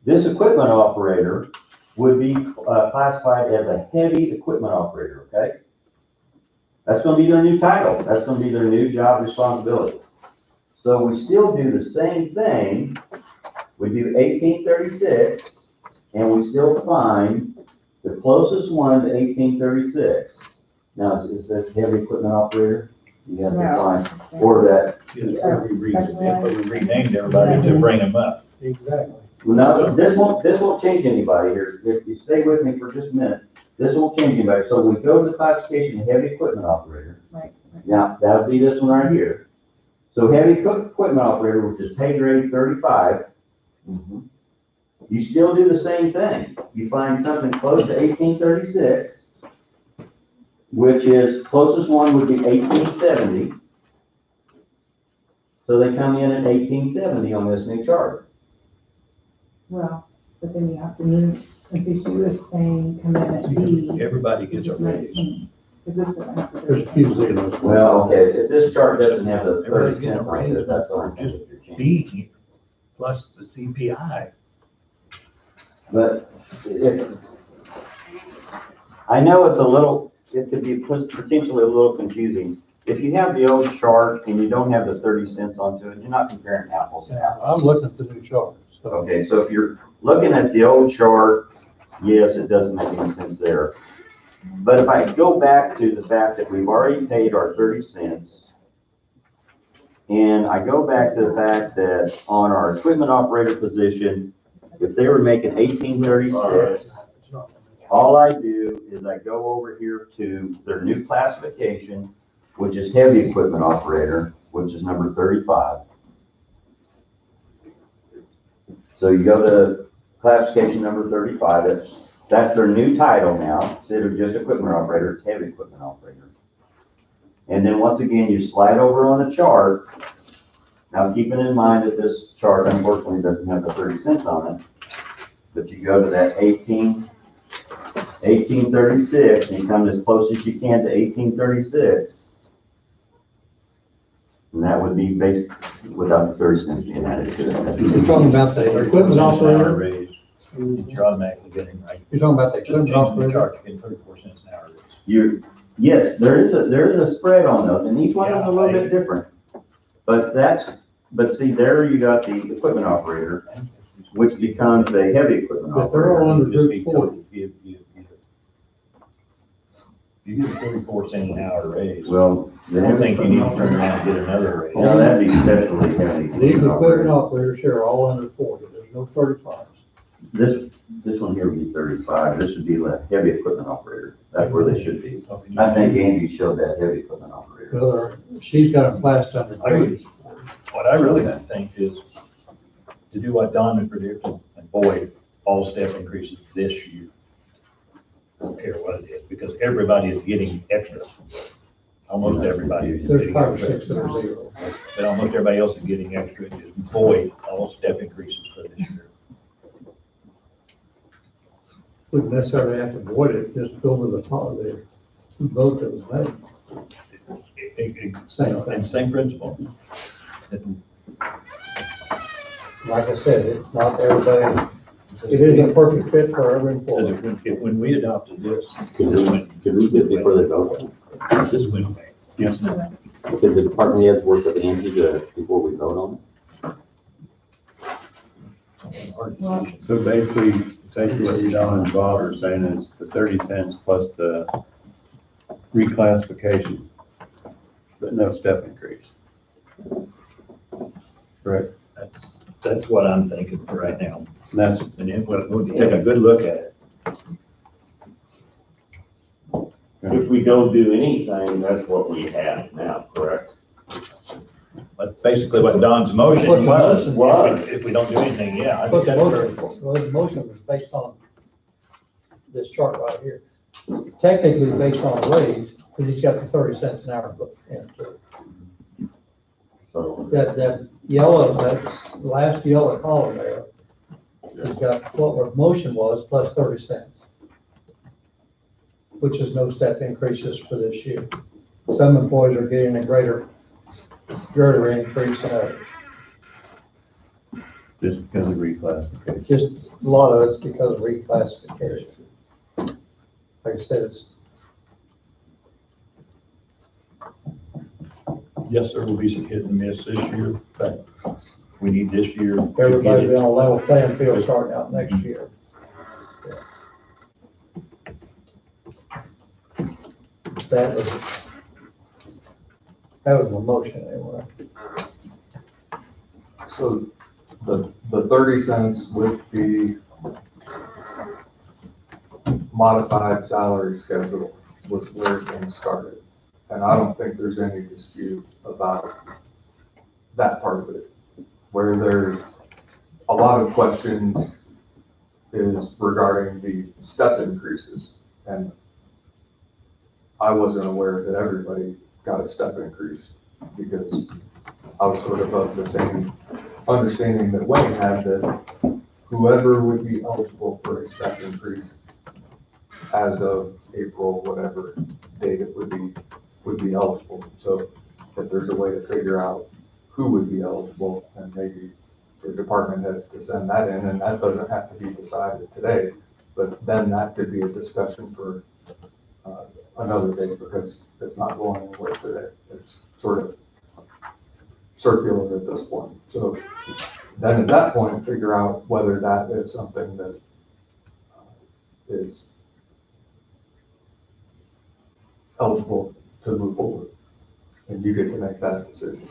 this equipment operator would be classified as a heavy equipment operator, okay? That's going to be their new title. That's going to be their new job responsibility. So we still do the same thing. We do 1836, and we still find the closest one to 1836. Now, is this heavy equipment operator? You have to find, or that. We renamed everybody to bring them up. Exactly. Well, now, this won't change anybody here. If you stay with me for just a minute, this won't change anybody. So we go to the classification of heavy equipment operator. Right. Now, that'll be this one right here. So heavy equipment operator, which is pay grade 35, you still do the same thing. You find something close to 1836, which is, closest one would be 1870. So they come in at 1870 on this new chart. Well, but then you have to move, and see, she was saying commitment B. Everybody gets a raise. Is this the? There's a few zeros. Well, okay, if this chart doesn't have the 30 Everybody gets a cents on raise, it, that's what I'm just thinking you're changing. B plus the CPI. But if, I know it's a little, it could be potentially a little confusing. If you have the old chart and you don't have the 30 cents onto it, you're not comparing apples to apples. I'm looking at the new chart, so. Okay, so if you're looking at the old chart, yes, it doesn't make any sense there. But if I go back to the fact that we've already paid our 30 cents, and I go back to the fact that on our equipment operator position, if they were making 1836, all I do is I go over here to their new classification, which is heavy equipment operator, which is number 35. So you go to classification number 35, that's their new title now. Instead of just equipment operator, it's heavy equipment operator. And then once again, you slide over on the chart. Now keeping in mind that this chart unfortunately doesn't have the 30 cents on it, but you go to that 1836 and you come as close as you can to 1836. And that would be based without the 30 cents being added to it. You're talking about the equipment operator? Raise. You're automatically getting, right? You're talking about the equipment operator? Charge, getting 34 cents an hour. Yes, there is a spread on those, and each one is a little bit different. But see, there you got the equipment operator, which becomes a heavy equipment But they're all operator. under group 40. You get a 34 cent an hour raise. Well, I don't think you need to turn around and get another raise. no, that'd be especially heavy. These equipment operators here are all under 40, there's no 35s. This one here would be 35. This would be the heavy equipment operator. That's where they should be. I think Angie showed that heavy equipment operator. Well, she's got a class under 30. What I really think is to do what Don had predicted, avoid all step increases this year. I don't care what it is, because everybody is getting extra. Almost everybody is There's getting 5 or extra. 6 that are zero. But almost everybody else is getting extra, and just avoid all step increases for this year. Wouldn't necessarily have to avoid it, just go with the vote that was made. Same thing. Same principle. Like I said, it's not everybody, it isn't a perfect fit for every employee. When we adopted this. Could we get before they vote? This went away. Yes. Could the department heads work with Angie before we vote on it? So basically what Don and Bob are saying is the 30 cents plus the reclassification, but no step increase. Correct? That's what I'm thinking for right now. And then we'll take a good look at it. If we don't do anything, that's what we have now, correct? But basically what Don's motion was, if we don't do anything, yeah. I But think the that's motion, fair. well, the motion was based on this chart right here. Technically based on a raise, because he's got the 30 cents an hour put into it. So That yellow, that last yellow column there, has got what our motion was plus 30 cents, which is no step increases for this year. Some employees are getting a greater increase than others. just because of reclassification. Just a lot of it's because of reclassification. Like I said, it's Yes, there will be some hit and miss this year, but we need this year. to get everybody's it. on a level playing field starting out next year. That was my motion anyway. So the 30 cents with the modified salary schedule was where things started. And I don't think there's any dispute about that part of it. Where there's a lot of questions is regarding the step increases. And I wasn't aware that everybody got a step increase because I was sort of the same understanding that Wayne had, that whoever would be eligible for a step increase as of April, whatever date it would be eligible. So if there's a way to figure out who would be eligible, and maybe the department heads to send that in, and that doesn't have to be decided today, but then that could be a discussion for another day, because it's not going anywhere today. It's sort of circular at this point. So then at that point, figure out whether that is something that is eligible to move forward, and you get to make that decision.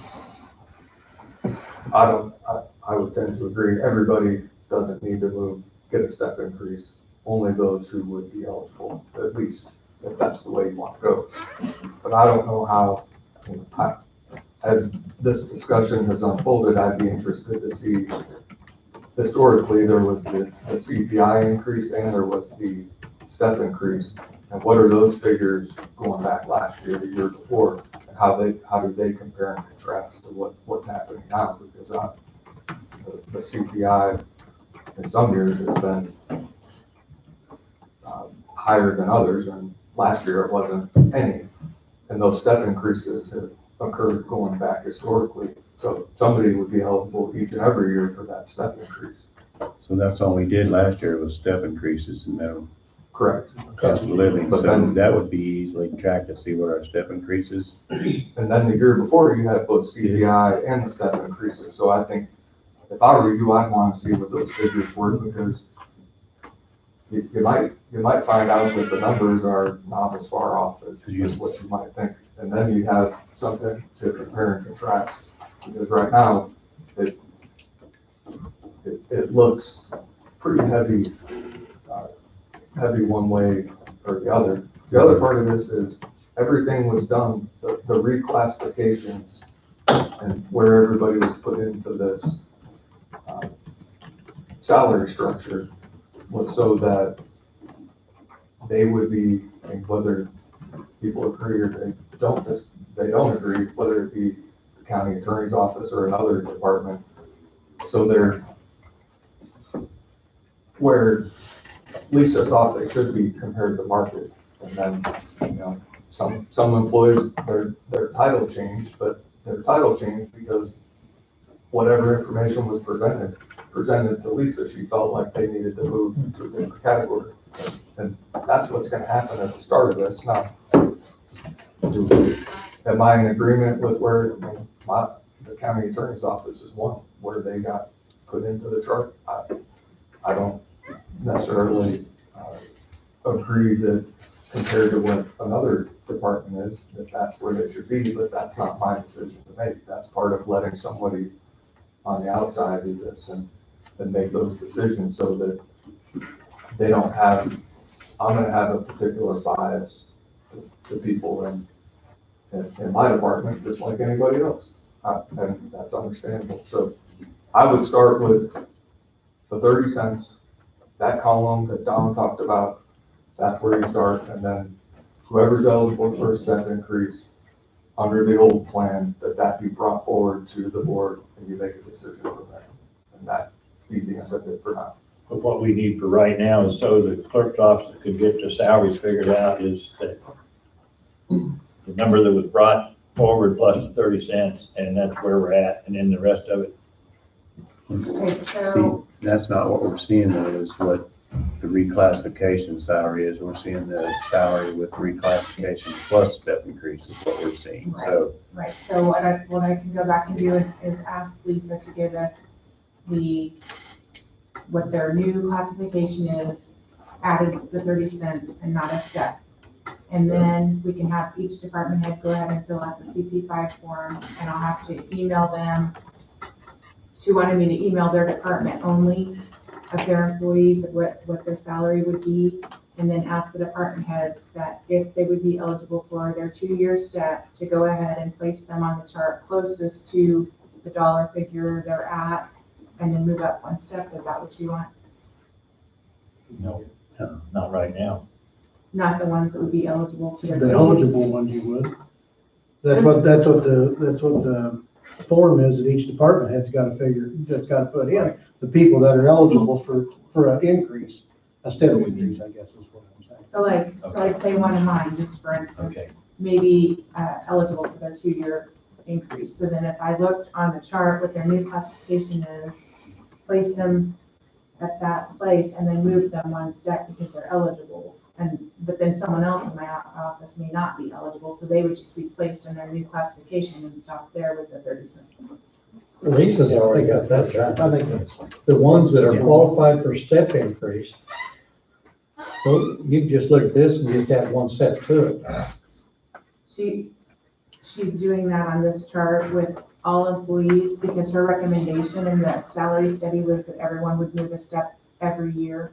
I would tend to agree, everybody doesn't need to get a step increase, only those who would be eligible, at least if that's the way you want to go. But I don't know how, as this discussion has unfolded, I'd be interested to see, historically, there was the CPI increase and there was the step increase. And what are those figures going back last year, the year before, and how do they compare and contrast to what's happening now? Because the CPI in some years has been higher than others, and last year it wasn't any. And those step increases have occurred going back historically. So somebody would be eligible each and every year for that step increase. So that's all we did last year was step increases and no Correct. cost of living. But So then, that would be easily tracked to see what our step increases. and then the year before you had both CPI and the step increases. So I think if I were you, I'd want to see what those figures were, because you might find out that the numbers are not as far off as what you might think. And then you have something to compare and contrast, because right now it looks pretty heavy one way or the other. The other part of this is everything was done, the reclassifications and where everybody was put into this salary structure was so that they would be, and whether people agree or they don't agree, whether it be the county attorney's office or another department. So they're where Lisa thought they should be compared to market. And then, some employees, their title changed, but their title changed because whatever information was presented to Lisa, she felt like they needed to move to a different category. And that's what's going to happen at the start of this. Now, am I in agreement with where the county attorney's office is one, where they got put into the chart? I don't necessarily agree that compared to what another department is, that's where they should be, but that's not my decision to make. That's part of letting somebody on the outside do this and make those decisions so that they don't have, I'm gonna have a particular bias to people in my department, just like anybody else. And that's understandable. So I would start with the 30 cents, that column that Don talked about. That's where you start, and then whoever's eligible for a step increase under the old plan, that be brought forward to the board, and you make a decision from there. And that be the end of it for now. But what we need for right now is so the clerk's office could get the salaries figured out is that the number that was brought forward plus the 30 cents, and that's where we're at, and then the rest of it. Okay, so See, that's not what we're seeing though, is what the reclassification salary is. We're seeing the salary with reclassification plus step increase is what we're seeing. So right, so what I can go back and do is ask Lisa to give us what their new classification is, added the 30 cents and not a step. And then we can have each department head go ahead and fill out the CP5 form, and I'll have to email them. She wanted me to email their department only of their employees of what their salary would be, and then ask the department heads that if they would be eligible for their 2-year step, to go ahead and place them on the chart closest to the dollar figure they're at, and then move up one step. Is that what you want? No, not right now. not the ones that would be eligible for their The fees. eligible ones you would. That's what the form is that each department head's got to that's got to put in, the people that are eligible for an increase, a steady increase, I guess is what I'm saying. So like say one of mine, just for instance, maybe eligible for their 2-year increase. So then if I looked on the chart what their new classification is, place them at that place and then move them one step because they're eligible. But then someone else in my office may not be eligible, so they would just be placed in their new classification and stop there with the 30 cents. Lisa's already got that done. I think that's, the ones that are qualified for step increase, so you just look at this and just add 1 step to it. She's doing that on this chart with all employees because her recommendation in the salary study was that everyone would move a step every year.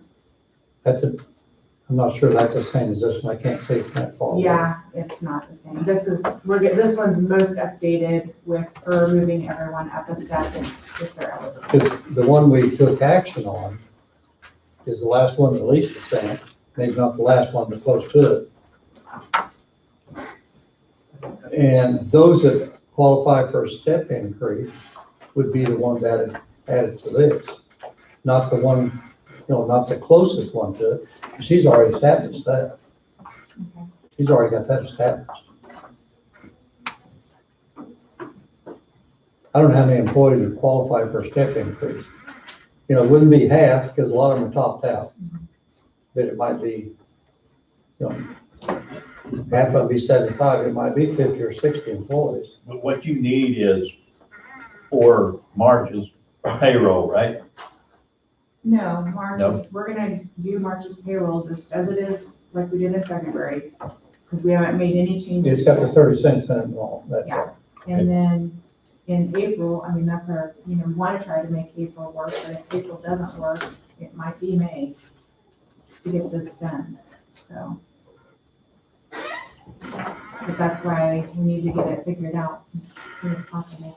I'm not sure that's the same as this one. I can't say it's that far away. Yeah, it's not the same. This one's most updated with her moving everyone up a step if they're eligible. Because the one we took action on is the last one that Lisa sent, maybe not the last one, but close to it. And those that qualify for a step increase would be the ones added to this, not the one, not the closest one to it. She's already established that. Okay. She's already got that established. I don't know how many employees would qualify for a step increase. It wouldn't be half because a lot of them are topped out. But it might be, half of it be 75, it might be 50 or 60 employees. But what you need is for March's payroll, right? No, we're gonna do March's payroll just as it is, like we did in February, because we haven't made any changes. It's got the 30 cents in it and all, that's Yeah. all. And then in April, that's our, we want to try to make April work, but if April doesn't work, it might be May to get this done, so. But that's why we need to get it figured out as soon as possible.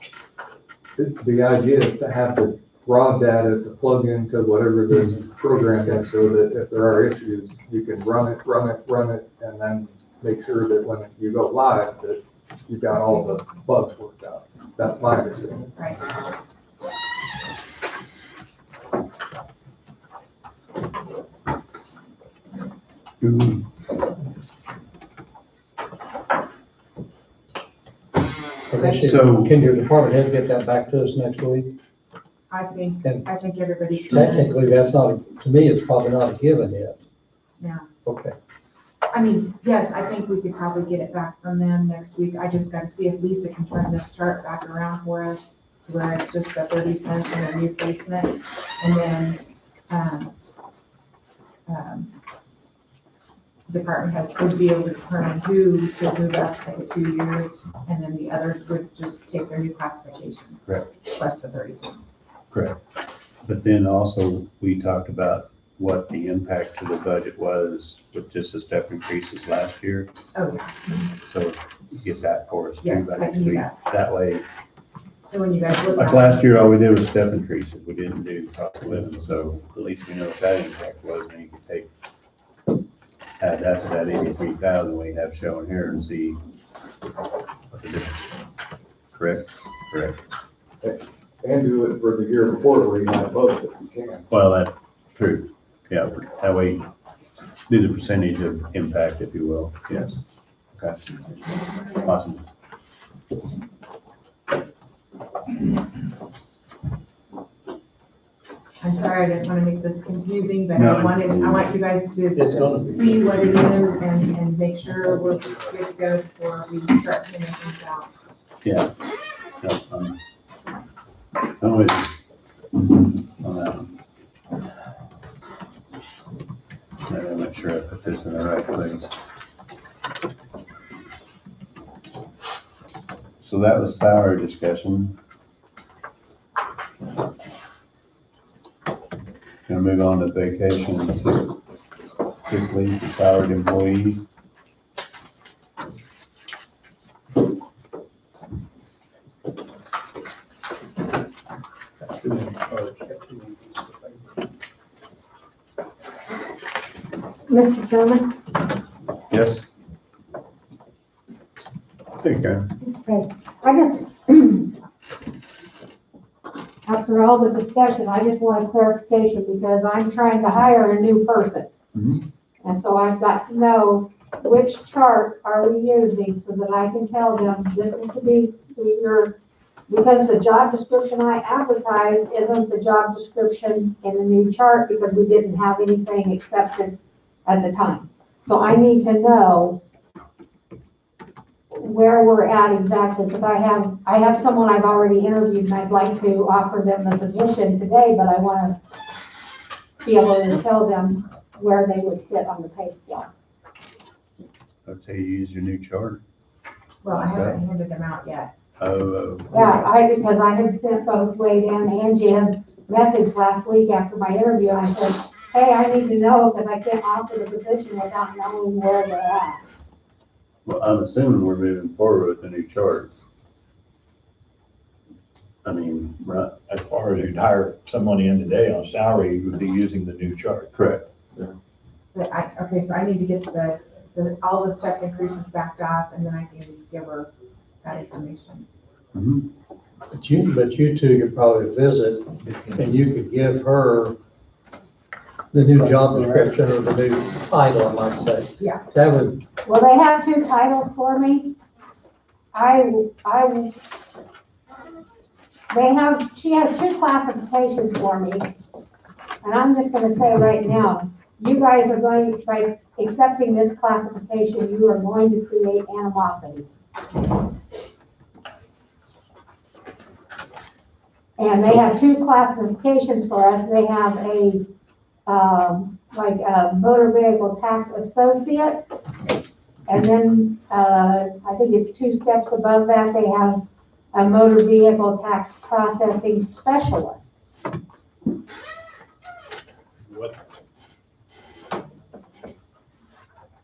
The idea is to have the raw data to plug into whatever this program is, so that if there are issues, you can run it, and then make sure that when you go live, that you've got all the bugs worked out. That's my understanding. Right. So can your department head get that back to us next week? I think everybody should. Technically, that's not, to me, it's probably not a given yet. Yeah. Okay. Yes, I think we could probably get it back from them next week. I just gotta see if Lisa can turn this chart back around for us to where it's just the 30 cents and a new placement. And then, department heads would be able to determine who should move up at the 2 years, and then the others would just take their new classification. Correct. Plus the 30 cents. Correct. But then also, we talked about what the impact to the budget was with just the step increases last year. Oh, yeah. So get that for us too Yes, by I next can do week. that. That way, So when you guys look like at. last year, all we did was step increases. We didn't do cost of living, so at least we know what that impact was, and you can add that to that 83,000 we have shown here and see what the difference. Correct? Correct. And do it for the year before, where you have both if you can. Well, that's true. Yeah, that way, do the percentage of impact, if you will. Yes. Okay. Awesome. I'm sorry, I didn't want to make this confusing, but No, I want you guys to see what it is and make sure we're good to go before we start putting things out. Yeah. No, I'm with you on that one. I gotta make sure I put this in the right place. So that was salary discussion. Gonna move on to vacation and sick leave for salaried employees. Mr. Chairman, Yes. There you go. Okay, I just, after all the discussion, I just want a clarification because I'm trying to hire a new person. And so I've got to know which chart are we using so that I can tell them this is to be your, because the job description I advertised isn't the job description in the new chart because we didn't have anything accepted at the time. So I need to know where we're at exactly, because I have someone I've already interviewed and I'd like to offer them the position today, but I want to be able to tell them where they would fit on the pay scale. I'd say you use your new chart. Well, I haven't handed them out yet. Yeah, because I had sent both Wade and Angie a message last week after my interview, and I said, hey, I need to know, because I can't offer the position without knowing where they're at. Well, I'm assuming we're moving forward with the new charts. I mean, right, As far as you'd hire someone in today on salary, you would be using the new chart. correct. But okay, so I need to get all the step increases backed up, and then I can give her that information. But you two could probably visit and you could give her the new job description or the new title, I might say. Yeah. That would, Well, they have two titles for me. She has two classifications for me. And I'm just gonna say right now, you guys are going, by accepting this classification, you are going to create animosity. And they have two classifications for us. They have a motor vehicle tax associate. And then, I think it's two steps above that, they have a motor vehicle tax processing specialist.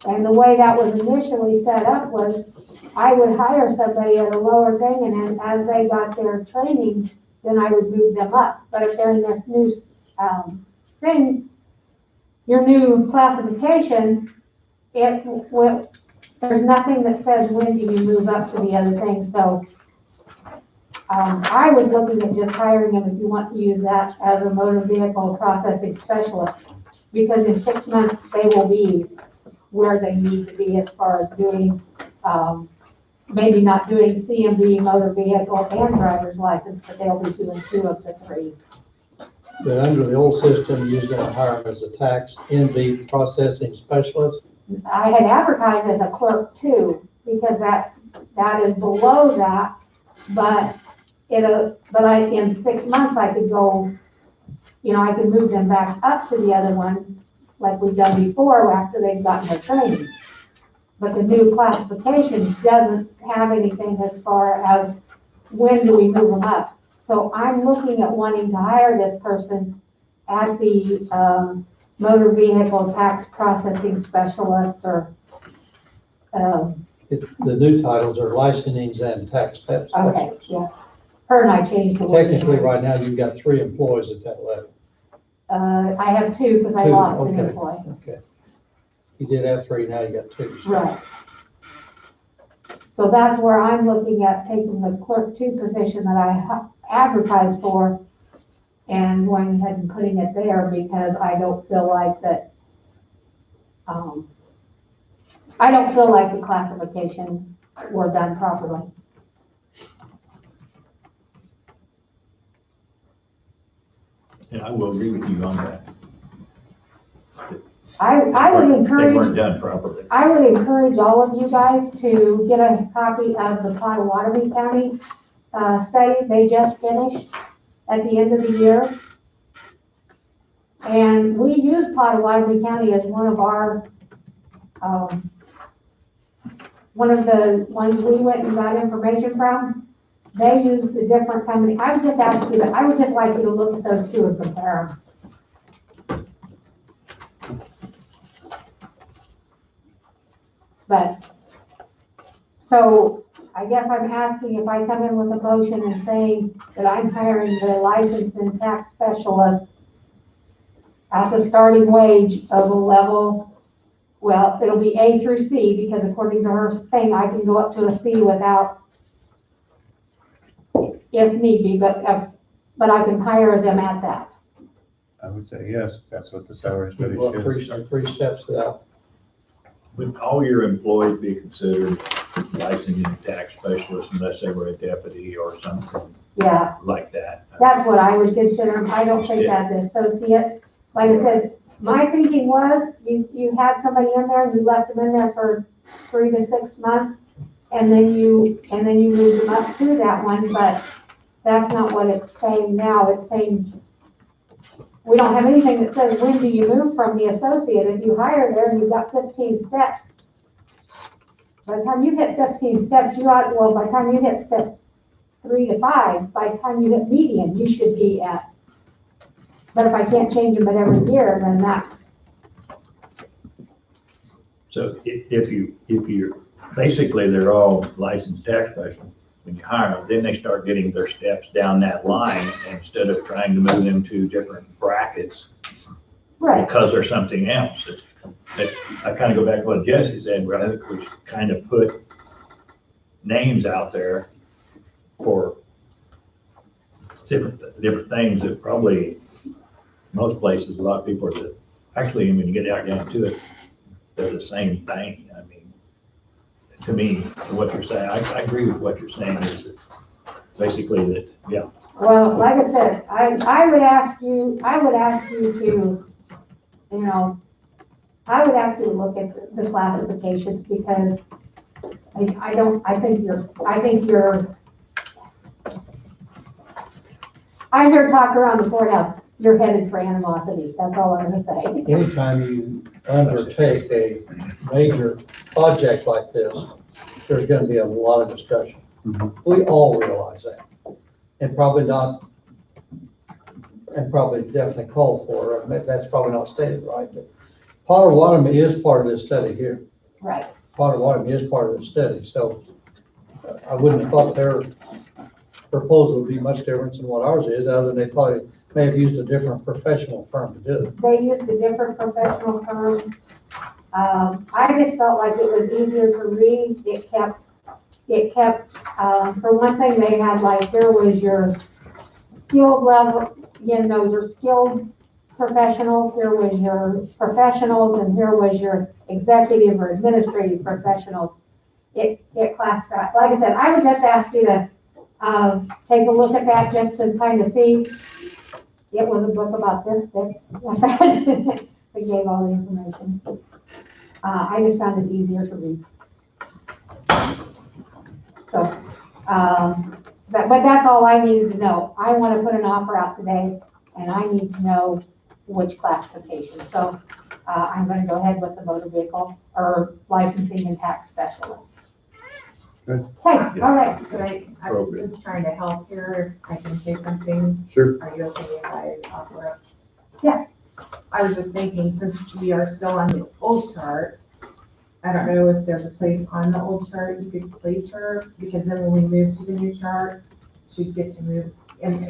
And the way that was initially set up was I would hire somebody at a lower thing, and then as they got their training, then I would move them up. But if they're in this new thing, your new classification, there's nothing that says when do you move up to the other thing. So I was looking at just hiring them, if you want to use that, as a motor vehicle processing specialist, because in 6 months they will be where they need to be as far as doing, maybe not doing CMV, motor vehicle, and driver's license, but they'll be doing 2 of the 3. but under the old system, you're gonna hire them as a tax MV processing specialist. I had advertised as a clerk too, because that is below that, but in 6 months I could go, I could move them back up to the other one, like we've done before after they've gotten their training. But the new classification doesn't have anything as far as when do we move them up. So I'm looking at wanting to hire this person at the motor vehicle tax processing specialist, or The new titles are licensing and tax specialist. okay, yeah. Her and I changed the word. Technically, right now, you've got 3 employees at that level. I have 2 because I 2, lost an okay, employee. Okay. You did have 3, now you got 2. Right. So that's where I'm looking at taking the clerk 2 position that I advertised for and going ahead and putting it there, because I don't feel like that, I don't feel like the classifications were done properly. And I will agree with you on that. I would encourage. They weren't done properly. I would encourage all of you guys to get a copy of the Pottawatomie County study they just finished at the end of the year. And we use Pottawatomie County as one of our, one of the ones we went and got information from. They used a different company. I would just ask you that, I would just like you to look at those 2 and compare them. But, so I guess I'm asking if I come in with a motion and saying that I'm hiring the licensed and tax specialist at the starting wage of a level Well, it'll be A through C, because according to her thing, I can go up to a C without, if need be, but I can hire them at that. I would say yes, that's what the salary study Well, shows. three steps to that. Would all your employees be considered licensing and tax specialists unless they were a deputy or something Yeah, like that? that's what I would consider. I don't take that as associate. Like I said, my thinking was, you had somebody in there and you left them in there for 3 to 6 months, and then you moved them up to that one, but that's not what it's saying now. It's saying, we don't have anything that says, when do you move from the associate? If you hire there and you've got 15 steps, by the time you hit 15 steps, by the time you hit step 3 to 5, by the time you hit median, you should be at. But if I can't change them at every year, then that's. So if you're, basically, they're all licensed tax specialists. When you hire them, then they start getting their steps down that line instead of trying to move them to different brackets. Right. Because there's something else. I kind of go back to what Jesse said, where I think we should kind of put names out there for different things that probably most places, a lot of people are that, actually, when you get down to it, they're the same thing. I mean, to me, what you're saying, I agree with what you're saying, is that basically that, yeah. Well, like I said, I would ask you to, I would ask you to look at the classifications, because I hear talk around the courthouse, you're headed for animosity. That's all I'm gonna say. Anytime you undertake a major project like this, there's gonna be a lot of discussion. We all realize that. And probably definitely called for, that's probably not stated right, but Potawatomi is part of this study here. Right. Potawatomi is part of the study, so I wouldn't have thought their proposal would be much different than what ours is, other than they probably may have used a different professional firm to do it. They used a different professional firm. I just felt like it was easier to read. It kept, for one thing, they had like, here was your skilled level, your skilled professionals, here was your professionals, and here was your executive or administrative professionals. It classified. Like I said, I would just ask you to take a look at that just to kind of see. It was a book about this thick. It gave all the information. I just found it easier to read. So, but that's all I needed to know. I want to put an offer out today, and I need to know which classification. So I'm going to go ahead with the motor vehicle or licensing and tax specialist. Good. Okay, all right. But I'm just trying to help here. If I can say something. Sure. Are you okay if I offer up? Yeah. I was just thinking, since we are still on the old chart, I don't know if there's a place on the old chart you could place her, because then when we move to the new chart, she'd get to move in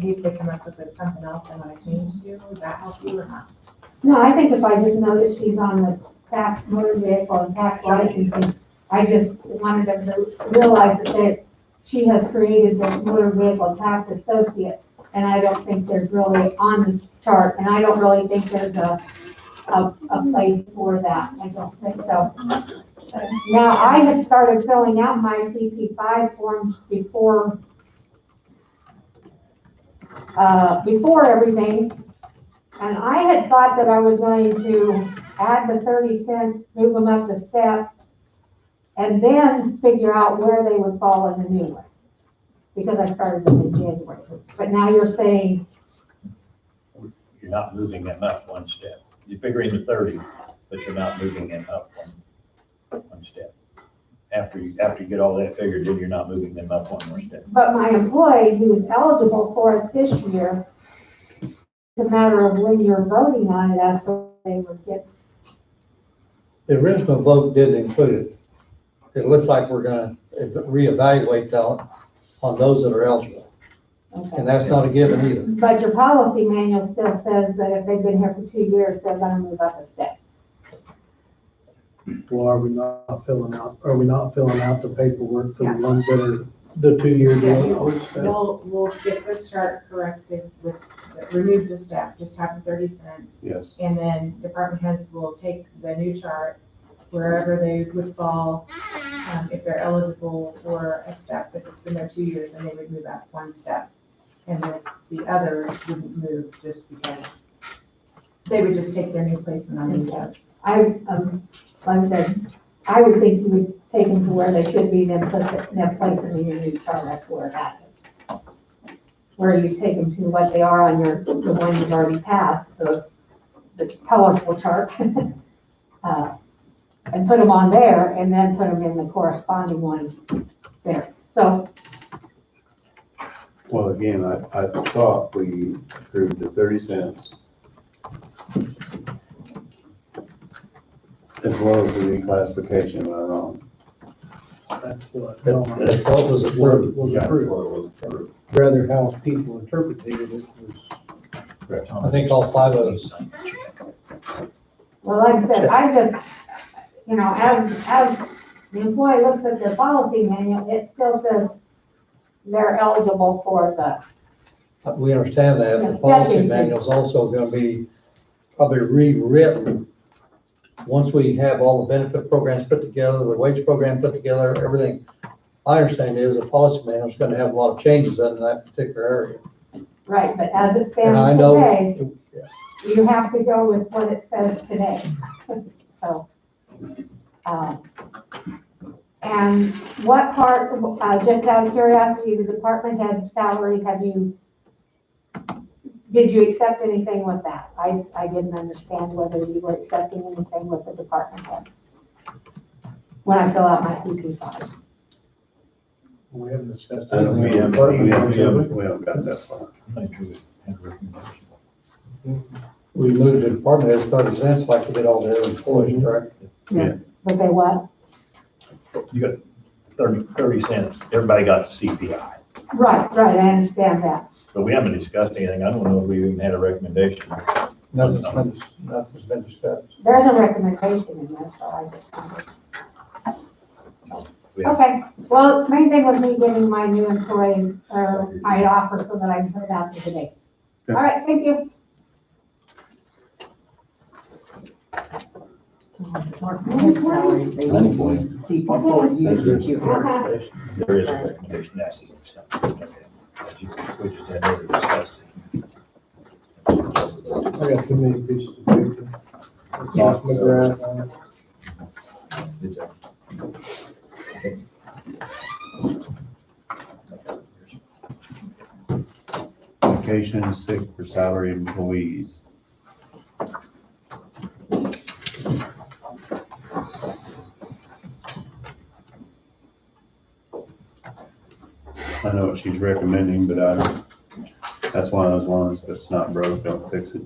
case they come up with something else they want to change to. Would that help you or not? No, I think if I just know that she's on the tax motor vehicle and tax licensing, I just wanted them to realize that she has created the motor vehicle tax associate, and I don't think there's really on the chart, and I don't really think there's a place for that. I don't think so. Now, I had started filling out my CP5 forms before everything, and I had thought that I was going to add the 30 cents, move them up the step, and then figure out where they would fall in the new one, because I started them in January. But now you're saying You're not moving them up one step. You're figuring the 30, but you're not moving them up one step. After you get all that figured in, you're not moving them up one more step. but my employee who is eligible for it this year, it's a matter of when you're voting on it as to what they would get. The original vote didn't include it. It looks like we're gonna reevaluate on those that are eligible. Okay. And that's not a given either. But your policy manual still says that if they've been here for 2 years, they're gonna move up a step. Well, are we not filling out the paperwork for the ones that are the 2-year Yes, deal? with staff? we'll get this chart corrected with, remove the step, just have the 30 cents. Yes. And then department heads will take the new chart wherever they would fall, if they're eligible for a step, if it's been there 2 years, then they would move up 1 step. And then the others wouldn't move just because they would just take their new placement on the other. Like I said, I would think you would take them to where they should be, then then place them in your new chart, that's where it's at. Where you take them to what they are on the one you've already passed, the colorful chart. And put them on there, and then put them in the corresponding ones there. So, Well, again, I thought we approved the 30 cents as well as the reclassification, am I wrong? That's what. That's what was approved. Was Yeah, approved. what was approved. Rather how people interpreted it was. I think all 5 of us. well, like I said, I just, you know, as the employee looks at the policy manual, it still says they're eligible for the, We understand that. The policy manual is also gonna be probably rewritten once we have all the benefit programs put together, the wage program put together, everything. My understanding is the policy manual is gonna have a lot of changes in that particular area. right, but as it And I stands know, today, you have to go with what it says today. So, and what part, just out of curiosity, the department head salaries, did you accept anything with that? I didn't understand whether you were accepting anything with the department head when I fill out my CP5. We haven't discussed. I don't, we anything on haven't, department, we haven't got that far. we moved the department heads 30 cents like we did all the other employees, correct? Yeah. But they what? You got 30 cents, everybody got the CPI, Right, I understand that. but we haven't discussed anything, I don't know if we even had a recommendation. Nothing's been discussed. There's a recommendation in there, so I just wanted. Okay, well, main thing was me getting my new employee, or my offer so that I can put it out there today. All right, thank you. Department salaries, they need to use the CP4 years. There is a recommendation, that's it. Okay. We just had never discussed it. I got too many pieces of paper. Yeah, It's McGrath on it. It's a- Vacation and sick for salaried employees. I know what she's recommending, but I don't, that's one of those ones that's not broke, don't fix it.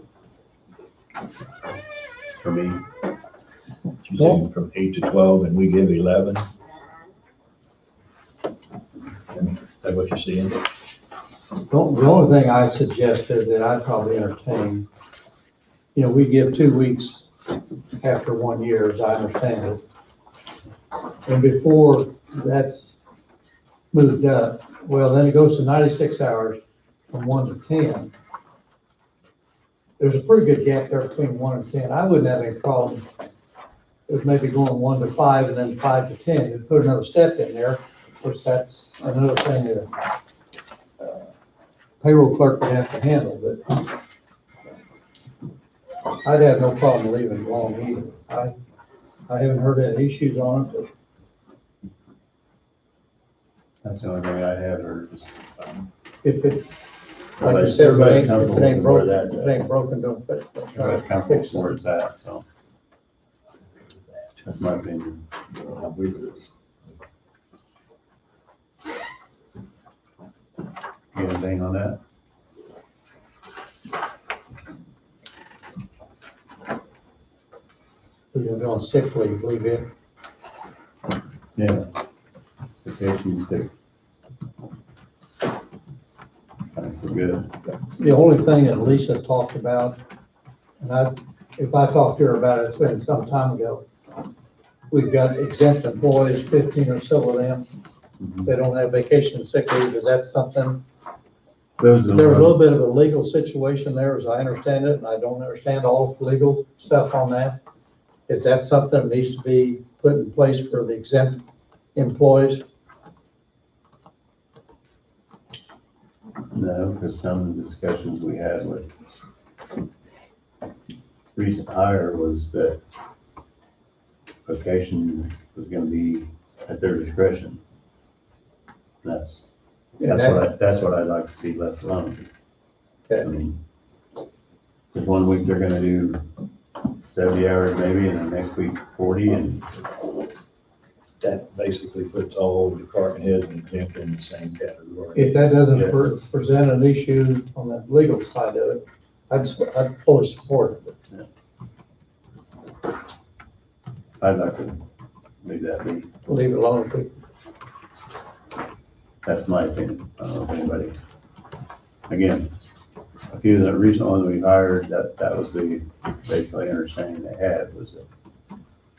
For me. She's saying from 8 to 12 and we give 11. I mean, is that what you're seeing? The only thing I suggested that I'd probably entertain, we give 2 weeks after 1 year, as I understand it. And before that's moved up, well, then it goes to 96 hours from 1 to 10. There's a pretty good gap there between 1 and 10. I wouldn't have any problem with maybe going 1 to 5 and then 5 to 10 and put another step in there. Of course, that's another thing that payroll clerk would have to handle, but I'd have no problem leaving it alone either. I haven't heard any issues on it, but That's the only thing I have heard. if it, like you said, if it ain't broken, don't fix it. Don't try Everybody's to comfortable fix where it. it's at, so. That's my opinion. You got anything on that? We're going on sick leave, leave it. Yeah. Vacation sick. I think we're good. The only thing that Lisa talked about, and if I talked to her about it, it's been some time ago, we've got exempt employees, 15 or so of them. They don't have vacation and sick leave. Is that something? Those are the There was a little ones- bit of a legal situation there, as I understand it, and I don't understand all the legal stuff on that. Is that something that needs to be put in place for the exempt employees? No, because some of the discussions we had with recent hire was that vacation was gonna be at their discretion. That's what I'd like to see less alone. Okay. I mean, there's one week they're gonna do 70 hours maybe, and the next week 40, and That basically puts all the department heads and exempt in the same category. If that doesn't Yes. present an issue on the legal side of it, I'd fully support it. I'd like to leave that be. Leave it alone. That's my opinion. I don't know if anybody, again, a few of the recent ones we hired, that was the basically understanding they had was that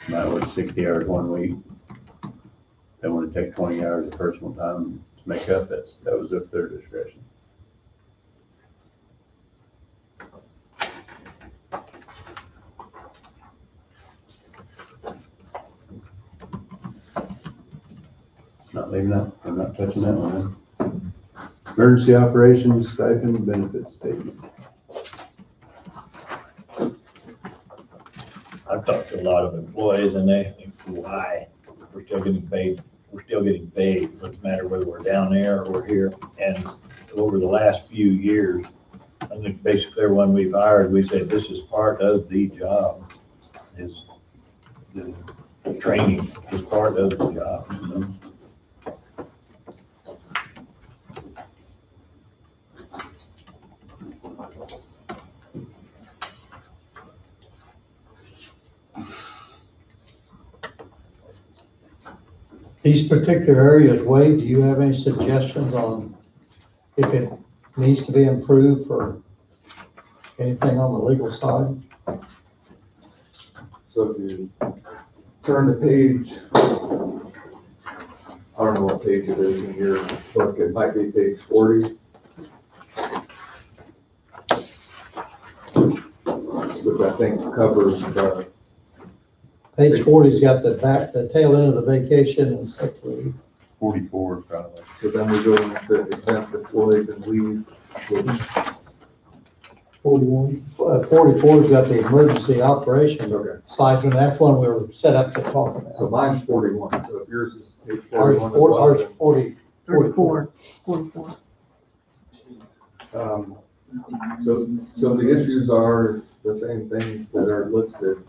might work 60 hours one week. They want to take 20 hours the first one time to make up. That was at their discretion. Not leaving that, I'm not touching that one then. Emergency operations stipend benefits statement. I've talked to a lot of employees and they think, why? We're still getting paid. It doesn't matter whether we're down there or we're here. And over the last few years, I think basically everyone we've hired, we said this is part of the job. Is the training is part of the job, you know? These particular areas, Wade, do you have any suggestions on if it needs to be improved or anything on the legal side? So if you turn the page, I don't know what page it is in your book, it might be page 40. Which I think covers the, Page 40's got the tail end of the vacation and sick leave. 44 probably. so then we go into exempt employees and leave, which 44's got the emergency operation okay. stipend. That's one we were set up to talk about. So mine's 41, so if yours is page Ours 41 as well, ours then, 44. 44. So the issues are the same things that are listed.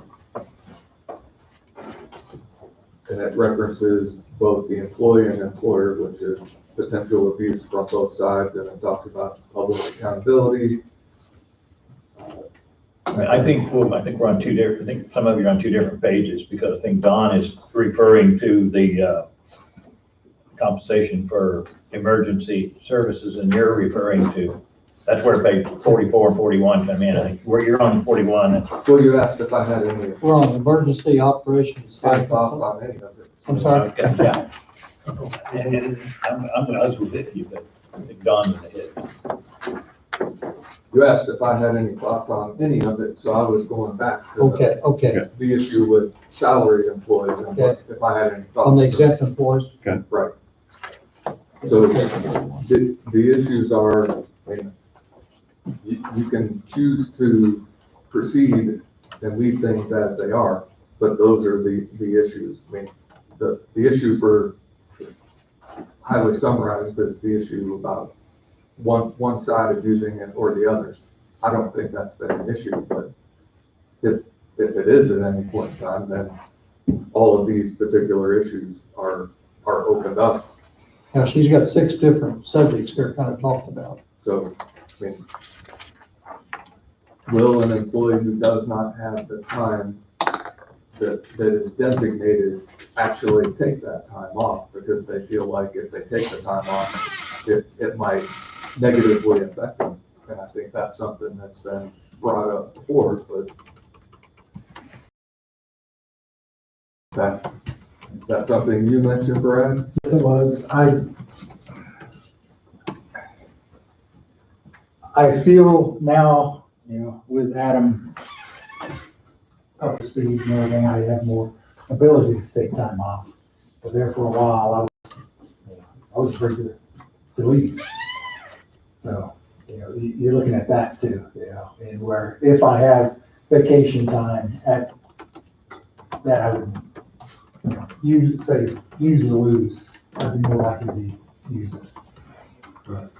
And it references both the employee and employer, which is potential abuse from both sides, and it talks about public accountability. I think we're on two different, I think some of you are on two different pages because I think Don is referring to the compensation for emergency services and you're referring to, that's where page 44 and 41 come in. I think where you're on 41. Well, you asked if I had any We're on emergency operations thoughts stipend. on any of it. I'm sorry. Okay, yeah. And I was with you, but I think Don was ahead. You asked if I had any thoughts on any of it, so I was going back to Okay. the issue with salaried employees and what- if I had any thoughts. On the exempt employees, Right. So the issues are, I mean, you can choose to proceed and leave things as they are, but those are the issues. I mean, the issue for highly summarized is the issue about one side abusing it or the others. I don't think that's been an issue, but if it is at any point in time, then all of these particular issues are opened up. now she's got 6 different subjects here kind of talked about. So, I mean, will an employee who does not have the time that is designated actually take that time off because they feel like if they take the time off, it might negatively affect them? And I think that's something that's been brought up before, but Is that something you mentioned, Brad? Yes, it was. I feel now, with Adam up to speed and everything, I have more ability to take time off. But there for a while, I was afraid to leave. So, you're looking at that too, and where if I have vacation time at that I would, use or lose, I'd be more likely to use it. But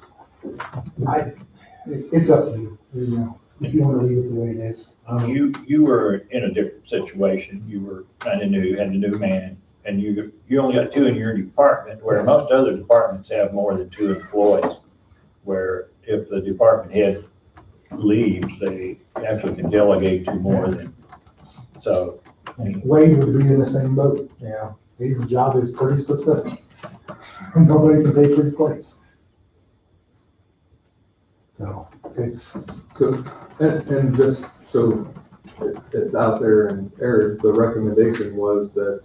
it's up to you, if you want to leave it the way it is. You were in a different situation. You were kind of new, had a new man, and you only got 2 in your department, where Yes. most other departments have more than 2 employees. Where if the department head leaves, they actually can delegate to more than, so. Wade would be in the same boat, his job is pretty specific. Nobody can take his place. So, And just so it's out there and aired, the recommendation was that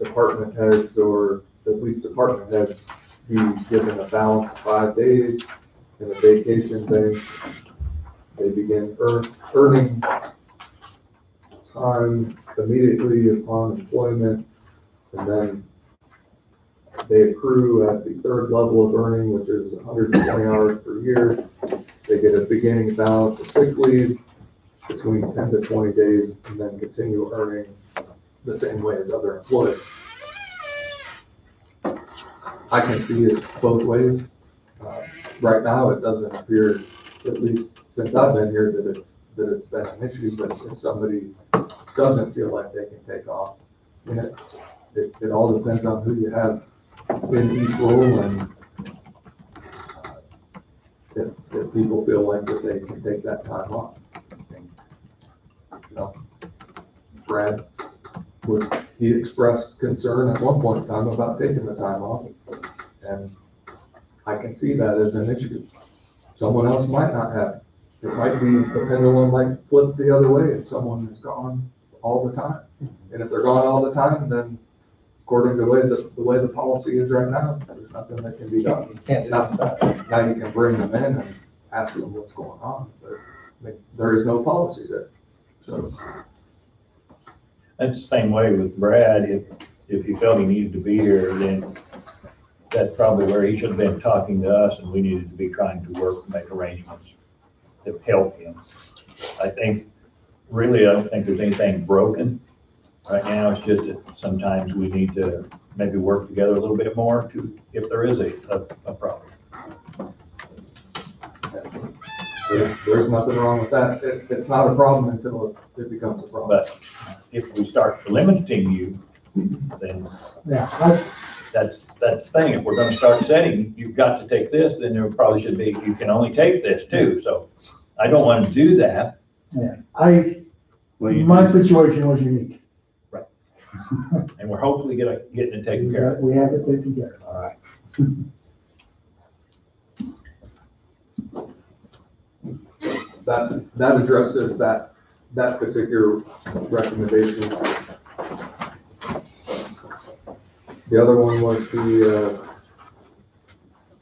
department heads or at least department heads be given a balance of 5 days and a vacation day. They begin earning time immediately upon employment, and then they accrue at the 3rd level of earning, which is 120 hours per year. They get a beginning balance of sick leave between 10 to 20 days, and then continue earning the same way as other employees. I can see it both ways. Right now, it doesn't appear, at least since I've been here, that it's been an issue, but if somebody doesn't feel like they can take off, it all depends on who you have in each role, and if people feel like that they can take that time off. Brad he expressed concern at one point in time about taking the time off, and I can see that as an issue. Someone else might not have. It might be, the pendulum might flip the other way and someone is gone all the time. And if they're gone all the time, then according to the way the policy is right now, there's nothing that can be done. Now you can bring them in and ask them what's going on, but there is no policy there. So That's the same way with Brad. If he felt he needed to be here, then that's probably where he should have been talking to us, and we needed to be trying to work, make arrangements to help him. I don't think there's anything broken right now. It's just that sometimes we need to maybe work together a little bit more if there is a problem. there's nothing wrong with that. It's not a problem until it becomes a problem. But if we start limiting you, then that's the thing. If we're gonna start setting, you've got to take this, then there probably should be, you can only take this too. So I don't want to do that. Yeah, my situation was unique. Right. And we're hopefully getting it taken care of. We have it taken care of. All right. That addresses that particular recommendation. The other one was the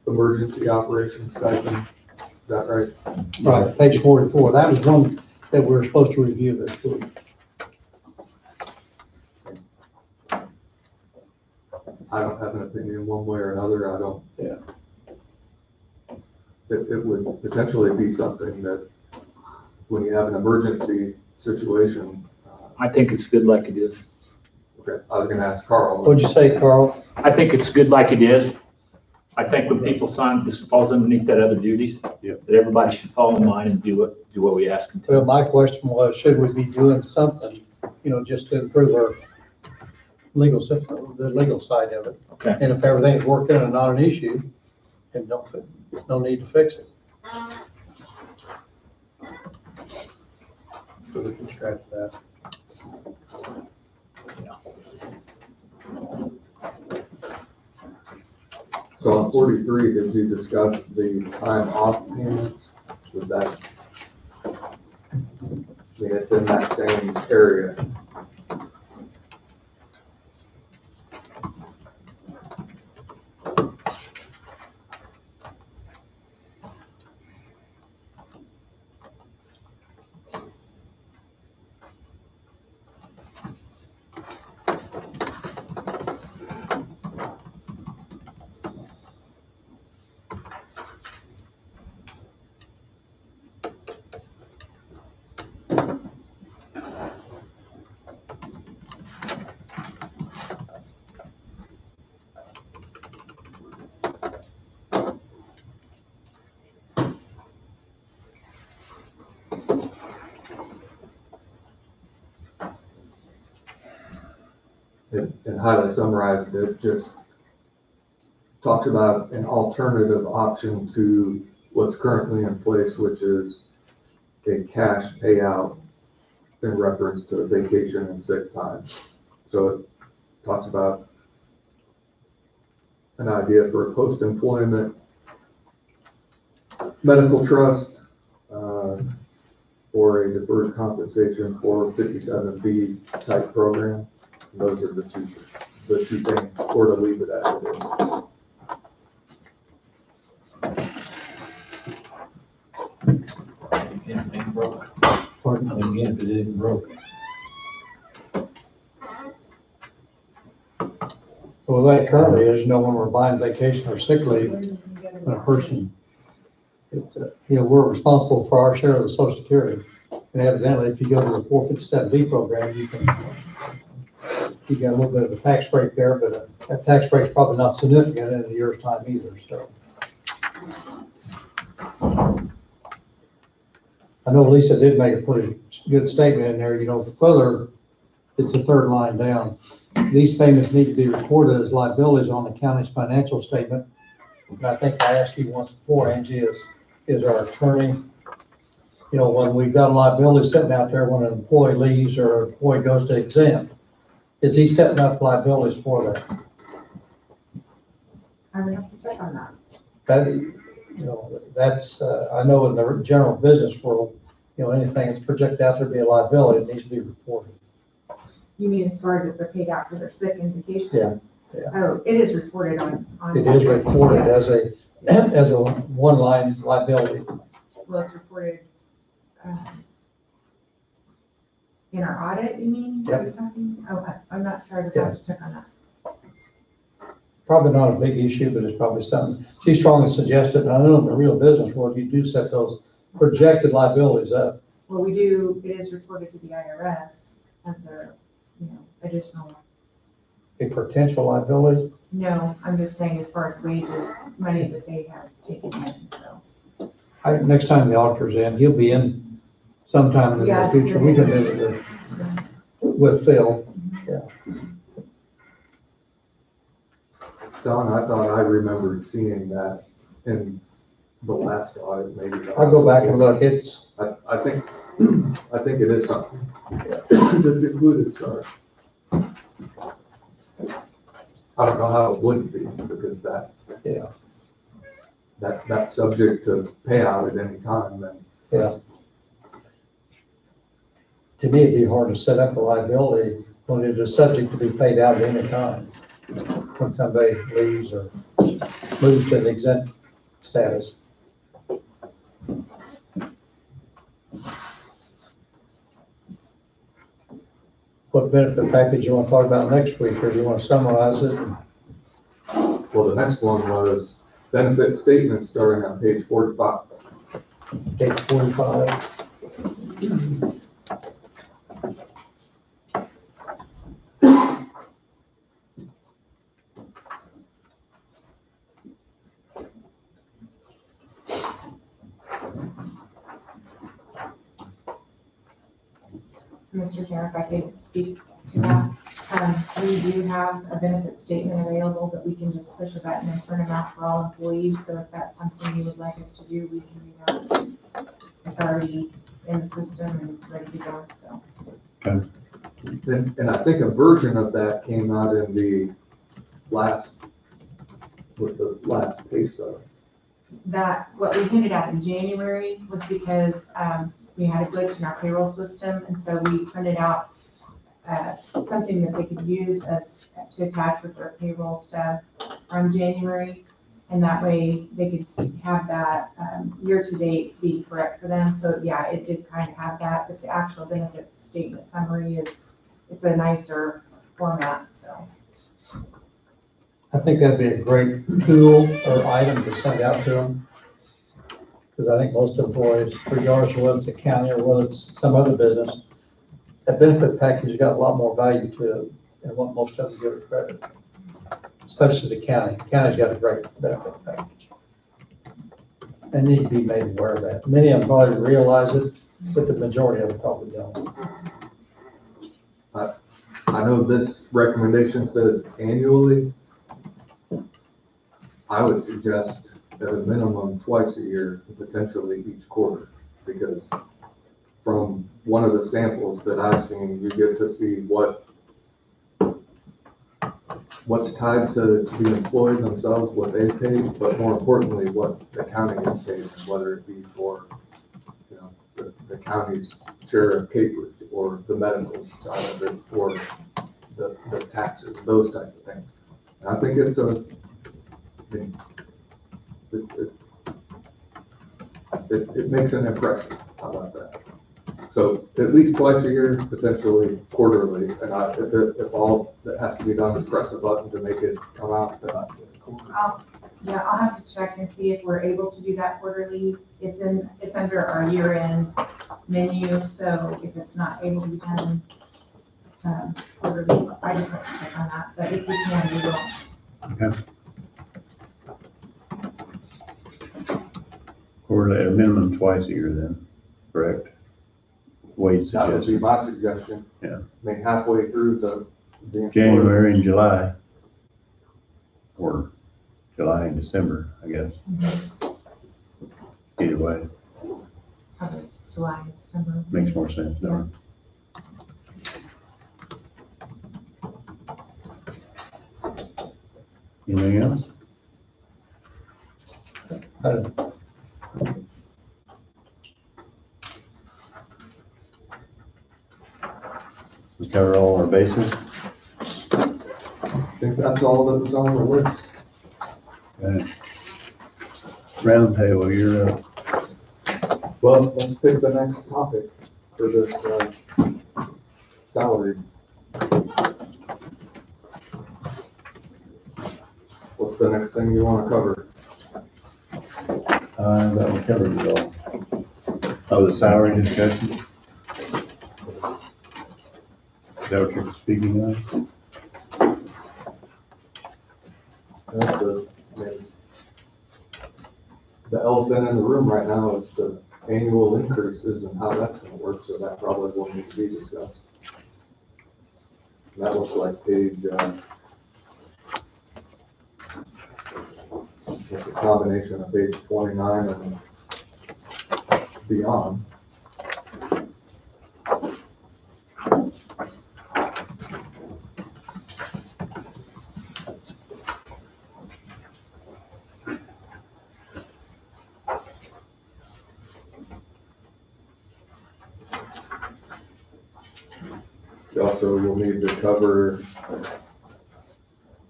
emergency operations stipend. Is that right? Right, page 44. That was one that we were supposed to review this week. I don't have an opinion one way or another. I don't. Yeah. It would potentially be something that when you have an emergency situation. I think it's good like it is. Okay, I was gonna ask Carl. What'd you say, Carl? I think it's good like it is. I think when people sign, this falls underneath that other duties, that everybody should fall in line and do what we ask them to. Well, my question was, should we be doing something, just to improve our legal system, the legal side of it? Okay. And if everything's working and not an issue, then no need to fix it. So we can scratch that. So on 43, did you discuss the time off payments? Was that, it's in that same area. and highly summarized it, just talks about an alternative option to what's currently in place, which is a cash payout in reference to vacation and sick time. So it talks about an idea for a post-employment medical trust, or a deferred compensation for 57B type program. Those are the two things, or to leave it as it is. Anything broke? Pardon? Again, if it isn't broke. Well, that currently is, when we're buying vacation or sick leave, when a person, we're responsible for our share of the Social Security. And evidently, if you go to the 457B program, you get a little bit of a tax break there, but that tax break's probably not significant in a year's time either, so. I know Lisa did make a pretty good statement in there, further, it's the third line down. These payments need to be recorded as liabilities on the county's financial statement. And I think I asked you once before, Angie, is our attorney, when we've got a liability sitting out there when an employee leaves or an employee goes to exempt, is he setting up liabilities for that? I would have to check on that. That's, I know in the general business world, anything that's projected out there to be a liability, it needs to be reported. You mean as far as if they're paid out for their sick and vacation? Yeah. Oh, it is reported on. It is reported Yes. as a one-line liability. Well, it's reported, in our audit, you mean? Yep. Are you talking? Oh, I'm not sure, I'd have to check on that. Probably not a big issue, but it's probably something. She strongly suggested, and I know in the real business world, you do set those projected liabilities up. Well, we do, it is reported to the IRS as a, additional. A potential liability? No, I'm just saying as far as wages, money that they have taken in, so. Next time the auditor's in, he'll be in sometime in the near Yeah. future. We can visit with Phil. Yeah. Don, I thought I remembered seeing that in the last audit, maybe. I'll go back and look. I think it is something that's included, sorry. I don't know how it wouldn't be, because that's subject to payout at any time, then. Yeah. To me, it'd be hard to set up a liability when it is subject to be paid out at any time. When somebody leaves or moves to the exempt status. What benefit package you want to talk about next week, or do you want to summarize it? Well, the next one was benefit statement starting on page 45. Page 45. Mr. Chair, if I could speak to that. We do have a benefit statement available that we can just push a button and print them out for all employees. So if that's something you would like us to do, we can do that. It's already in the system and it's ready to go, so. And I think a version of that came out in the last pay stub. That, what we hinted at in January was because we had a glitch in our payroll system, and so we printed out something that they could use to attach with their payroll stuff from January, and that way they could have that year-to-date be correct for them. So yeah, it did kind of have that, but the actual benefits statement summary it's a nicer format, so. I think that'd be a great tool or item to send out to them. Because I think most employees, regardless of whether it's a county or whether it's some other business, that benefit package has got a lot more value to it than what most of them give it credit. Especially the county. The county's got a great benefit package. They need to be made aware of that. Many of them probably realize it, but the majority of them probably don't. I know this recommendation says annually. I would suggest at a minimum twice a year, potentially each quarter, because from one of the samples that I've seen, you get to see what's tied to the employee themselves, what they pay, but more importantly, what the county is paid, whether it be for, you know, the county's share of capers, or the medical side of it, or the taxes, those type of things. And I think it makes an impression. How about that? So at least twice a year, potentially quarterly, and if all that has to be done is press a button to make it come out, then I do it quarterly. I'll have to check and see if we're able to do that quarterly. It's under our year-end menu, so if it's not able to be done quarterly, I just have to check on that, but if we can, we will. Okay. Quarterly, at a minimum twice a year then, correct? Wade That would be suggested. my suggestion. Yeah. I mean, halfway through the January and July. Or July and December, I guess. Either way, Probably July and December. makes more sense, don't it? Anything else? We cover all our bases. I think that's all that was on the list. Okay. Roundtable, you're up. Well, let's pick the next topic for this, salary. What's the next thing you want to cover? That one covered it all. Oh, the salary discussion? Is that what you're speaking of? The elephant in the room right now is the annual increases and how that's gonna work, so that probably will need to be discussed. And that looks like page, it's a combination of page 29 and beyond. You also will need to cover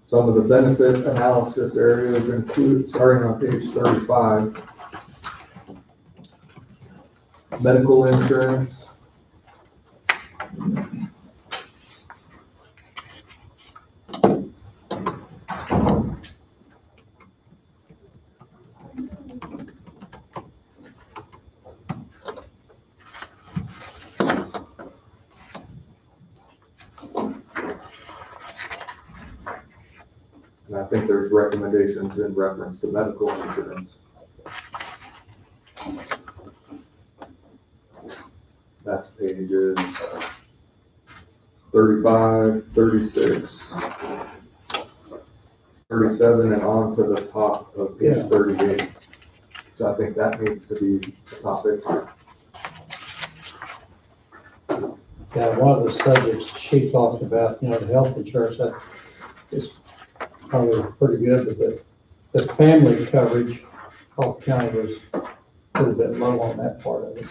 some of the benefit analysis areas include, starting on page 35. Medical insurance. And I think there's recommendations in reference to medical insurance. That's pages 35, 36, 37, and on to the top of page 38. So I think that needs to be a topic. Yeah, one of the subjects she talked about, the health insurance, that is probably pretty good, but the family coverage, Gulf County was a little bit low on that part of it.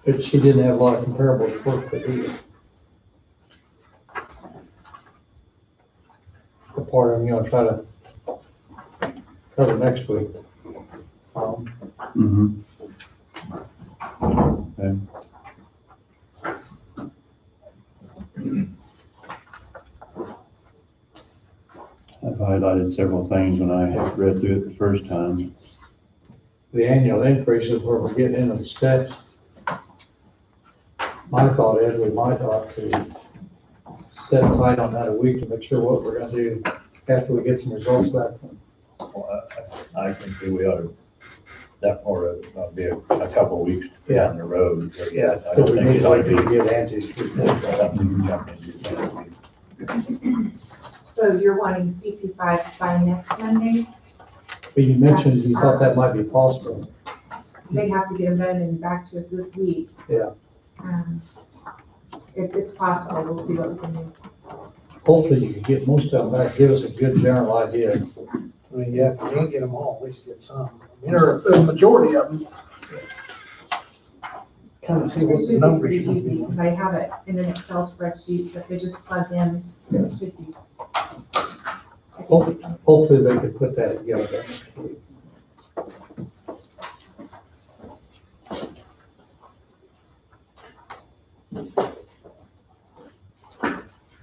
But she didn't have a lot of comparables to work with either. The part I'm try to cover next week. Okay. I've highlighted several things when I read through it the first time. The annual increases where we're getting into the steps. My thought is, we might ought to step tight on that a week to make sure what we're gonna do after we get some results back. Well, I think that we ought to that more of, it'll be a couple of weeks down the road. So, yeah, I So don't we think need to wait it'll to be get Angie's report. something you jump into. So you're wanting CP5s by next Monday? But you mentioned you thought that might be possible. They have to get them done and back to us this week. Yeah. If it's possible, we'll see what we can do. Hopefully you can get most of them back, give us a good general idea. I mean, yeah, if you can't get them all, at least get some. I mean, or a majority of them. Kind of see It what the should be numbers. pretty easy, because I have it in an Excel spreadsheet, so if they just plug in, it should be. Hopefully they could put that together.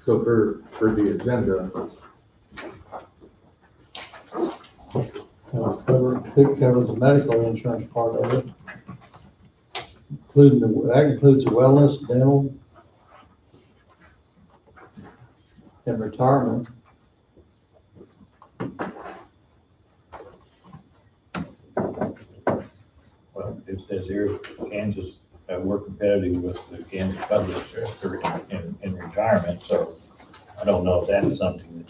So for the agenda, Cover the medical insurance part of it. That includes wellness, dental, and retirement. Well, it says here, Kansas, we're competitive with the Kansas public sector in retirement, so I don't know if that's something that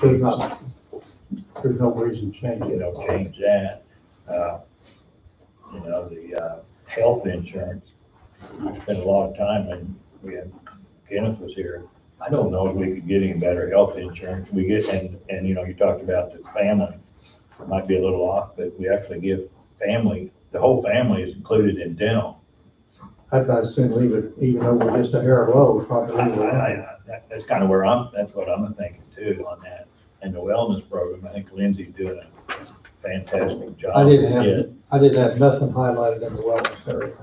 There's no reason to change it. change that. The health insurance, we spent a lot of time, and Kenneth was here. I don't know if we could get any better health insurance. We get, and you talked about the family, it might be a little off, but we actually give family, the whole family is included in dental. I'd as soon leave it, even though we're just a hair low, probably leave it alone. That's kind of that's what I'm thinking too on that. And the wellness program, I think Lindsay's doing a fantastic job. I didn't have nothing highlighted in the wellness area.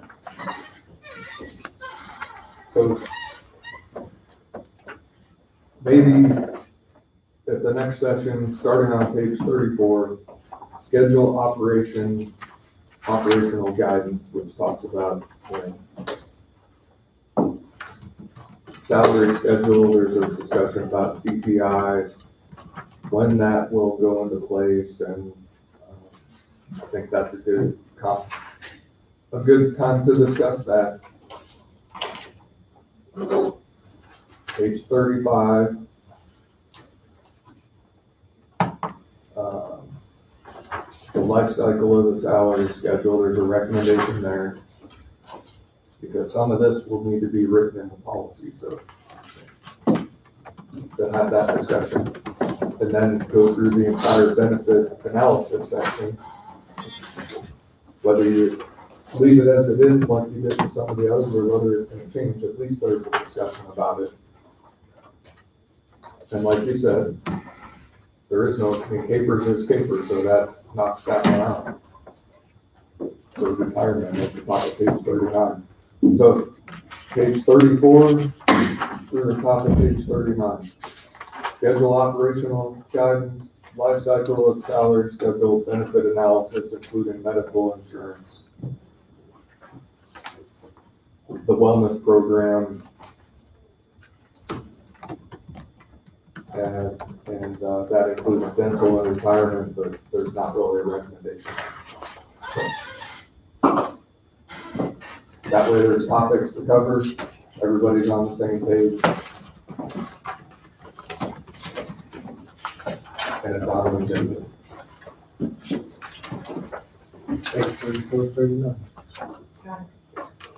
so maybe at the next session, starting on page 34, schedule operational guidance, which talks about salary schedule. There's a discussion about CPI, when that will go into place, and I think that's a good time to discuss that. Page 35. The life cycle of the salary schedule, there's a recommendation there, because some of this will need to be written in the policy, so to have that discussion, and then go through the entire benefit analysis section. Whether you leave it as it is, like you did with some of the others, or whether it's gonna change, at least there's a discussion about it. And like you said, there is no, capers is capers, so that knocks that one out. For retirement, at the top of page 39. So page 34 through the top of page 39. Schedule operational guidance, life cycle of salary schedule, benefit analysis, including medical insurance. The wellness program, and that includes dental and retirement, but there's not really a recommendation. That way there's topics to cover, everybody's on the same page. And it's on the agenda. Page 34, 39.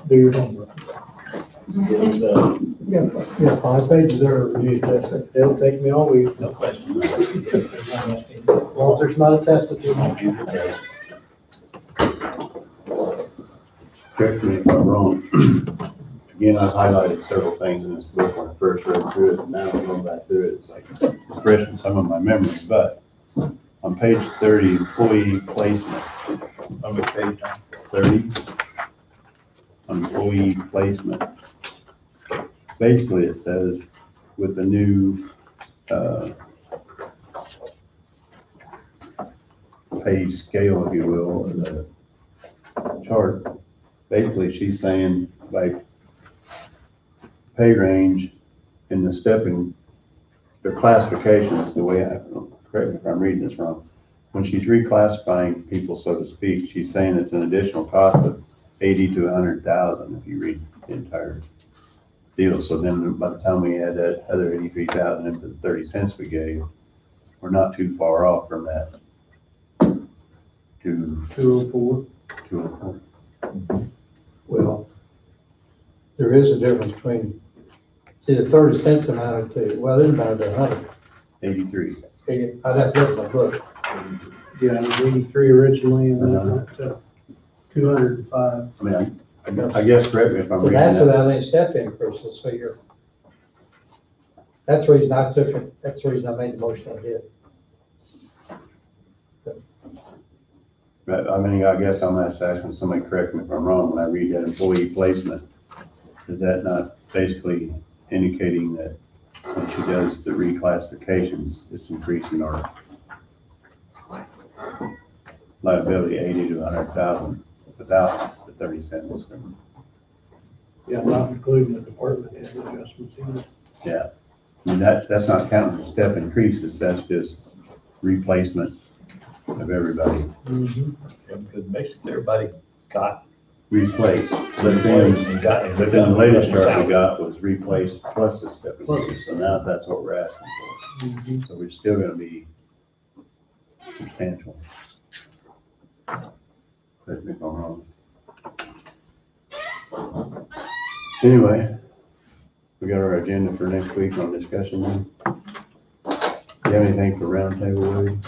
Do your homework. Yeah, 5 pages there, review test. It'll take me all week. No question. As long as there's not a test at the end. Correct me if I'm wrong. Again, I highlighted several things in this book when I first read through it, and now I'm going back through it, it's like refreshing some of my memory, but on page 30, employee placement. On which page? 30, employee placement. Basically, it says with the new pay scale, if you will, or the chart, basically she's saying like pay range in the stepping, their classifications, the way correct me if I'm reading this wrong, when she's reclassifying people, so to speak, she's saying it's an additional cost of 80 to 100,000 if you read the entire deal. So then by the time we add that other 83,000 into the 30 cents we gave, we're not too far off from that. 204. 204. Well, there is a difference between, see, the 30 cents amounted to, well, it amounted to 100. 83. I'd have to look at my book. Yeah, it was 83 originally and then it went to 205. I mean, I guess, correct me if I'm Well, reading that's that. without any step increases, so you're, that's the reason I took it, that's the reason I made the motion I did. But I mean, I guess I'm asking somebody correct me if I'm wrong, when I read that employee placement, is that not basically indicating that when she does the reclassifications, it's increasing our liability 80 to 100,000 without the 30 cents? Yeah, not including the department head adjustments either. Yeah, I mean, that's not counting the step increases, that's just replacement of everybody. Yeah, because basically everybody got Replaced, but then the latest chart we got was replaced plus the step increase, so now that's what we're asking for. So we're still gonna be substantial. Correct me if I'm wrong. Anyway, we got our agenda for next week on discussion then. Do you have anything for roundtable, Woody?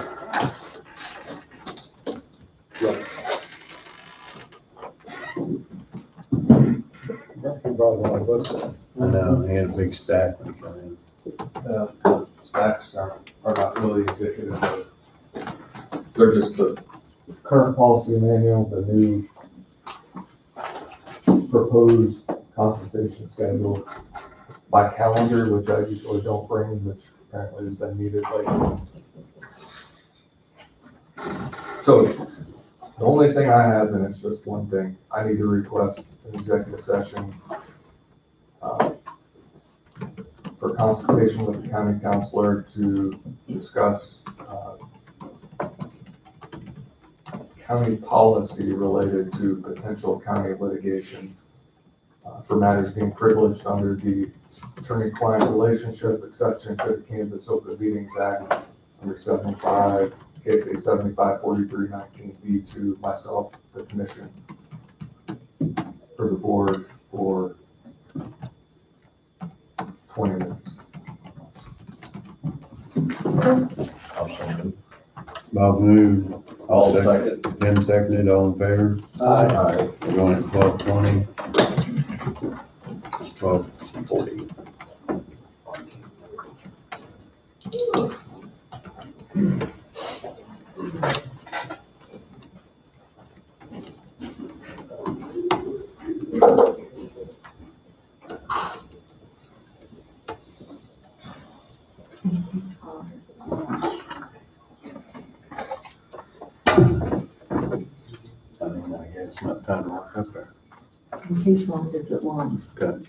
I know, he had a big stack when he came in. Stacks are not really indicative of, they're just the current policy manual, the new proposed compensation schedule by calendar, which I usually don't bring, which apparently has been needed lately. So the only thing I have, and it's just one thing, I need to request an executive session for consultation with the county counselor to discuss county policy related to potential county litigation for matters being privileged under the attorney-client relationship exception to the Kansas Open Meetings Act under 75, KSA 754319B to myself, the commission, for the board for 20 minutes. Bob moved. All second. Tim seconded, all in favor? Aye. We're going at 12:20. 12:40. I mean, I guess it's not time to walk up there. Each one is at one. Okay.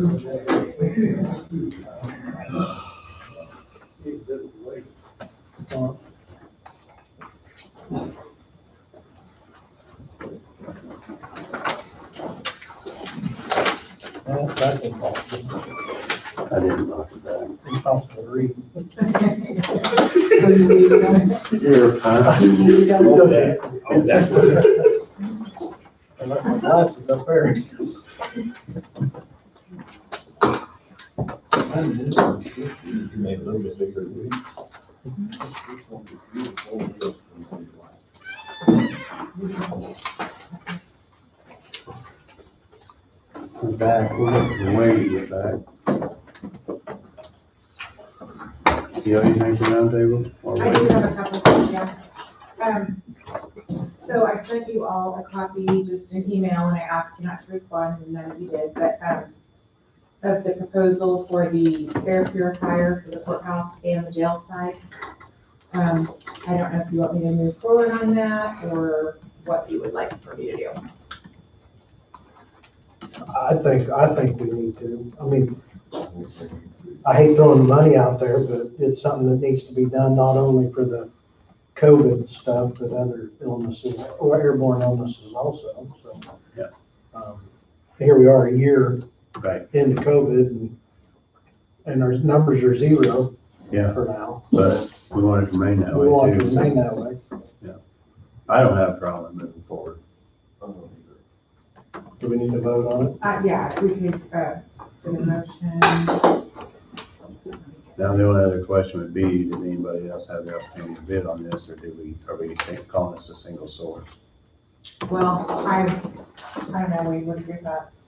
I didn't knock it back. Impossible to read. You're fine. I left my glasses up there. You made a little bit bigger. We're back, we're waiting to get back. You have anything for roundtable? Or I do wait? have a couple of things, yeah. So I sent you all a copy, just an email, and I asked you not to respond, and none of you did, but, of the proposal for the air purifier for the courthouse and the jail side. I don't know if you want me to move forward on that, or what you would like for me to do. I think we need to. I mean, I hate throwing the money out there, but it's something that needs to be done, not only for the COVID stuff, but other illnesses or airborne illnesses also, so. Yeah. Here we are a year Right, into COVID and our numbers are zero yeah, for now. but we want it to remain that We want it to way too. remain that way. I don't have a problem moving forward. Do we need to vote on it? Yeah, we could, put a motion. Now, the only other question would be, did anybody else have the opportunity to bid on this, or are we calling this a single source? Well, I don't know, Wade, what are your thoughts?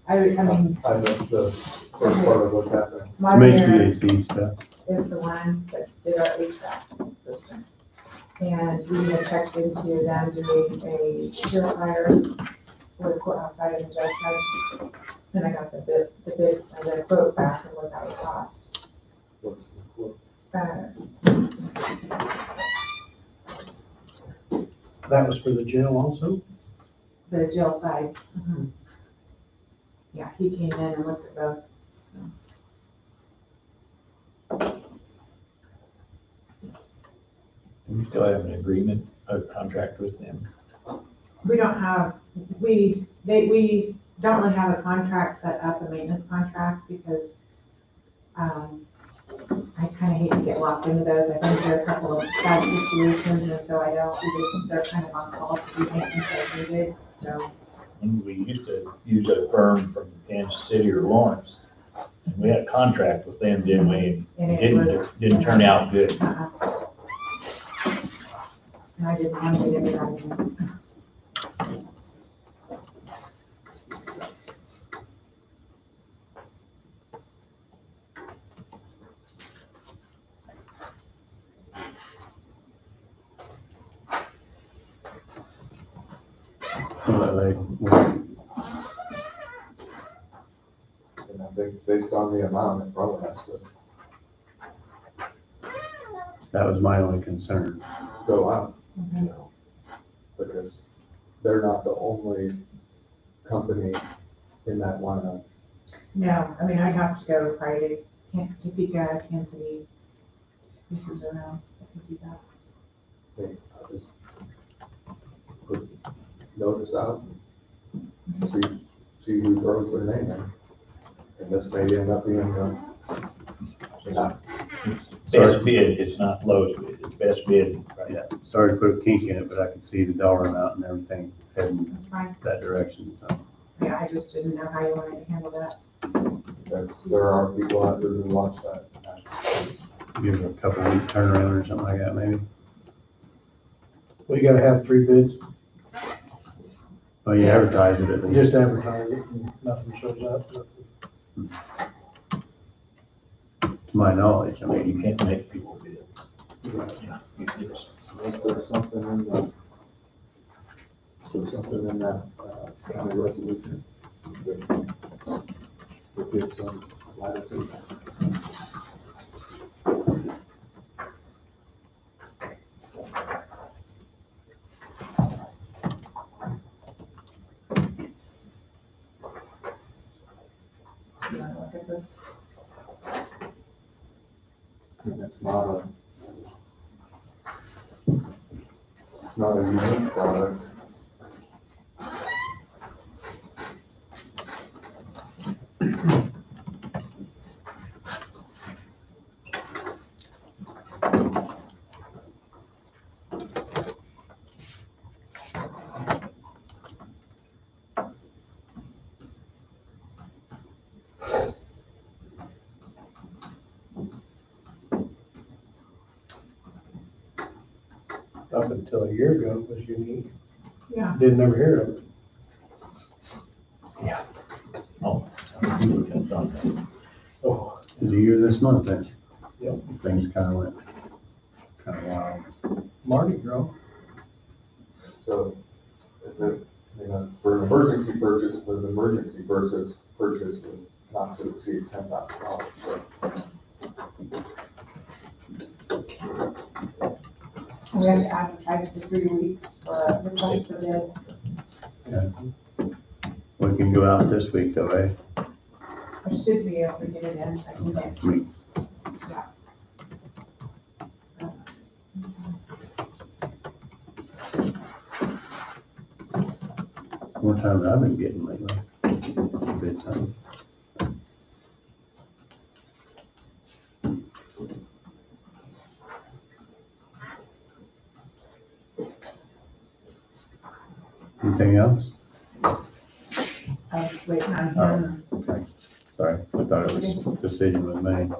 I mean, I missed the first part of what's happening. Some HVAC stuff. is the one that did our HVAC system. And we had checked into them doing a purifier for the courthouse side and the judge side. And I got the quote back and what that would cost. What's the quote? That was for the jail also? The jail side. Yeah, he came in and looked at both. We still have an agreement, a contract with them. We don't have, we don't really have a contract set up, a maintenance contract, because, I kind of hate to get locked into those. I think there are a couple of bad situations, and so they're kind of on call to do maintenance as needed, so. And we used to use a firm from Kansas City or Lawrence. And we had a contract with them, didn't we? And It it didn't turn out good. And I didn't want to get everybody in. And I think based on the amount, it probably has to That was my only concern. go up, you know, because they're not the only company in that lineup. No, I mean, I'd have to go probably to Topeka, Kansas City, pieces around, I could do that. I just put notice out and see who throws their name in. And this may end up being the, Best bid, it's not lowest bid, it's best bid. Yeah, sorry to put a kink in it, but I could see the dollar amount and everything heading That's fine. that direction, so. Yeah, I just didn't know how you wanted to handle that. there are people out there who watch that. Give it a couple week turnaround or something like that, maybe. We gotta have 3 bids, Oh, you advertise it at least. just advertise it and nothing shows up. To my knowledge, I I mean, mean, you can't make people bid. Yeah. Unless there's something in the, county resolution that gives some latitude. this. It's not a unique product. Up until a year ago, it was unique. Yeah. Didn't ever hear of it. Oh, it's a year this month then. Yep. Things kind of went wild. Mardi Gras. So, if it, for an emergency purchase, but an emergency purchase is not to exceed $10,000, so. We have to advertise for 3 weeks for a request for bids. Yeah. We can go out this week though, eh? I should be able to get it in, I can get, Me. yeah. More time than I've been getting lately. Good time. Anything else? I was waiting on Oh, him. okay. Sorry, I thought it was decision was made.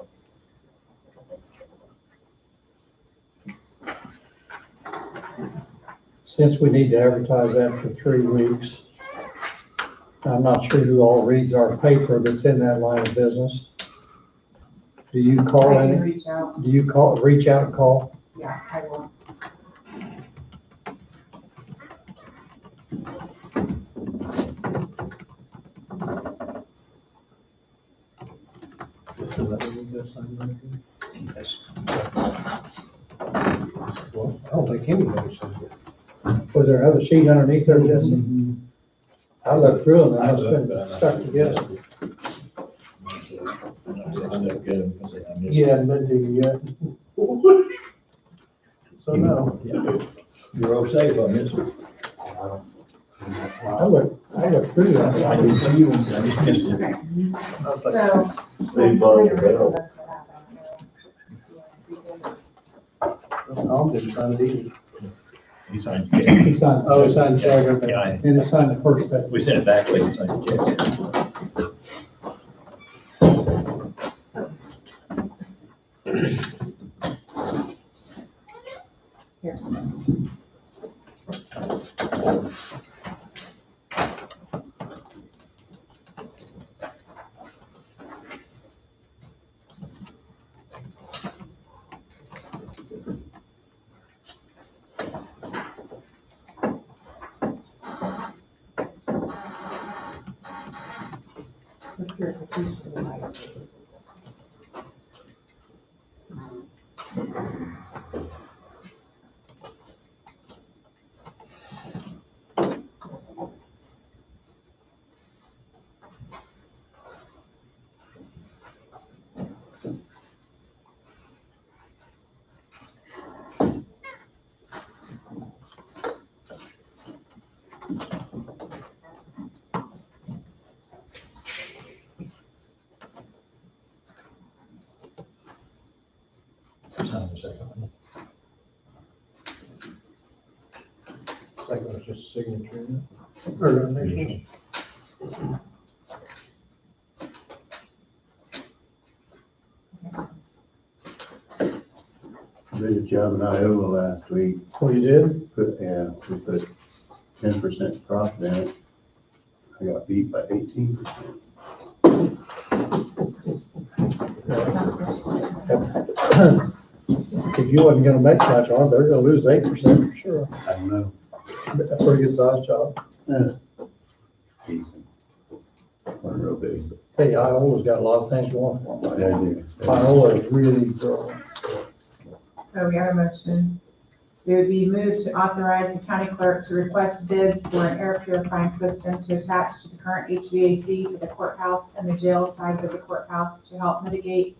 Since we need to advertise that for 3 weeks, I'm not sure who all reads our paper that's in that line of business. Do you call I can any? reach out, Do you reach out and call? yeah, I will. Just another one this time, right? Yes. Well, I don't think anybody said it. Was there another sheet underneath there, Jesse? I looked through them, and it's been stuck together. He hadn't been to you yet. So no. You're all safe on this one. I looked through that. I just missed it. Okay, Okay. so. They bought it out. Tom didn't sign it either. He signed the check. He signed. Oh, he signed the check, okay. Yeah, And he signed the first page. we sent it back, but he signed the check. Here. The purification devices. Sign the second one. Second was just signature. Or initials. Did a job in Iowa last week. Oh, you did? We put 10% profit in it. I got beat by 18%. If you wasn't gonna make much on it, they're gonna lose 8% for sure. I don't know. That's a pretty good sized job. Yeah. Decent. Wasn't real big, but Hey, Iola's got a lot of things going for them. yeah, I do. Iola is really growing. So we have a motion It would be moved to authorize the county clerk to request bids for an air purifying system to attach to the current HVAC for the courthouse and the jail sides of the courthouse to help mitigate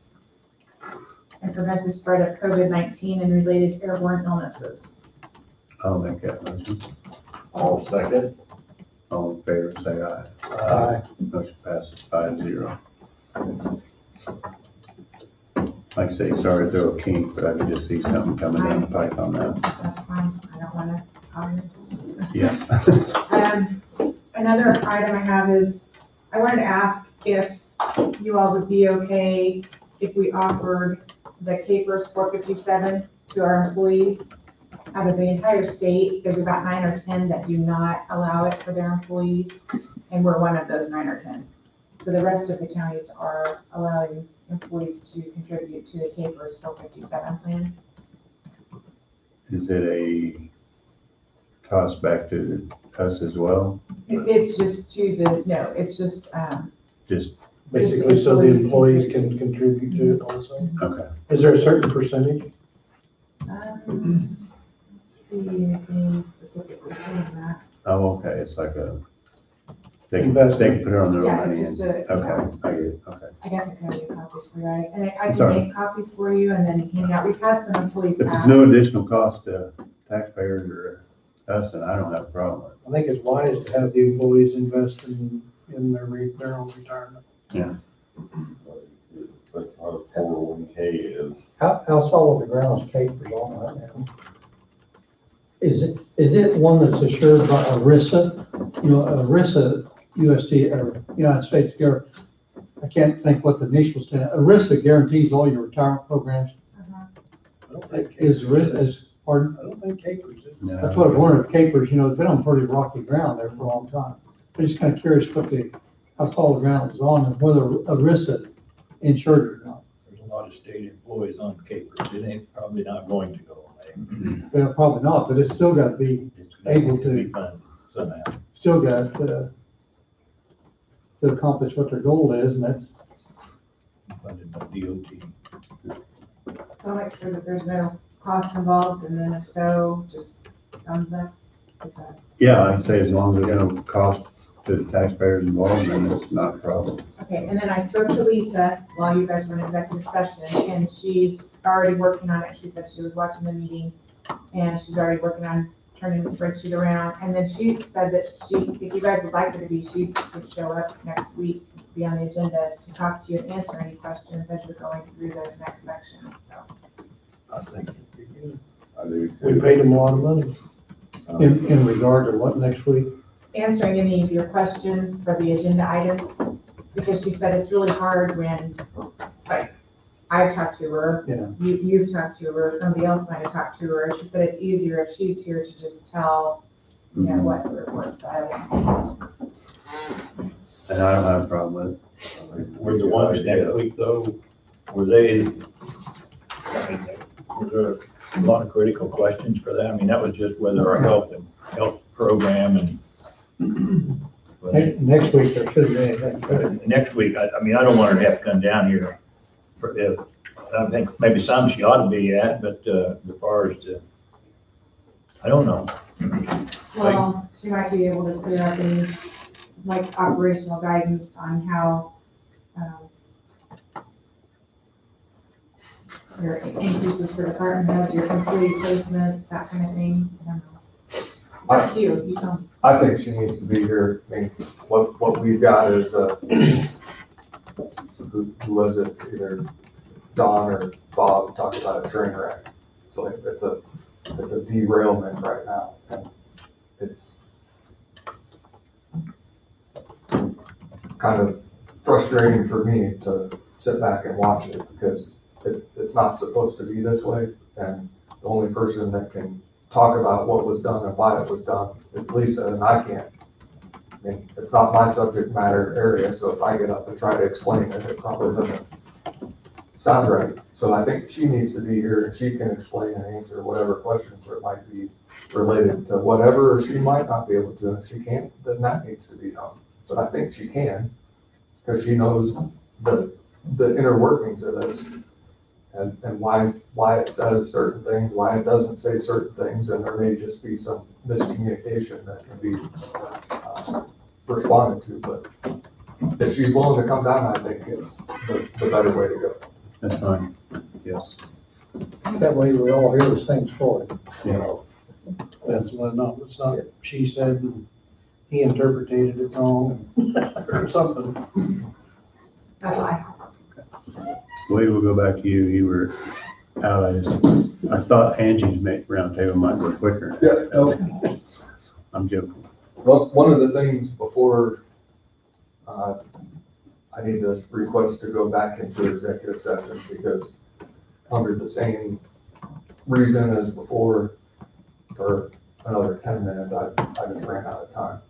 and prevent the spread of COVID-19 and related airborne illnesses. I'll make that motion. All second. All in favor, say aye. Aye. Motion passes 5-0. Like I say, sorry to throw a kink, but I could just see something coming down the pipe on that. That's fine, I don't wanna comment. Yeah. Another item I have is, I wanted to ask if you all would be okay if we offered the Capers 457 to our employees. Out of the entire state, there's about 9 or 10 that do not allow it for their employees, and we're one of those 9 or 10. So the rest of the counties are allowing employees to contribute to the Capers 457 plan. Is it a cost back to us as well? It's just to the, no, it's just, Just, Basically, so the employees can contribute to it also. okay. Is there a certain percentage? let's see anything specifically saying that. Oh, okay, it's like a, they can Investment. put it on their own Yeah, it's money. just and- a, Okay, I get it, okay. I guess I can make copies for you guys, and I can Sorry. make copies for you and then hand out. We've had some employees If there's ask. no additional cost to taxpayers or us, then I don't have a problem with it. I think it's wise to have the employees invest in their own retirement. Yeah. That's how a 401k is. How solid the ground is Capers on right now? Is it one that's assured by ERISA? You know, ERISA, USD, or United States, I can't think what the initials stand. ERISA guarantees all your retirement programs. I don't think Is ERISA, pardon? I don't think Capers is. No. That's what I was wondering, if Capers, you know, it's been on pretty rocky ground there for a long time. I'm just kind of curious how solid the ground is on and whether ERISA insured it or not. There's a lot of state employees on Capers. It ain't probably not going to go away. Well, probably not, but it's still got to be able to, Be funded somehow. still got to accomplish what their goal is, and that's, Funded by DOT. So I'll make sure that there's no cost involved, and then if so, just thumbs up. Is that- Yeah, I'd say as long as there's no cost to the taxpayers involved, then it's not a problem. Okay, and then I spoke to Lisa while you guys were in executive session, and she's already working on it. She said she was watching the meeting, and she's already working on turning the spreadsheet around. And then she said that if you guys would like her to be, she could show up next week, be on the agenda to talk to you and answer any questions as you're going through those next sections, so. I think it'd be good. I do. We paid them a lot of money. in regard to what next week? Answering any of your questions for the agenda items, because she said it's really hard when, like, I've talked to her. Yeah. You've talked to her, somebody else might have talked to her. She said it's easier if she's here to just tell, you know, what the report's at. And I don't have a problem with it. Were the ones next week though, were they, was there a lot of critical questions for that? I mean, that was just whether our health program and. Next week, there shouldn't be anything. Next week, I mean, I don't want her to have to come down here for, I think maybe some she ought to be at, but, as far as the, I don't know. Well, she might be able to clear up any, like, operational guidance on how, your increases for department heads, your employee placements, that kind of thing. I don't know. It's up to you, you tell me. I think she needs to be here. I mean, what we've got is, who was it, either Don or Bob talked about a train wreck. So it's a derailment right now. And it's kind of frustrating for me to sit back and watch it because it's not supposed to be this way. And the only person that can talk about what was done and why it was done is Lisa, and I can't. I mean, it's not my subject matter area, so if I get up and try to explain it, it probably doesn't sound right. So I think she needs to be here and she can explain and answer whatever questions there might be related to whatever, or she might not be able to. If she can't, then that needs to be done. But I think she can, because she knows the inner workings of this. and why it says certain things, why it doesn't say certain things, and there may just be some miscommunication that can be responded to, but if she's willing to come down, I think it's the better way to go. That's fine, yes. That way we all hear the same story. Yeah. That's what, no, it's not, she said, and he interpreted it wrong, or something. That's why. Wade, we'll go back to you. You were out. I thought Angie's roundtable might go quicker. Yeah, no. I'm joking. Well, one of the things before, I need to request to go back into executive session because under the same reason as before, for another 10 minutes, I just ran out of time.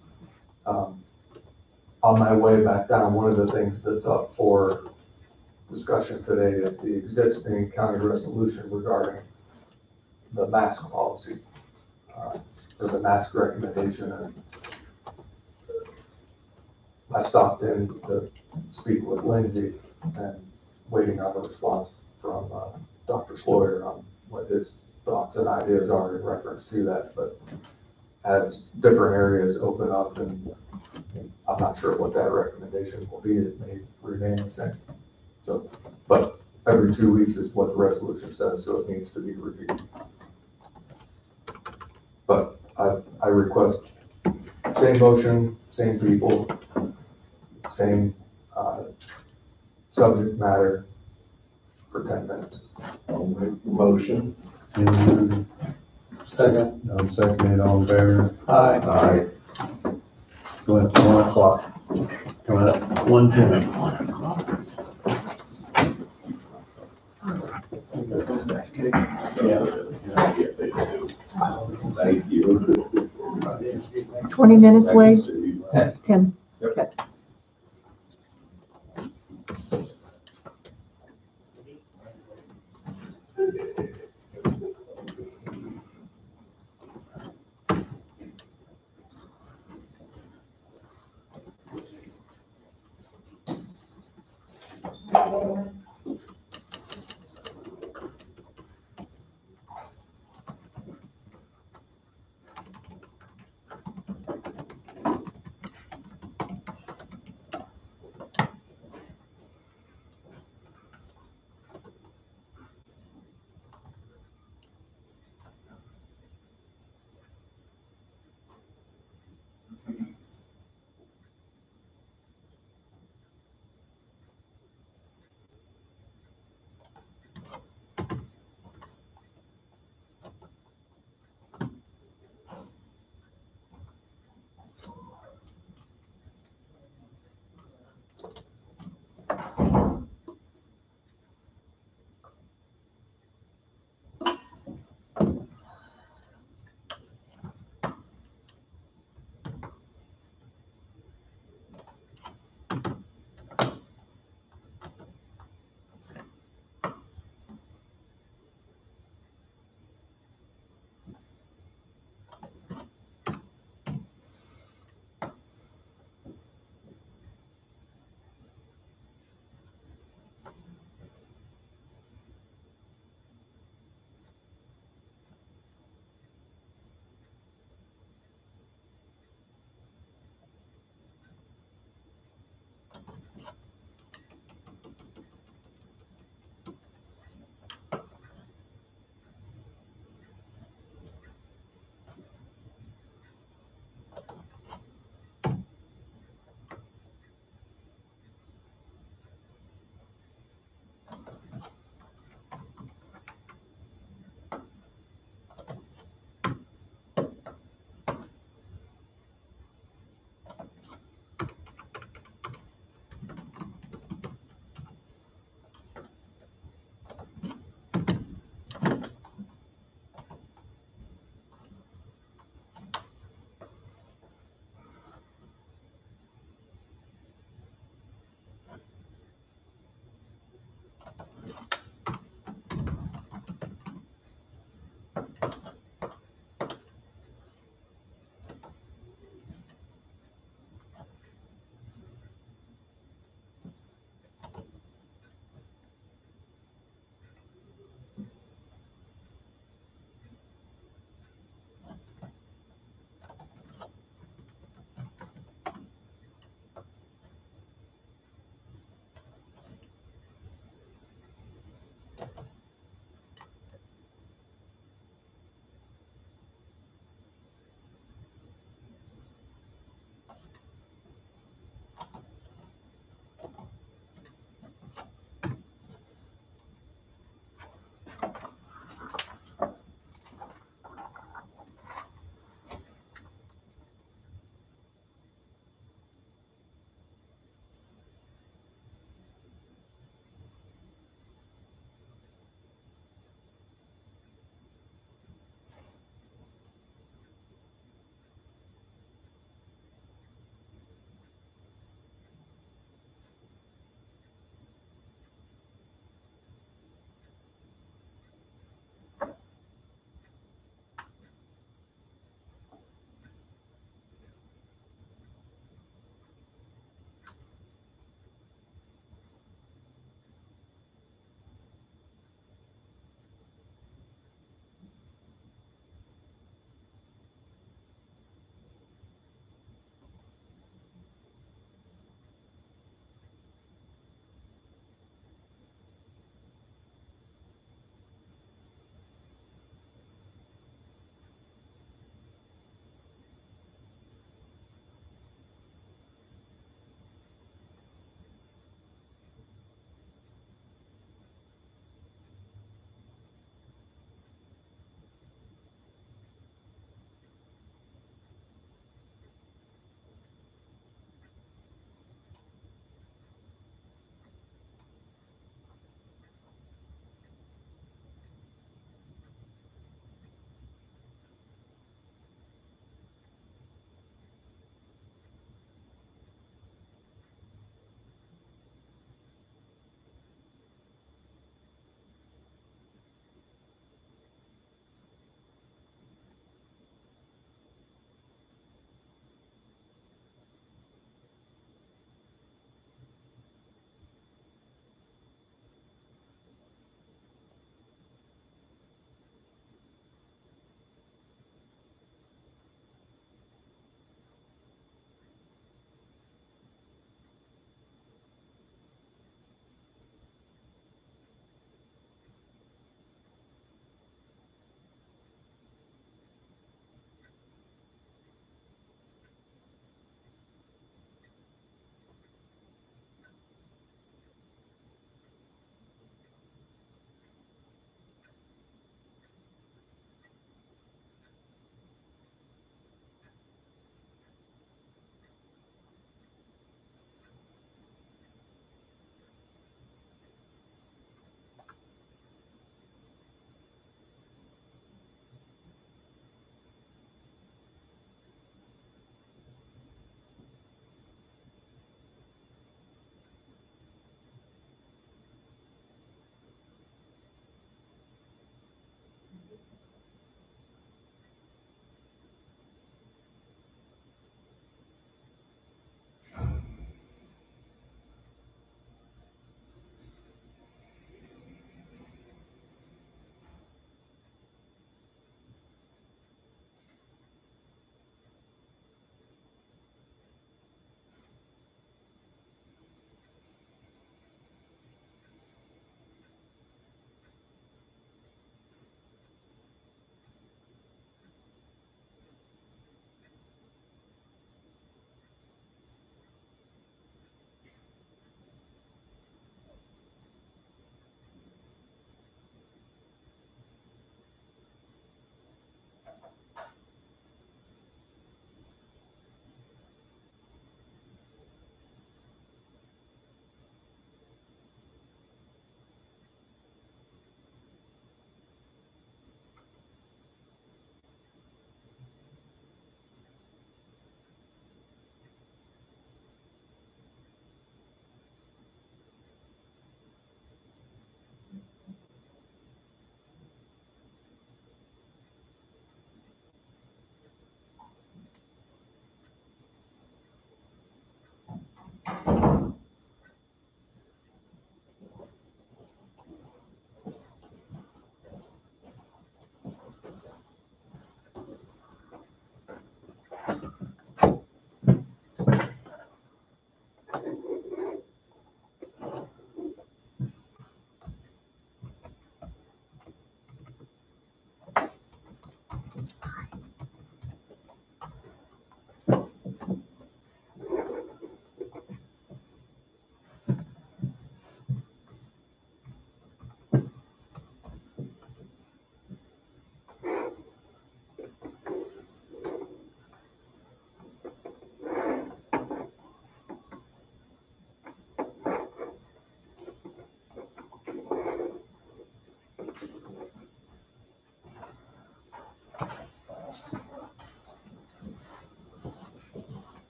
On my way back down, one of the things that's up for discussion today is the existing county resolution regarding the mask policy, or the mask recommendation. And I stopped in to speak with Lindsay and waiting on a response from Dr. Sloyer on what his thoughts and ideas are in reference to that. But as different areas open up, and I'm not sure what that recommendation will be, it may remain the same. So, but every 2 weeks is what the resolution says, so it needs to be reviewed. But I request same motion, same people, same subject matter for 10 minutes. I'll make the motion. Second. I'm seconding, all in favor? Aye. Aye. Going up to 1 o'clock. Coming up 1:10. Thank you. 20 minutes, Wade? 10. Yep. Okay.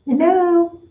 Hello?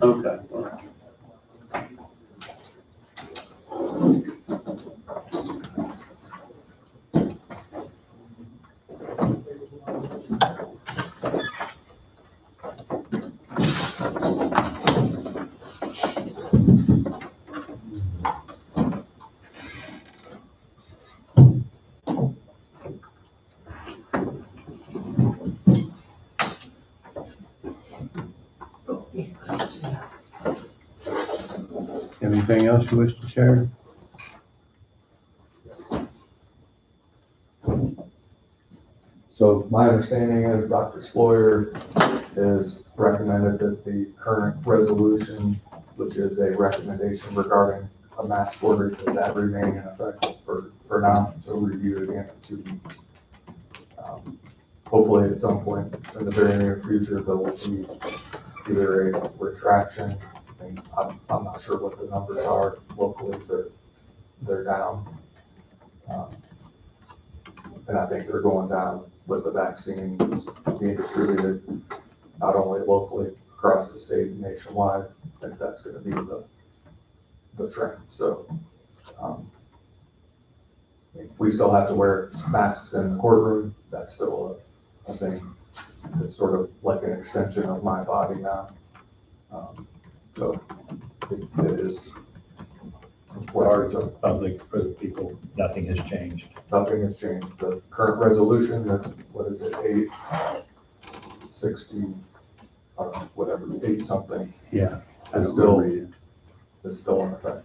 Okay. Anything else you wish to share? So my understanding is Dr. Sloyer is recommended that the current resolution, which is a recommendation regarding a mask order, that remain in effect for now, so review it again in 2 weeks. Hopefully at some point in the very near future, there will be either a retraction, and I'm not sure what the numbers are locally, they're down. And I think they're going down with the vaccine being distributed, not only locally across the state and nationwide. I think that's gonna be the trend, so. We still have to wear masks in the courtroom, that's still a thing. It's sort of like an extension of my body now. So it is Regards of public, for the people, nothing has changed. nothing has changed. The current resolution, that's, what is it, 860, whatever, 8 something. Yeah. I Is don't still, remember is still in effect.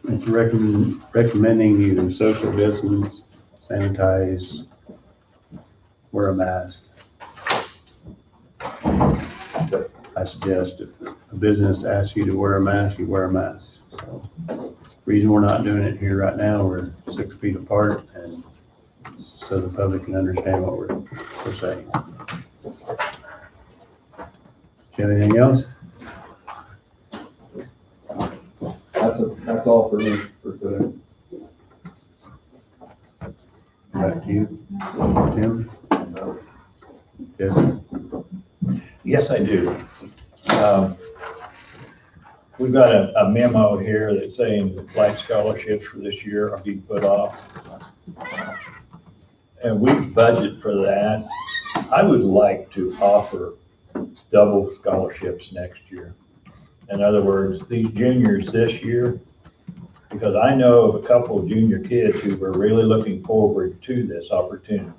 It's recommending either social distance, sanitize, wear a mask. I suggest if a business asks you to wear a mask, you wear a mask. So, reason we're not doing it here right now, we're 6 feet apart, and so the public can understand what we're saying. Do you have anything else? That's all for me for today. Back to you, Tim. Yes. Yes, I do. We've got a memo here that's saying the flight scholarships for this year are being put off. And we budget for that. I would like to offer double scholarships next year. In other words, these juniors this year, because I know of a couple of junior kids who were really looking forward to this opportunity.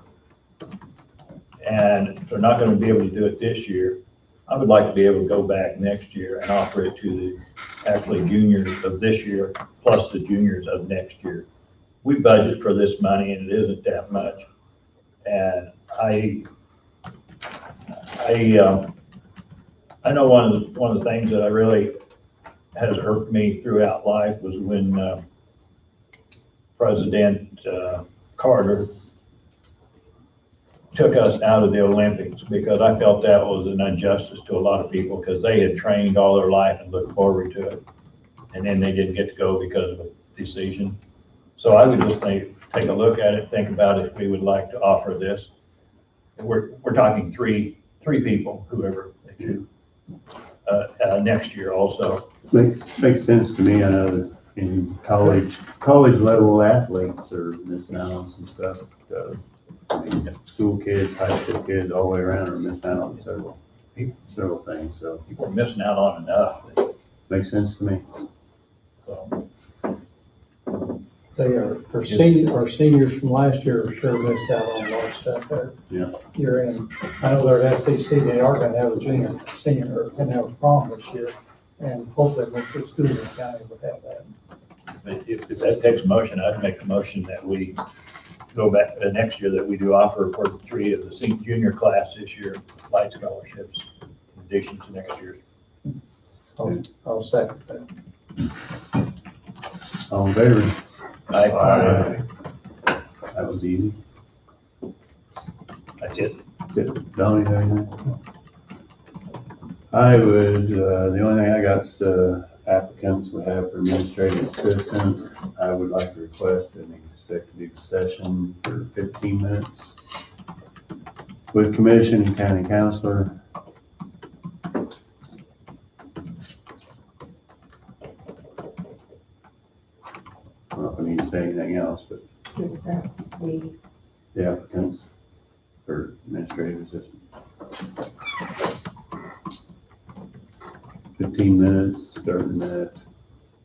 And if they're not going to be able to do it this year, I would like to be able to go back next year and offer it to the actually juniors of this year plus the juniors of next year. We budget for this money and it isn't that much. And I know one of the things that I really has irked me throughout life was when President Carter took us out of the Olympics, because I felt that was an injustice to a lot of people, because they had trained all their life and looked forward to it. And then they didn't get to go because of a decision. So I would just take a look at it, think about it. We would like to offer this. And we're talking three people, whoever they choose, next year also. Makes sense to me. I know that in college level athletes are missing out on some stuff. I mean, school kids, high school kids, all the way around are missing out on several things, so. People are missing out on enough. Makes sense to me. So, Our seniors from last year sure missed out on a lot of stuff there. Yeah. You're in, I know they're at SEC, they are gonna have a senior, or gonna have a prom this year, and hopefully most of the schools in the county will have that. if that takes a motion, I'd make a motion that we go back next year, that we do offer for 3 of the junior class this year, flight scholarships in addition to next year's. I'll second that. All in favor? Aye. That was easy. That's it. Donnie, have anything? I would, the only thing I got is the applicants we have for administrative assistant. I would like to request an executive session for 15 minutes with commission and county counselor. I don't know if I need to say anything else, but Discuss the applicants for administrative assistant. 15 minutes, starting at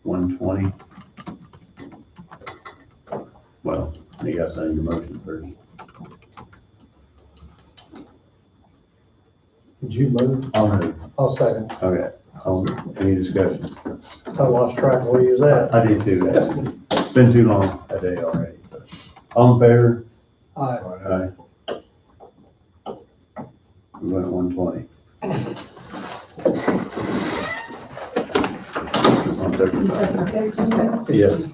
1:20. Well, you got to sign your motion first. Did you move? I'll move. I'll second. Okay. Any discussion? I lost track of where you was at. I did too, actually. It's been too long a day already, so. All in favor? Aye. Aye. We went at 1:20. On You said for 15 minutes? Yes.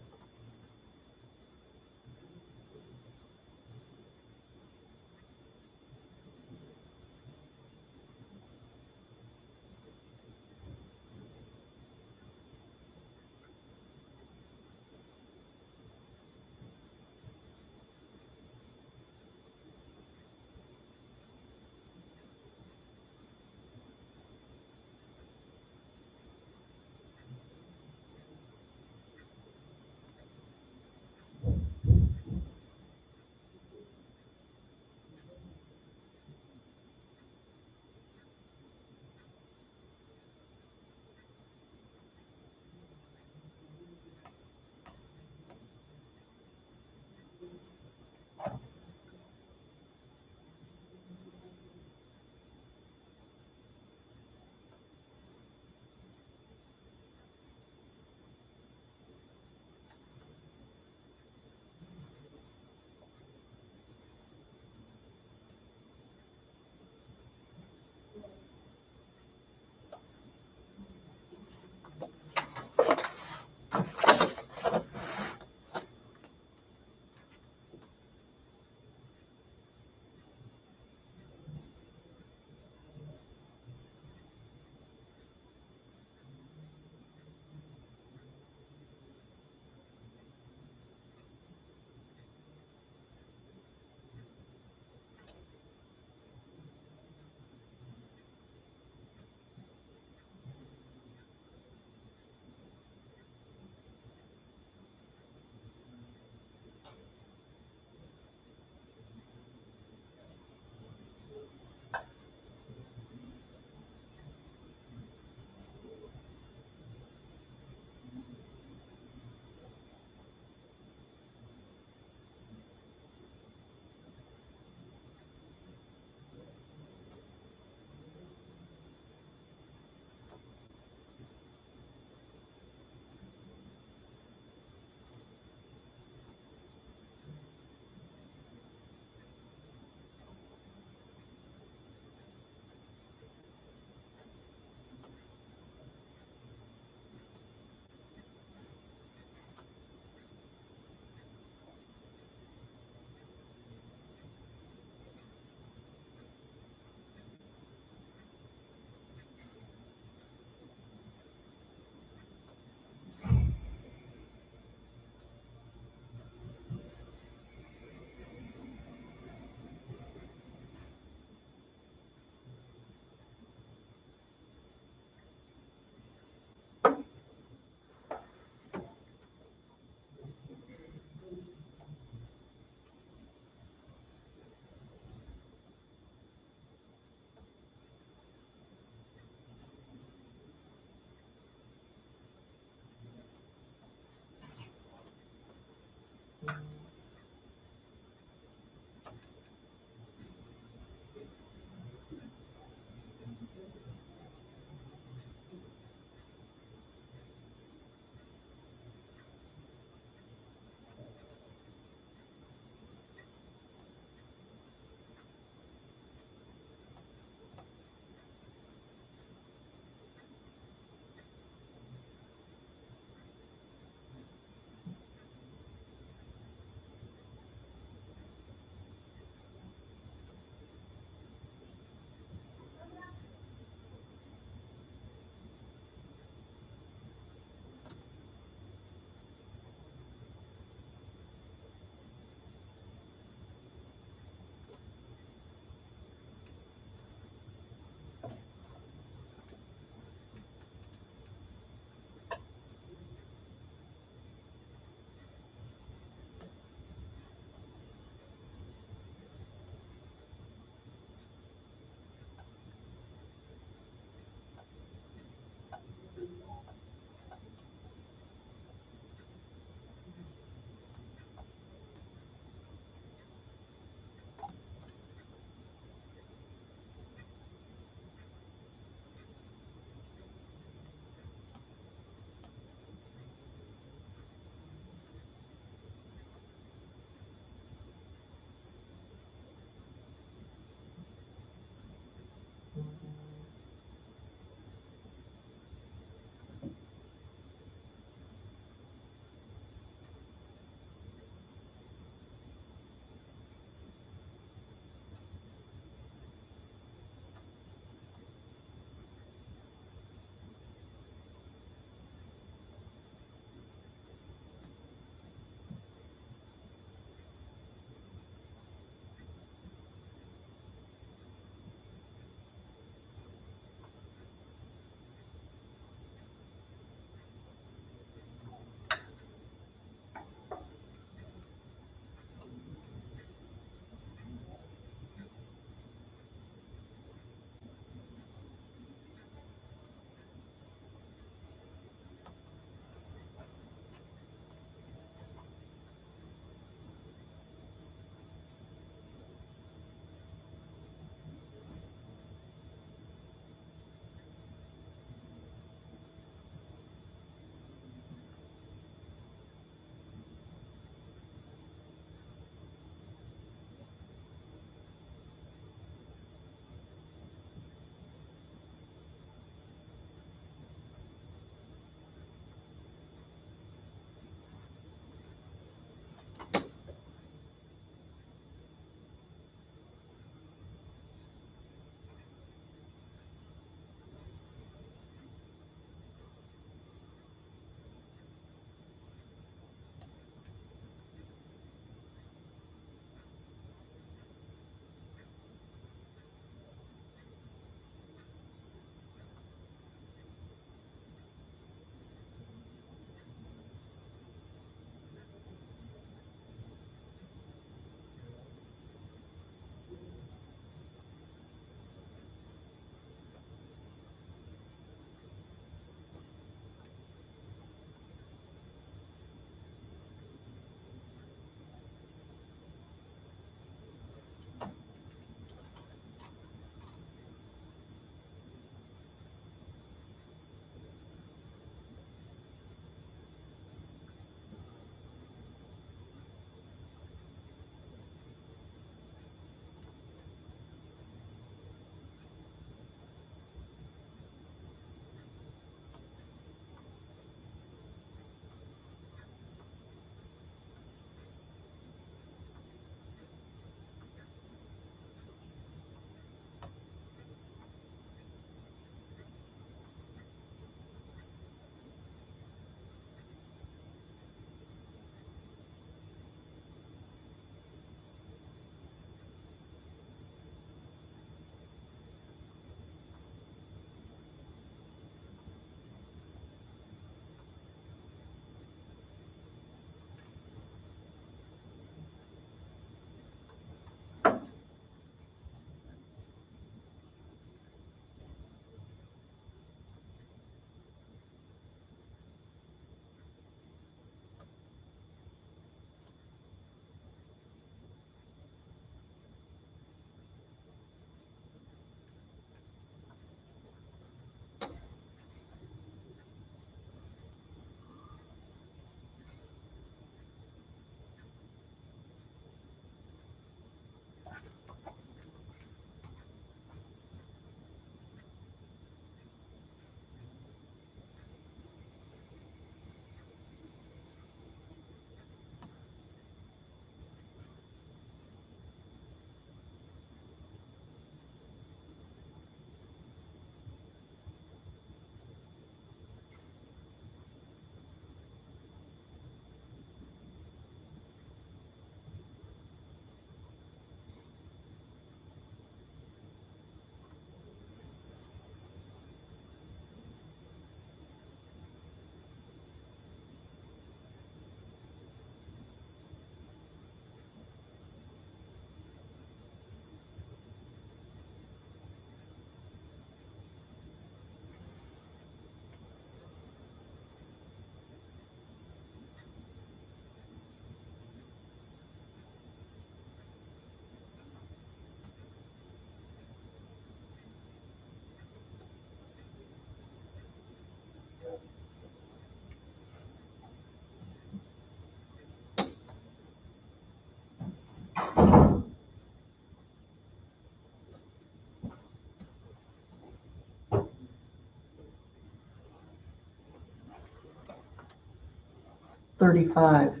35.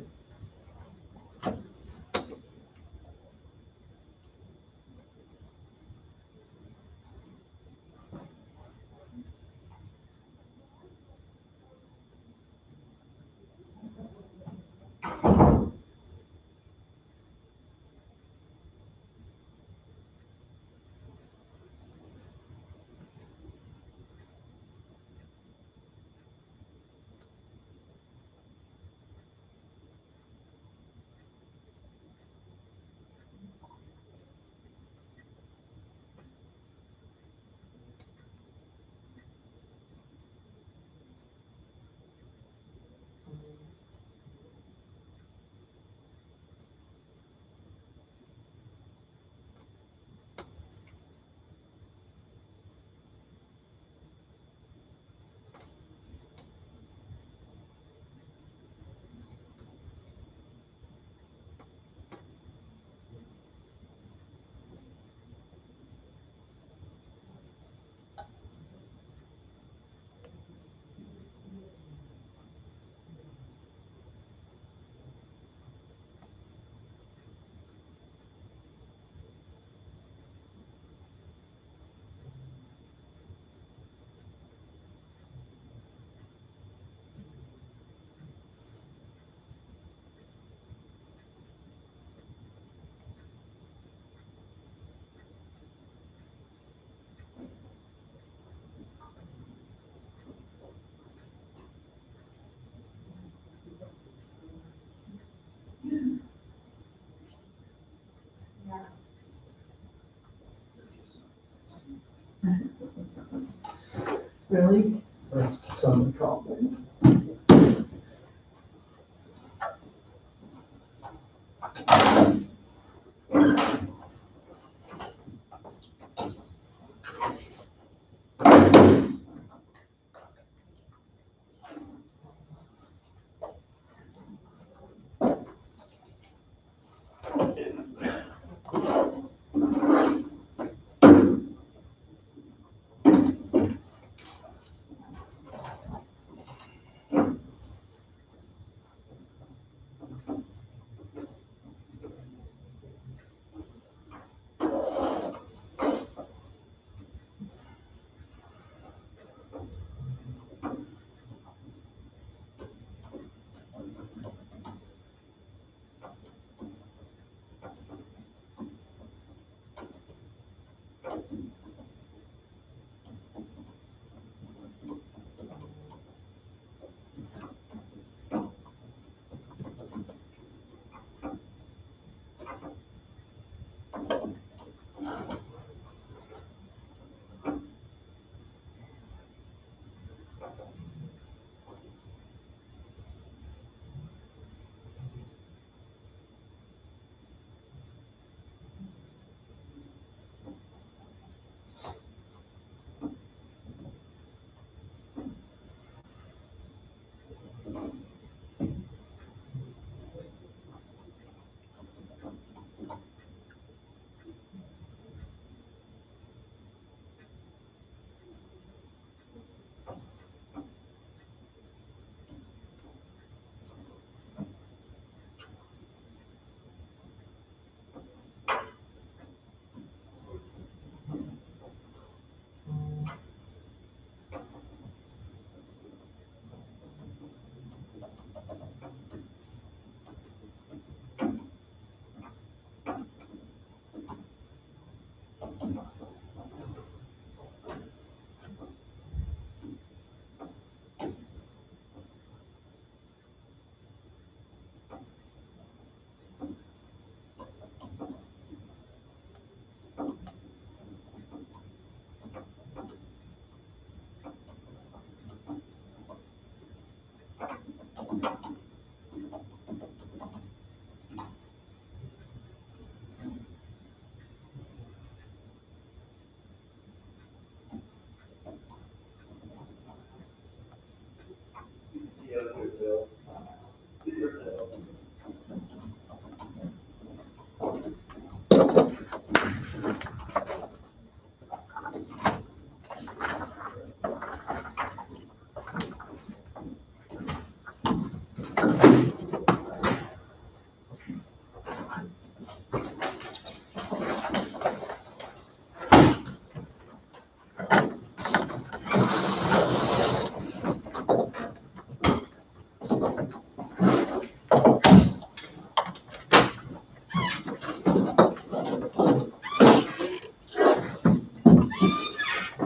Really? That's some comments.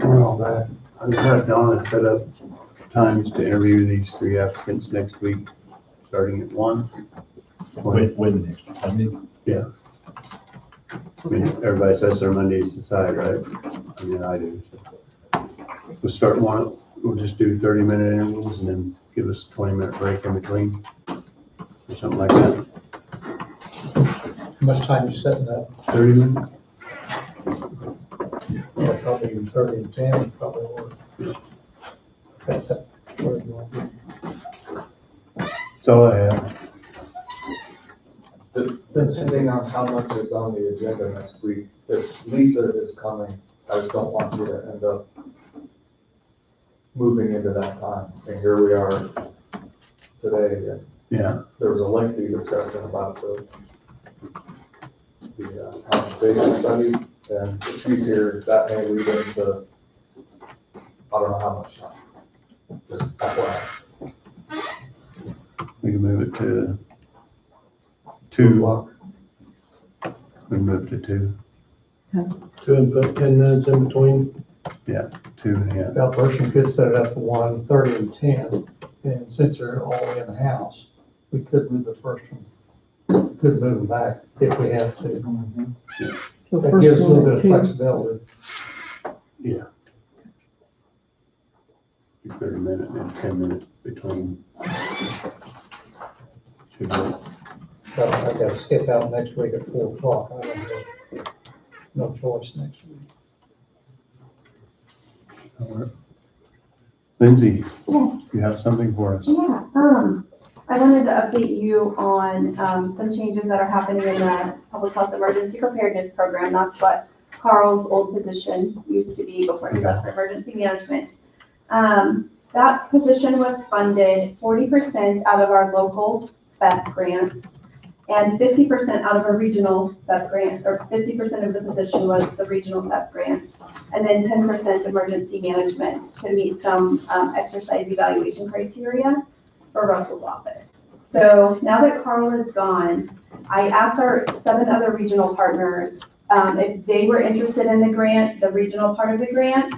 Well, that, I've got Donna set up times to interview these 3 applicants next week, starting at 1. When next Sunday? Yeah. I mean, everybody says their Mondays aside, right? I mean, I do. So. We'll start one, we'll just do 30-minute intervals and then give us a 20-minute break in between, or something like that. How much time you setting up? 30 minutes? Yeah, probably even 30 and 10 would probably work. Yeah. That's it. Where you want to be. That's all I have. Depending on how much is on the agenda next week, if Lisa is coming, I just don't want you to end up moving into that time. And here we are today, and Yeah. there was a lengthy discussion about the compensation study, and if she's here, that may lead into, I don't know how much time. Just FYI. We can move it to 2 o'clock. We can move to 2. 2 and put 10 minutes in between. Yeah, 2, yeah. That person could set it up at 1, 30 and 10. And since they're all in the house, we could move the first one. Could move them back if we have to. So That first gives us a little one bit at of 2. flexibility. Yeah. 30 minutes and 10 minutes between. Should work. But I got to skip out next week at 4 o'clock. I don't have no choice next week. That'll work. Lindsay, Yes. you have something for us? Yeah, I wanted to update you on, some changes that are happening in the Public Health Emergency Preparedness Program. That's what Carl's old position used to be before he left for emergency management. That position was funded 40% out of our local BEP grant and 50% out of a regional BEP grant, or 50% of the position was the regional BEP grant, and then 10% emergency management to meet some exercise evaluation criteria for Russell's office. So now that Carl is gone, I asked our 7 other regional partners if they were interested in the grant, the regional part of the grant.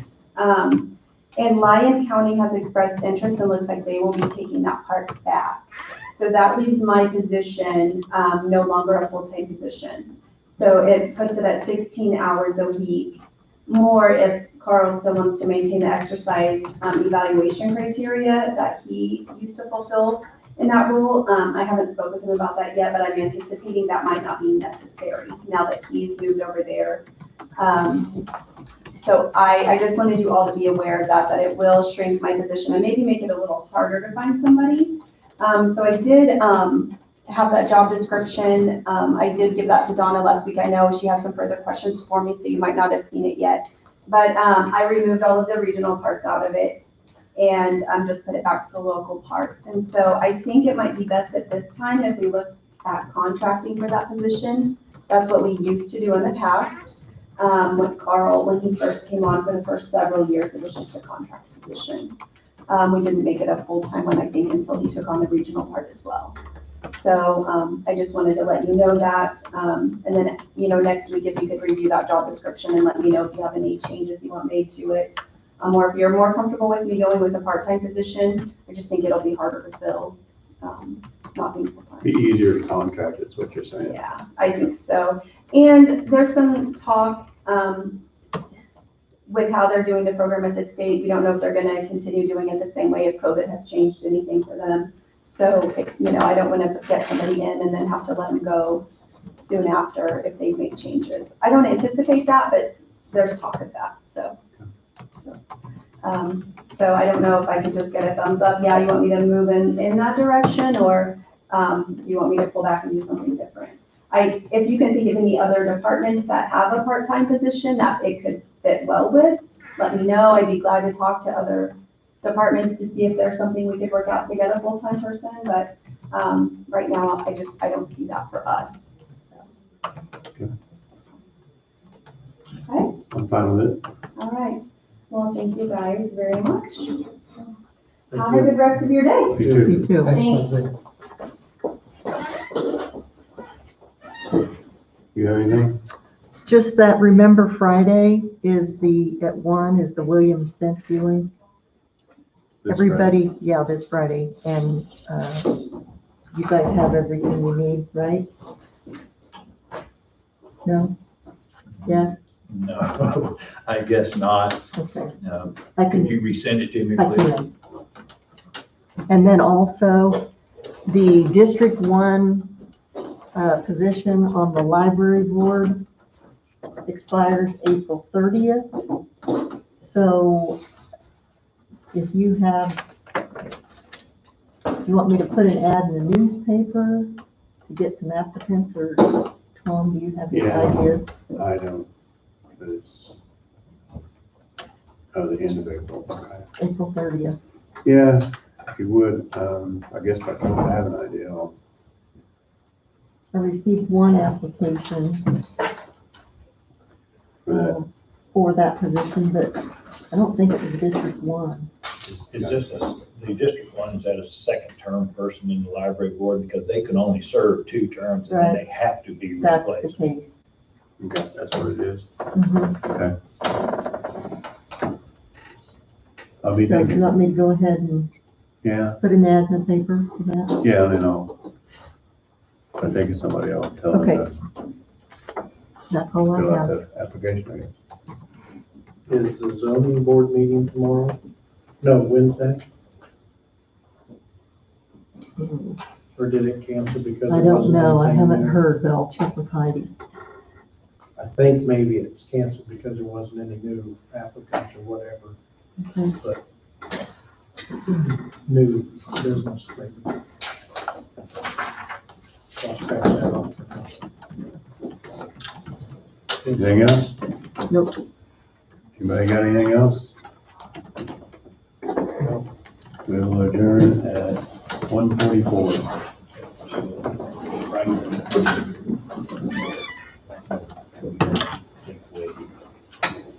And Lyon County has expressed interest and looks like they will be taking that part back. So that leaves my position no longer a full-time position. So it puts it at 16 hours a week, more if Carl still wants to maintain the exercise evaluation criteria that he used to fulfill in that role. I haven't spoken with him about that yet, but I'm anticipating that might not be necessary now that he's moved over there. So I just wanted you all to be aware of that it will shrink my position and maybe make it a little harder to find somebody. So I did have that job description. I did give that to Donna last week. I know she had some further questions for me, so you might not have seen it yet. But I removed all of the regional parts out of it and just put it back to the local parts. And so I think it might be best at this time if we look at contracting for that position. That's what we used to do in the past. With Carl, when he first came on for the first several years, it was just a contract position. We didn't make it a full-time one, I think, until he took on the regional part as well. So I just wanted to let you know that. And then, next week, if you could review that job description and let me know if you have any changes you want made to it. Or if you're more comfortable with me going with a part-time position, I just think it'll be harder to fill, not being full-time. Be easier to contract, is what you're saying. Yeah, I think so. And there's some talk with how they're doing the program at the state. We don't know if they're going to continue doing it the same way, if COVID has changed anything for them. So, I don't want to get somebody in and then have to let them go soon after if they make changes. I don't anticipate that, but there's talk of that. So I don't know if I could just get a thumbs up. Yeah, you want me to move in that direction, or you want me to pull back and do something different? If you can think of any other departments that have a part-time position that it could fit well with, let me know. I'd be glad to talk to other departments to see if there's something we could work out to get a full-time person. But right now, I don't see that for us. So. Good. Okay. I'm fine with it. All right. Well, thank you guys very much. Have a good rest of your day. You too. You too. Thanks. You have anything? Just that, remember Friday is at 1 is the Williams fence viewing. This Everybody, yeah, this Friday, and, you guys have everything you need, right? No? Yes? No, I guess not. Okay. No. I Can can, you resend it to me, I please? can. And then also, the District 1 position on the library board expires April 30th. So if you have, do you want me to put an ad in the newspaper to get some applicants, or Tom, do you have any Yeah. ideas? I don't, but it's, the end of April. Okay. April 30th. Yeah, if you would, I guess if I don't have an idea, I'll. I received one application for that position, but I don't think it was District 1. Is this the District 1, is that a second term person in the library board? Because they can only serve 2 terms and then Right. they have to be That's replaced. the case. Okay, that's what it is. Mhm. Okay. I'll be So do you thinking, want me to go ahead and yeah, put an ad in the paper for that? yeah, and then I think it's somebody else tell them Okay. to That's all fill I out have. the application, I guess. Is the zoning board meeting tomorrow? No, Wednesday? Or did it cancel because? I there don't wasn't know, I anything haven't there? heard, but I'll check with Heidi. I think maybe it's canceled because there wasn't any new applicants or whatever, Okay. but new business maybe. So I'll scratch that off. Anything else? Nope. Anybody got anything else? No. We'll adjourn at 1:44.